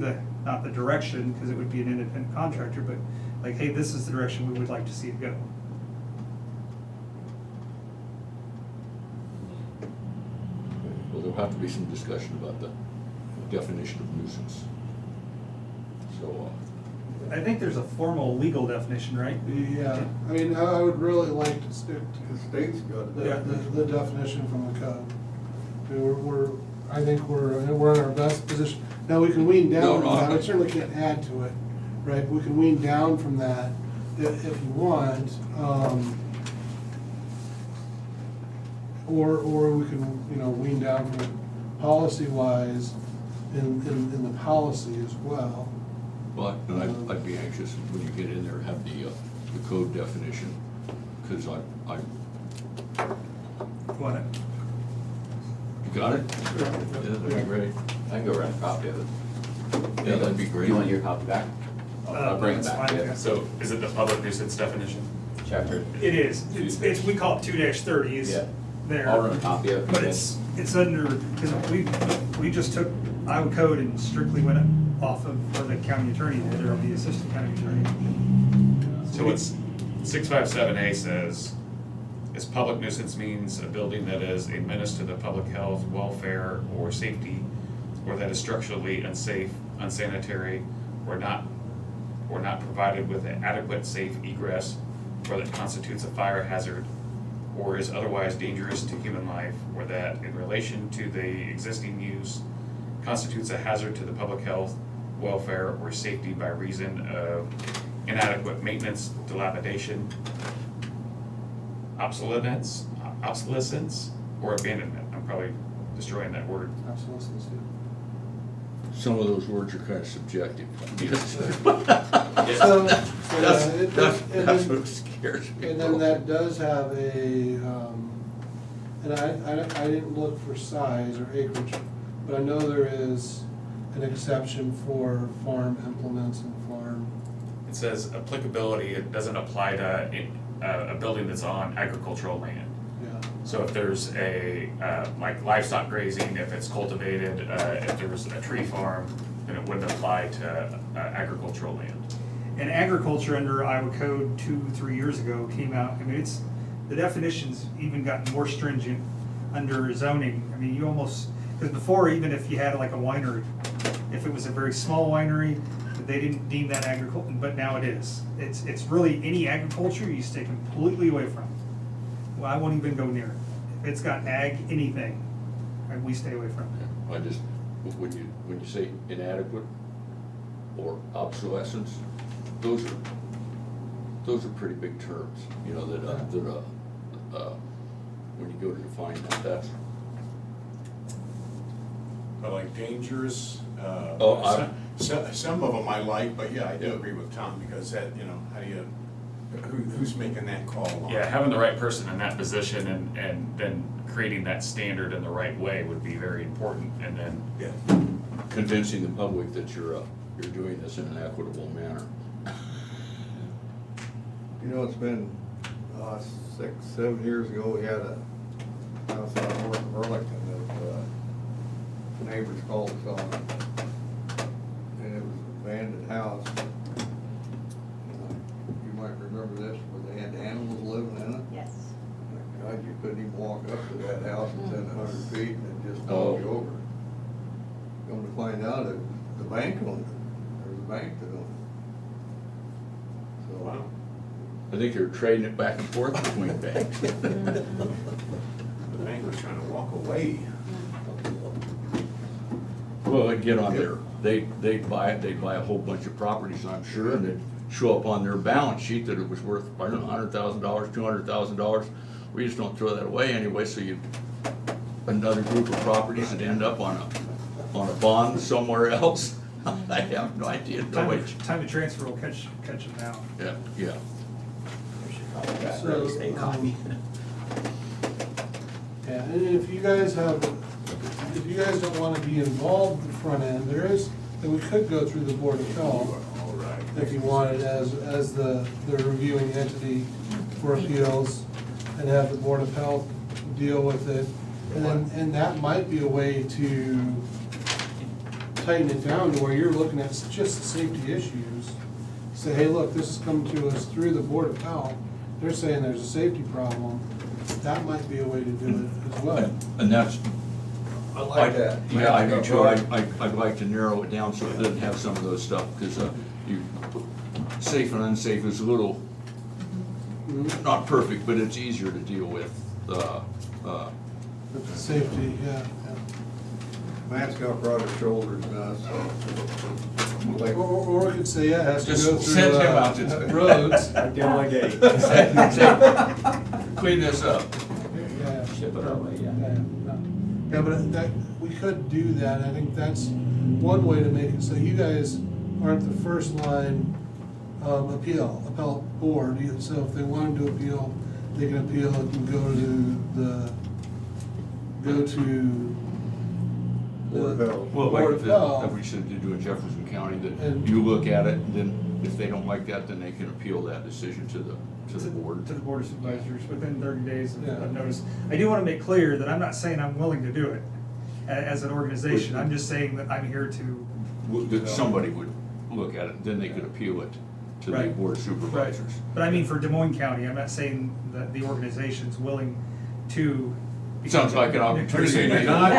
S19: not the direction, because it would be an independent contractor, but like, hey, this is the direction we would like to see it go.
S1: Well, there'll have to be some discussion about the definition of nuisance. So,
S19: I think there's a formal legal definition, right?
S14: Yeah, I mean, I would really like to stick to
S2: The state's got
S14: the definition from the code. I mean, I think we're in our best position. Now, we can wean down from that, we certainly can't add to it, right? We can wean down from that if you want. Or we can, you know, wean down from it policy-wise in the policy as well.
S1: but I'd be anxious when you get in there, have the code definition, because I.
S19: Want it?
S1: You got it? Yeah, that'd be great.
S13: I can go run a copy of it.
S1: Yeah, that'd be great.
S13: You want your copy back? I'll bring it
S19: that's
S13: back,
S19: fine,
S13: yeah.
S19: yeah.
S5: So is it the public nuisance definition?
S13: Chapter.
S19: It is. It's we call it 2-30 is
S13: Yeah.
S19: there.
S13: I'll run a copy of it.
S19: But it's under, because we just took Iowa code and strictly went off of what the county attorney did, or the assistant county attorney.
S5: So what's 657A says, is public nuisance means a building that is a menace to the public health, welfare, or safety, or that is structurally unsafe, unsanitary, or not provided with an adequate safe egress, or that constitutes a fire hazard, or is otherwise dangerous to human life, or that in relation to the existing use constitutes a hazard to the public health, welfare, or safety by reason of inadequate maintenance, dilapidation, obsolescence, or abandonment. I'm probably destroying that word.
S14: Obsolescence, yeah.
S1: some of those words are kind of subjective.
S14: So,
S1: That's
S14: and
S1: what scares me.
S14: and then that does have a, and I didn't look for size or acreage, but I know there is an exception for farm implements and farm.
S5: It says applicability, it doesn't apply to a building that's on agricultural land.
S14: Yeah.
S5: So if there's a, like livestock grazing, if it's cultivated, if there's a tree farm, then it wouldn't apply to agricultural land.
S19: And agriculture under Iowa Code 2-3 years ago came out, I mean, the definitions even gotten more stringent under zoning. I mean, you almost, because before, even if you had like a winery, if it was a very small winery, they didn't deem that agriculture, but now it is. It's really any agriculture you stay completely away from. Well, I won't even go near it. If it's got ag, anything, we stay away from it.
S1: I just, when you say inadequate or obsolescence, those are pretty big terms, you know, that when you go to define that, that's.
S15: But like dangerous,
S1: Oh,
S15: some of them I like, but yeah, I do agree with Tom, because that, you know, how do you, who's making that call on?
S5: Yeah, having the right person in that position and then creating that standard in the right way would be very important, and then.
S15: Yeah.
S1: Convincing the public that you're doing this in an equitable manner.
S2: You know, it's been 6, 7 years ago, we had a house out north of Burlington that neighbors called us on. And it was an abandoned house. You might remember this, where they had animals living in it.
S7: Yes.
S2: My God, you couldn't even walk up to that house within 100 feet and it just knocked you over. Come to find out that the bank owned it. There was a bank that owned it. So.
S15: Wow.
S1: I think they're trading it back and forth between banks.
S15: The bank was trying to walk away.
S1: Well, they get on there, they'd buy a whole bunch of properties, I'm sure, and it'd show up on their balance sheet that it was worth, I don't know, $100,000, $200,000. We just don't throw that away anyway, so another group of properties that end up on a bond somewhere else. I have no idea.
S19: Time to transfer will catch them now.
S1: Yeah.
S14: So, yeah, and if you guys don't wanna be involved in the front end, then we could go through the Board of Health. If you wanted as the reviewing entity for appeals, and have the Board of Health deal with it. And that might be a way to tighten it down to where you're looking at just the safety issues. Say, hey, look, this is coming to us through the Board of Health. They're saying there's a safety problem. That might be a way to do it as well.
S1: And that's.
S2: I like that.
S1: Yeah, I do too. I'd like to narrow it down so it doesn't have some of those stuff, because safe and unsafe is a little, not perfect, but it's easier to deal with.
S14: Safety, yeah.
S2: Matt's got broader shoulders than us, so. Like,
S14: Or we could say, yeah, it has to
S1: Just
S14: go through
S1: send him out to
S14: roads.
S9: Delegate.
S1: Clean this up.
S14: Yeah.
S11: Ship it our way, yeah.
S14: Yeah, but we could do that. I think that's one way to make it so you guys aren't the first line appellate board. So if they wanted to appeal, they can appeal it and go to
S2: Board of Health.
S1: Well,
S14: Board
S1: like
S14: of Health.
S1: if we said to do in Jefferson County, that
S14: And-
S1: you look at it, and then if they don't like that, then they can appeal that decision to the board.
S19: To the Board of Supervisors within 30 days
S14: Yeah.
S19: of notice. I do want to make clear that I'm not saying I'm willing to do it as an organization. I'm just saying that I'm here to.
S1: That somebody would look at it, then they could appeal it to the
S19: Right.
S1: Board of Supervisors.
S19: But I mean, for Des Moines County, I'm not saying that the organization's willing to.
S1: Sounds like an opportunity.
S2: You're not.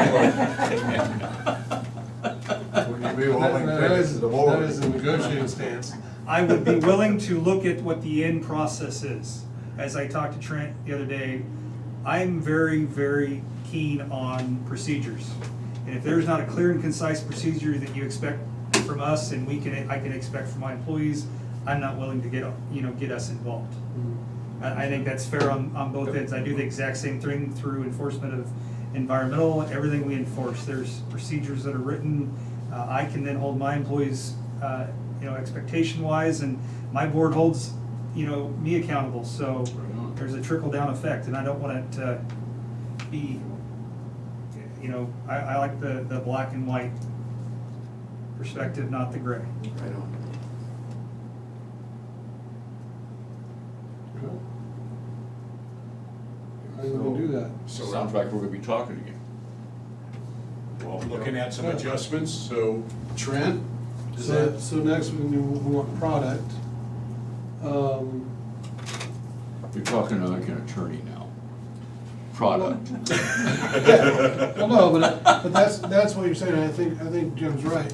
S2: Would you be willing to take it to the board?
S14: That is a negotiating stance.
S19: I would be willing to look at what the end process is. As I talked to Trent the other day, I'm very, very keen on procedures. And if there's not a clear and concise procedure that you expect from us and I can expect from my employees, I'm not willing to get us involved. I think that's fair on both ends. I do the exact same thing through enforcement of environmental, everything we enforce. There's procedures that are written I can then hold my employees, expectation-wise, and my board holds, me accountable, so there's a trickle-down effect, and I don't want it to be, I like the black and white perspective, not the gray.
S1: Right on.
S14: How are you gonna do that?
S15: So
S1: Sounds like we're gonna be talking again.
S15: well, looking at some adjustments, so Trent, is
S14: So,
S15: that,
S14: so next we want product.
S1: You're talking like an attorney now. Product.
S14: Yeah, well, no, but that's what you're saying, I think Jim's right.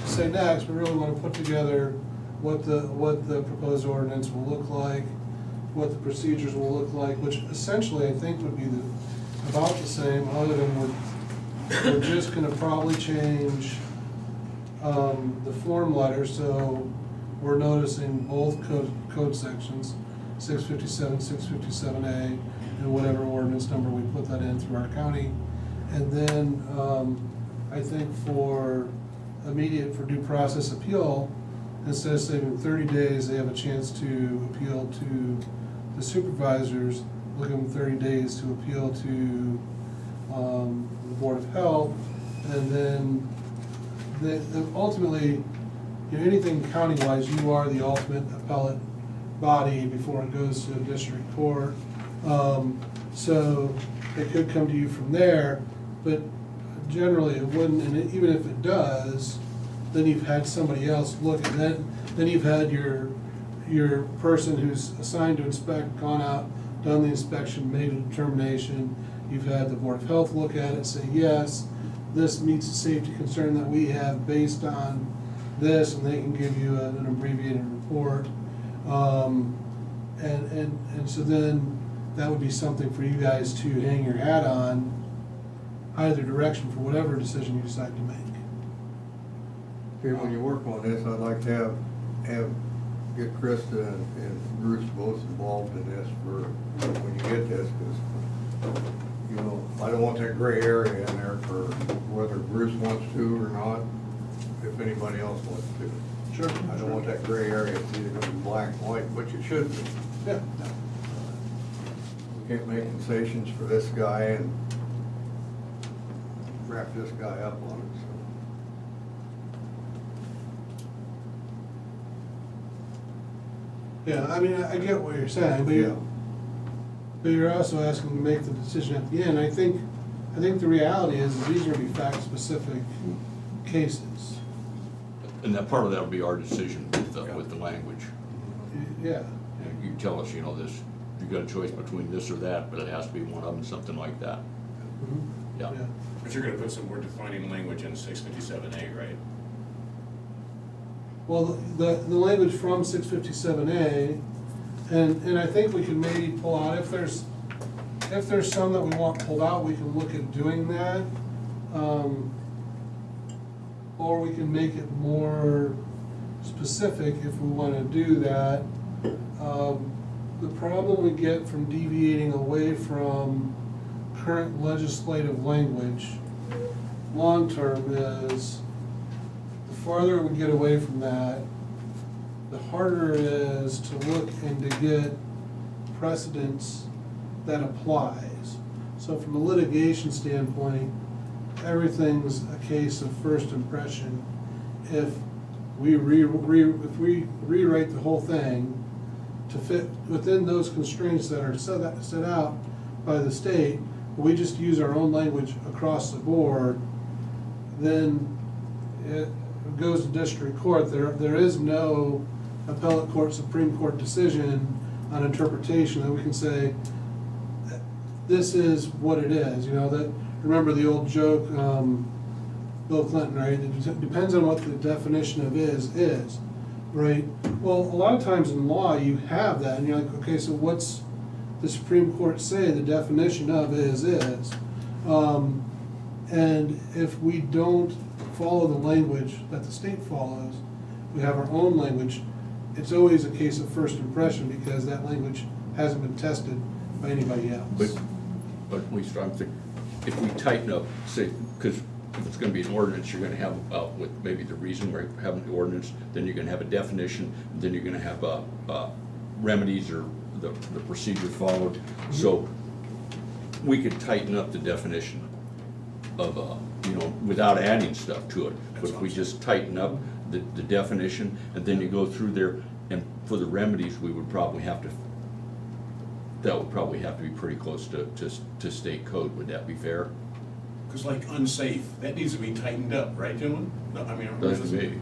S14: Say next, we really wanna put together what the proposed ordinance will look like, what the procedures will look like, which essentially I think would be about the same, other than we're just gonna probably change, the form letter, so we're noticing both code sections, 657, 657A, and whatever ordinance number we put that in through our county. And then, I think for due process appeal, instead of saving 30 days, they have a chance to appeal to the supervisors, we'll give them 30 days to appeal to, the Board of Health, and then ultimately, anything county-wise, you are the ultimate appellate body before it goes to a district court. So it could come to you from there, but generally it wouldn't, and even if it does, then you've had somebody else look at that, then you've had your person who's assigned to inspect, gone out, done the inspection, made a determination, you've had the Board of Health look at it, say, yes, this meets the safety concern that we have based on this, and they can give you an abbreviated report. And so then that would be something for you guys to hang your hat on, either direction for whatever decision you decide to make.
S2: Okay, when you work on this, I'd like to get Krista and Bruce both involved in this for when you get this, because, I don't want that gray area in there for whether Bruce wants to or not, if anybody else wants to.
S14: Sure.
S2: I don't want that gray area, it's either gonna be black and white, which it should be.
S14: Yeah.
S2: We can't make concessions for this guy and wrap this guy up on it, so.
S14: Yeah, I mean, I get what you're saying, but you're also asking to make the decision at the end. I think the reality is these are gonna be fact-specific cases.
S1: And that part of that will be our decision with the language.
S14: Yeah.
S1: You tell us, this, you got a choice between this or that, but it has to be one of them, something like that. Yeah.
S15: but you're gonna put some more defining language in 657A, right?
S14: Well, the language from 657A, and I think we can maybe pull out, if there's some that we want pulled out, we can look at doing that. Or we can make it more specific if we want to do that. The problem we get from deviating away from current legislative language long-term is, the farther we get away from that, the harder it is to look and to get precedents that applies. So from a litigation standpoint, everything's a case of first impression. If we rewrite the whole thing to fit within those constraints that are set out by the state, we just use our own language across the board, then it goes to district court. There is no appellate court, Supreme Court decision on interpretation that we can say, this is what it is, that, remember the old joke, Bill Clinton, right? It depends on what the definition of is, right? Well, a lot of times in law, you have that, and you're like, okay, so what's the Supreme Court say the definition of is? And if we don't follow the language that the state follows, we have our own language, it's always a case of first impression because that language hasn't been tested by anybody else.
S1: But at least I'm thinking, if we tighten up, say, because if it's gonna be an ordinance, you're gonna have, with maybe the reason we're having the ordinance, then you're gonna have a definition, then you're gonna have, remedies or the procedure followed. So we could tighten up the definition of, without adding stuff to it. But if we just tighten up the definition, and then you go through there, and for the remedies, we would probably have to, that would probably have to be pretty close to state code. Would that be fair?
S15: Because like unsafe, that needs to be tightened up, right, gentlemen? No, I mean.
S1: Does to me.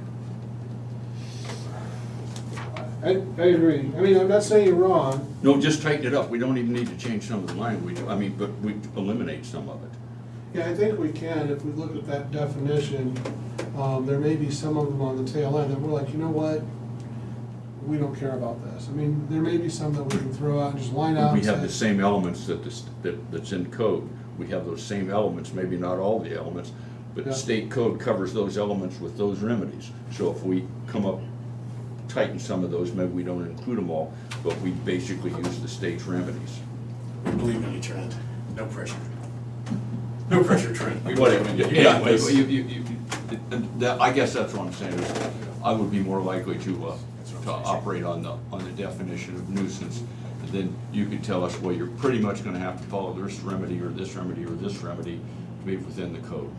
S14: I agree. I mean, I'm not saying you're wrong.
S1: No, just tighten it up. We don't even need to change some of the language. I mean, but we eliminate some of it.
S14: Yeah, I think we can, if we look at that definition, there may be some of them on the tail end that we're like, you know what? We don't care about this. I mean, there may be some that we can throw out and just line out
S1: We
S14: and
S1: have the
S14: say,
S1: same elements that's in code. We have those same elements, maybe not all the elements, but the
S14: Yeah.
S1: state code covers those elements with those remedies. So if we come up, tighten some of those, maybe we don't include them all, but we basically use the state's remedies.
S15: We believe in you, Trent. No pressure. No pressure, Trent. We
S1: Whatever,
S15: believe in you.
S1: yeah,
S15: Anyways.
S1: I guess that's what I'm saying, is I would be more likely to operate on the definition of nuisance. And then you could tell us, well, you're pretty much gonna have to follow this remedy or this remedy or this remedy to be within the code.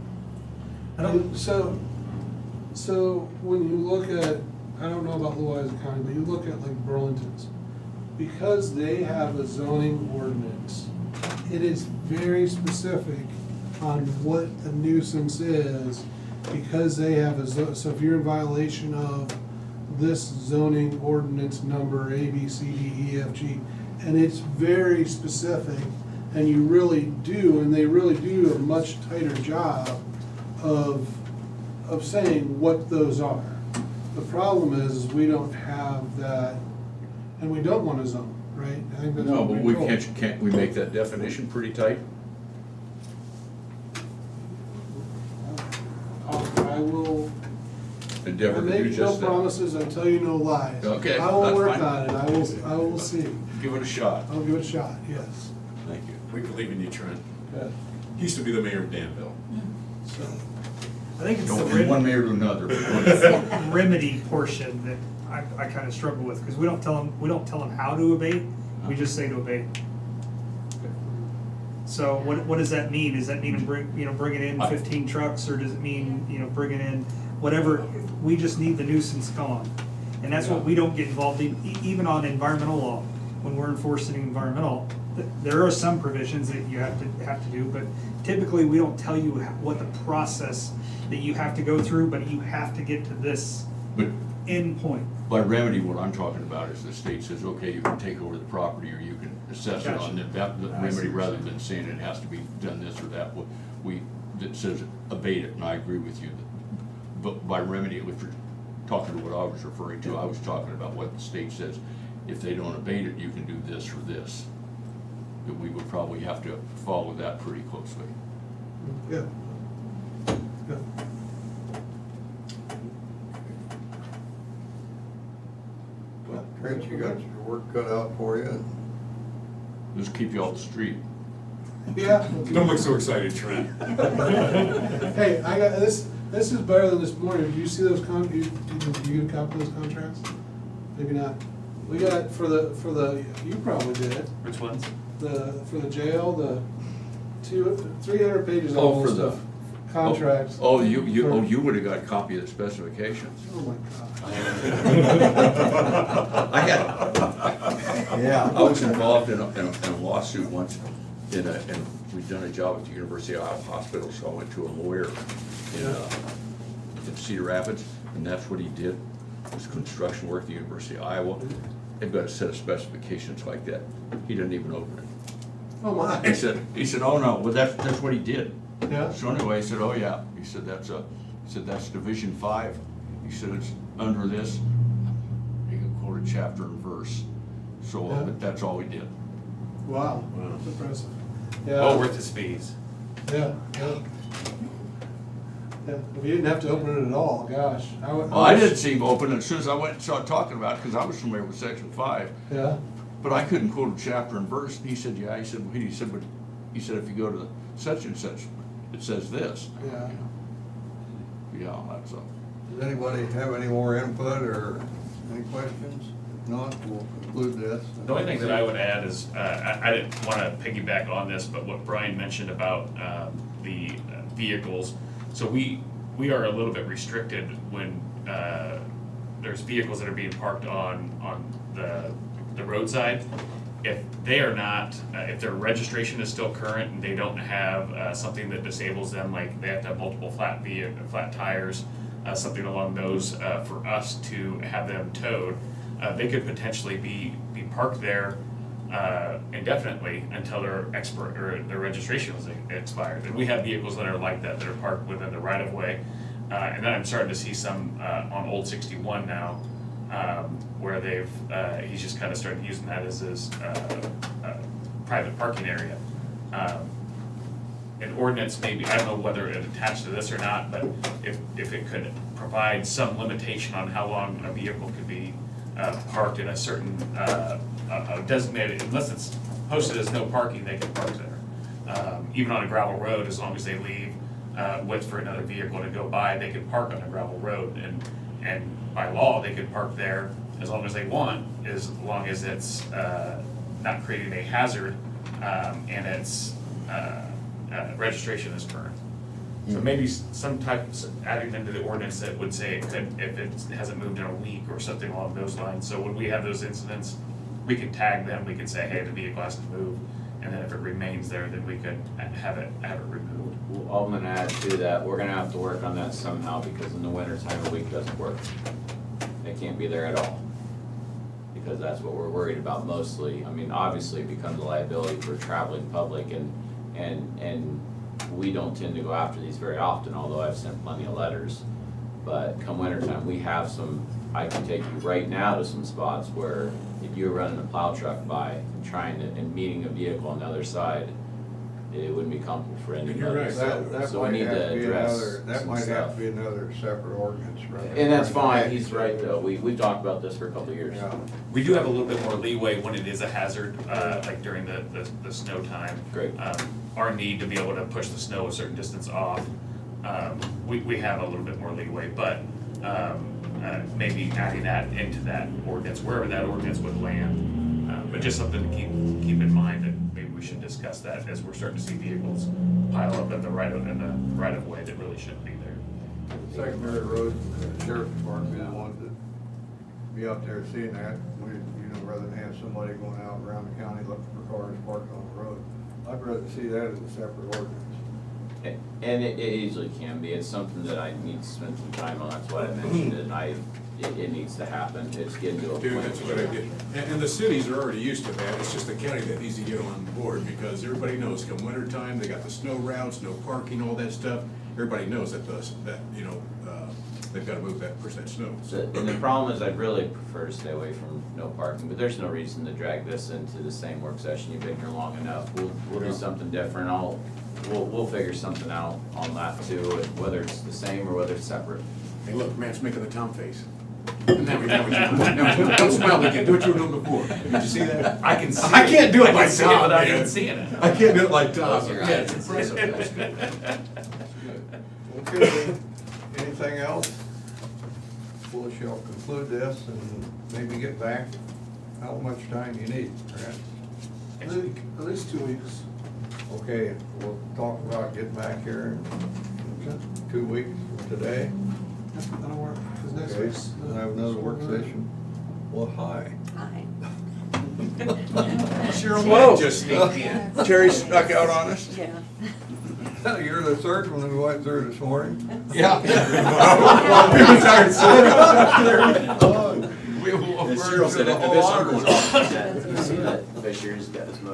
S14: so when you look at, I don't know about Louisa County, but you look at like Burlington's, because they have a zoning ordinance, it is very specific on what a nuisance is, because they have so if you're in violation of this zoning ordinance number A, B, C, D, E, F, G, and it's very specific, and you really do, and they really do a much tighter job of saying what those are. The problem is we don't have that, and we don't want to zone, right? I think that's
S1: No,
S14: what
S1: but
S14: we're
S1: we
S14: told.
S1: can't we make that definition pretty tight?
S14: I will, I
S1: Endeavor to do
S14: make no
S1: just that.
S14: promises, I tell you no lies.
S1: Okay,
S14: I will
S1: that's
S14: work
S1: fine.
S14: on it, I will see.
S1: Give it a shot.
S14: I'll give it a shot, yes.
S1: Thank you.
S15: We believe in you, Trent.
S14: Good.
S15: He used to be the mayor of Danville.
S14: So,
S19: I think it's
S1: Go
S19: the
S1: from one mayor to another.
S19: remedy portion that I kind of struggle with, because we don't tell them how to abate, we just say to abate. So what does that mean? Does that mean bringing in 15 trucks, or does it mean, bringing in whatever? We just need the nuisance gone. And that's what we don't get involved in, even on environmental law. When we're enforcing environmental, there are some provisions that you have to do, but typically we don't tell you what the process that you have to go through, but you have to get to this
S1: But
S19: end point.
S1: by remedy, what I'm talking about is the state says, okay, you can take over the property, or you can assess it on that remedy, rather than saying it has to be done this or that. It says abate it, and I agree with you. But by remedy, if you're talking to what I was referring to, I was talking about what the state says. If they don't abate it, you can do this or this. That we would probably have to follow that pretty closely.
S14: yeah. Yeah.
S2: Well, Trent, you got your work cut out for you.
S1: Just keep you off the street.
S14: Yeah.
S15: Don't look so excited, Trent.
S14: Hey, I got, this is better than this morning. Do you see those did you get a copy of those contracts? Maybe not. We got for the, you probably did,
S8: Which ones?
S14: for the jail, the 300 pages
S1: Oh,
S14: almost
S1: for the-
S14: of contracts.
S1: You would have got a copy of the specifications.
S14: Oh my God.
S1: I had,
S2: Yeah.
S1: I was involved in a lawsuit once, and we'd done a job at the University of Iowa Hospital, so I went to a lawyer in Cedar Rapids, and that's what he did, was construction work at the University of Iowa. They've got a set of specifications like that. He didn't even open it.
S14: Oh my.
S1: He said, oh no, well, that's what he did.
S14: Yeah.
S1: So anyway, he said, oh yeah, he said, that's Division 5. He said, it's under this. He quoted chapter and verse. So,
S14: Yeah.
S1: but that's all he did.
S14: Wow, that's impressive. Yeah.
S5: Well worth his fees.
S14: Yeah, yeah. Yeah, if you didn't have to open it at all, gosh.
S1: I didn't see him open it as soon as I went and started talking about it, because I was familiar with Section 5.
S14: Yeah,
S1: But I couldn't quote a chapter and verse. And he said, yeah. He said, but if you go to such and such, it says this.
S14: yeah.
S1: yeah, that's a.
S2: Does anybody have any more input or any questions? If not, we'll conclude this.
S5: The only thing that I would add is, I didn't want to piggyback on this, but what Brian mentioned about the vehicles. So we are a little bit restricted when there's vehicles that are being parked on the roadside. If they are not, if their registration is still current and they don't have something that disables them, like they have to have multiple flat tires, something along those, for us to have them towed, they could potentially be parked there indefinitely until their their registration was expired. And we have vehicles that are like that are parked within the right of way. And then I'm starting to see some on Old 61 now, where he's just kind of started using that as his private parking area. An ordinance maybe, I don't know whether it attached to this or not, but if it could provide some limitation on how long a vehicle could be parked in a certain designated, unless it's posted as no parking, they can park there. Even on a gravel road, as long as they leave width for another vehicle to go by, they can park on a gravel road, and by law, they could park there as long as they want, as long as it's not creating a hazard, and its registration is current. So maybe some type, adding into the ordinance that would say it could, if it hasn't moved in a week or something along those lines. So when we have those incidents, we can tag them, we can say, hey, the vehicle has to move, and then if it remains there, then we could have it removed.
S13: Well, I'm gonna add to that, we're gonna have to work on that somehow, because in the winter time, a week doesn't work. They can't be there at all, because that's what we're worried about mostly. I mean, obviously, it becomes a liability for traveling public, and we don't tend to go after these very often, although I've sent plenty of letters. But come winter time, we have some, I can take you right now to some spots where if you're running a plow truck by and meeting a vehicle on the other side, it wouldn't be comfortable for anybody.
S15: You're right.
S13: So we need to address
S2: That
S13: some
S2: might have
S13: stuff.
S2: to be another separate ordinance, right?
S13: And that's fine, he's right though, we've talked about this for a couple of years.
S2: Yeah.
S5: We do have a little bit more leeway when it is a hazard, like during the snow time.
S13: Great.
S5: Our need to be able to push the snow a certain distance off, we have a little bit more leeway, but maybe adding that into that ordinance, wherever that ordinance would land. But just something to keep in mind, that maybe we should discuss that as we're starting to see vehicles pile up in the right of way that really shouldn't be there.
S2: Secondary roads, the sheriff's department, be the ones that be out there seeing that. We, rather than have somebody going out around the county looking for cars parked on the road. I'd rather see that as a separate ordinance.
S13: And it easily can be, it's something that I need to spend some time on, that's why I mentioned it, and it needs to happen, it's getting to a point.
S15: Dude, that's what I did. And the cities are already used to that, it's just the county that needs to get on board, because everybody knows come winter time, they got the snow routes, no parking, all that stuff. Everybody knows that they've gotta move that, push that snow.
S13: And the problem is, I'd really prefer to stay away from no parking, but there's no reason to drag this into the same work session, you've been here long enough. We'll do something different, we'll figure something out on that too, and whether it's the same or whether it's separate.
S15: Hey, look, Matt's making the Tom face. Now, don't smile again, do what you were doing before. Did you see that?
S5: I can see it.
S15: I can't do it
S5: I
S15: like
S5: can see it
S15: Tom,
S5: without
S15: man.
S5: even seeing it.
S15: I can't do it like Tom.
S13: Close your
S15: Yeah,
S13: eyes.
S15: it's impressive. That's good.
S2: Okay, anything else? We shall conclude this and maybe get back. How much time do you need, Brad?
S5: Next week.
S14: At least 2 weeks.
S2: Okay, we'll talk about getting back here in 2 weeks from today.
S14: That'll work, 'cause next
S2: Okay,
S14: week's.
S2: we'll have another work session. Well, hi.
S10: Hi.
S2: Whoa.
S15: Just sneaked in.
S1: Terry snuck out on us?
S10: Yeah.
S2: You're the third one who went through this morning.
S15: Yeah.
S2: We will
S13: As
S2: refer
S13: Cheryl
S2: to
S13: said,
S2: the
S13: if
S2: whole
S13: this
S2: auditor's
S13: uncle's
S2: office.
S13: off, you see that Fisher's got his motor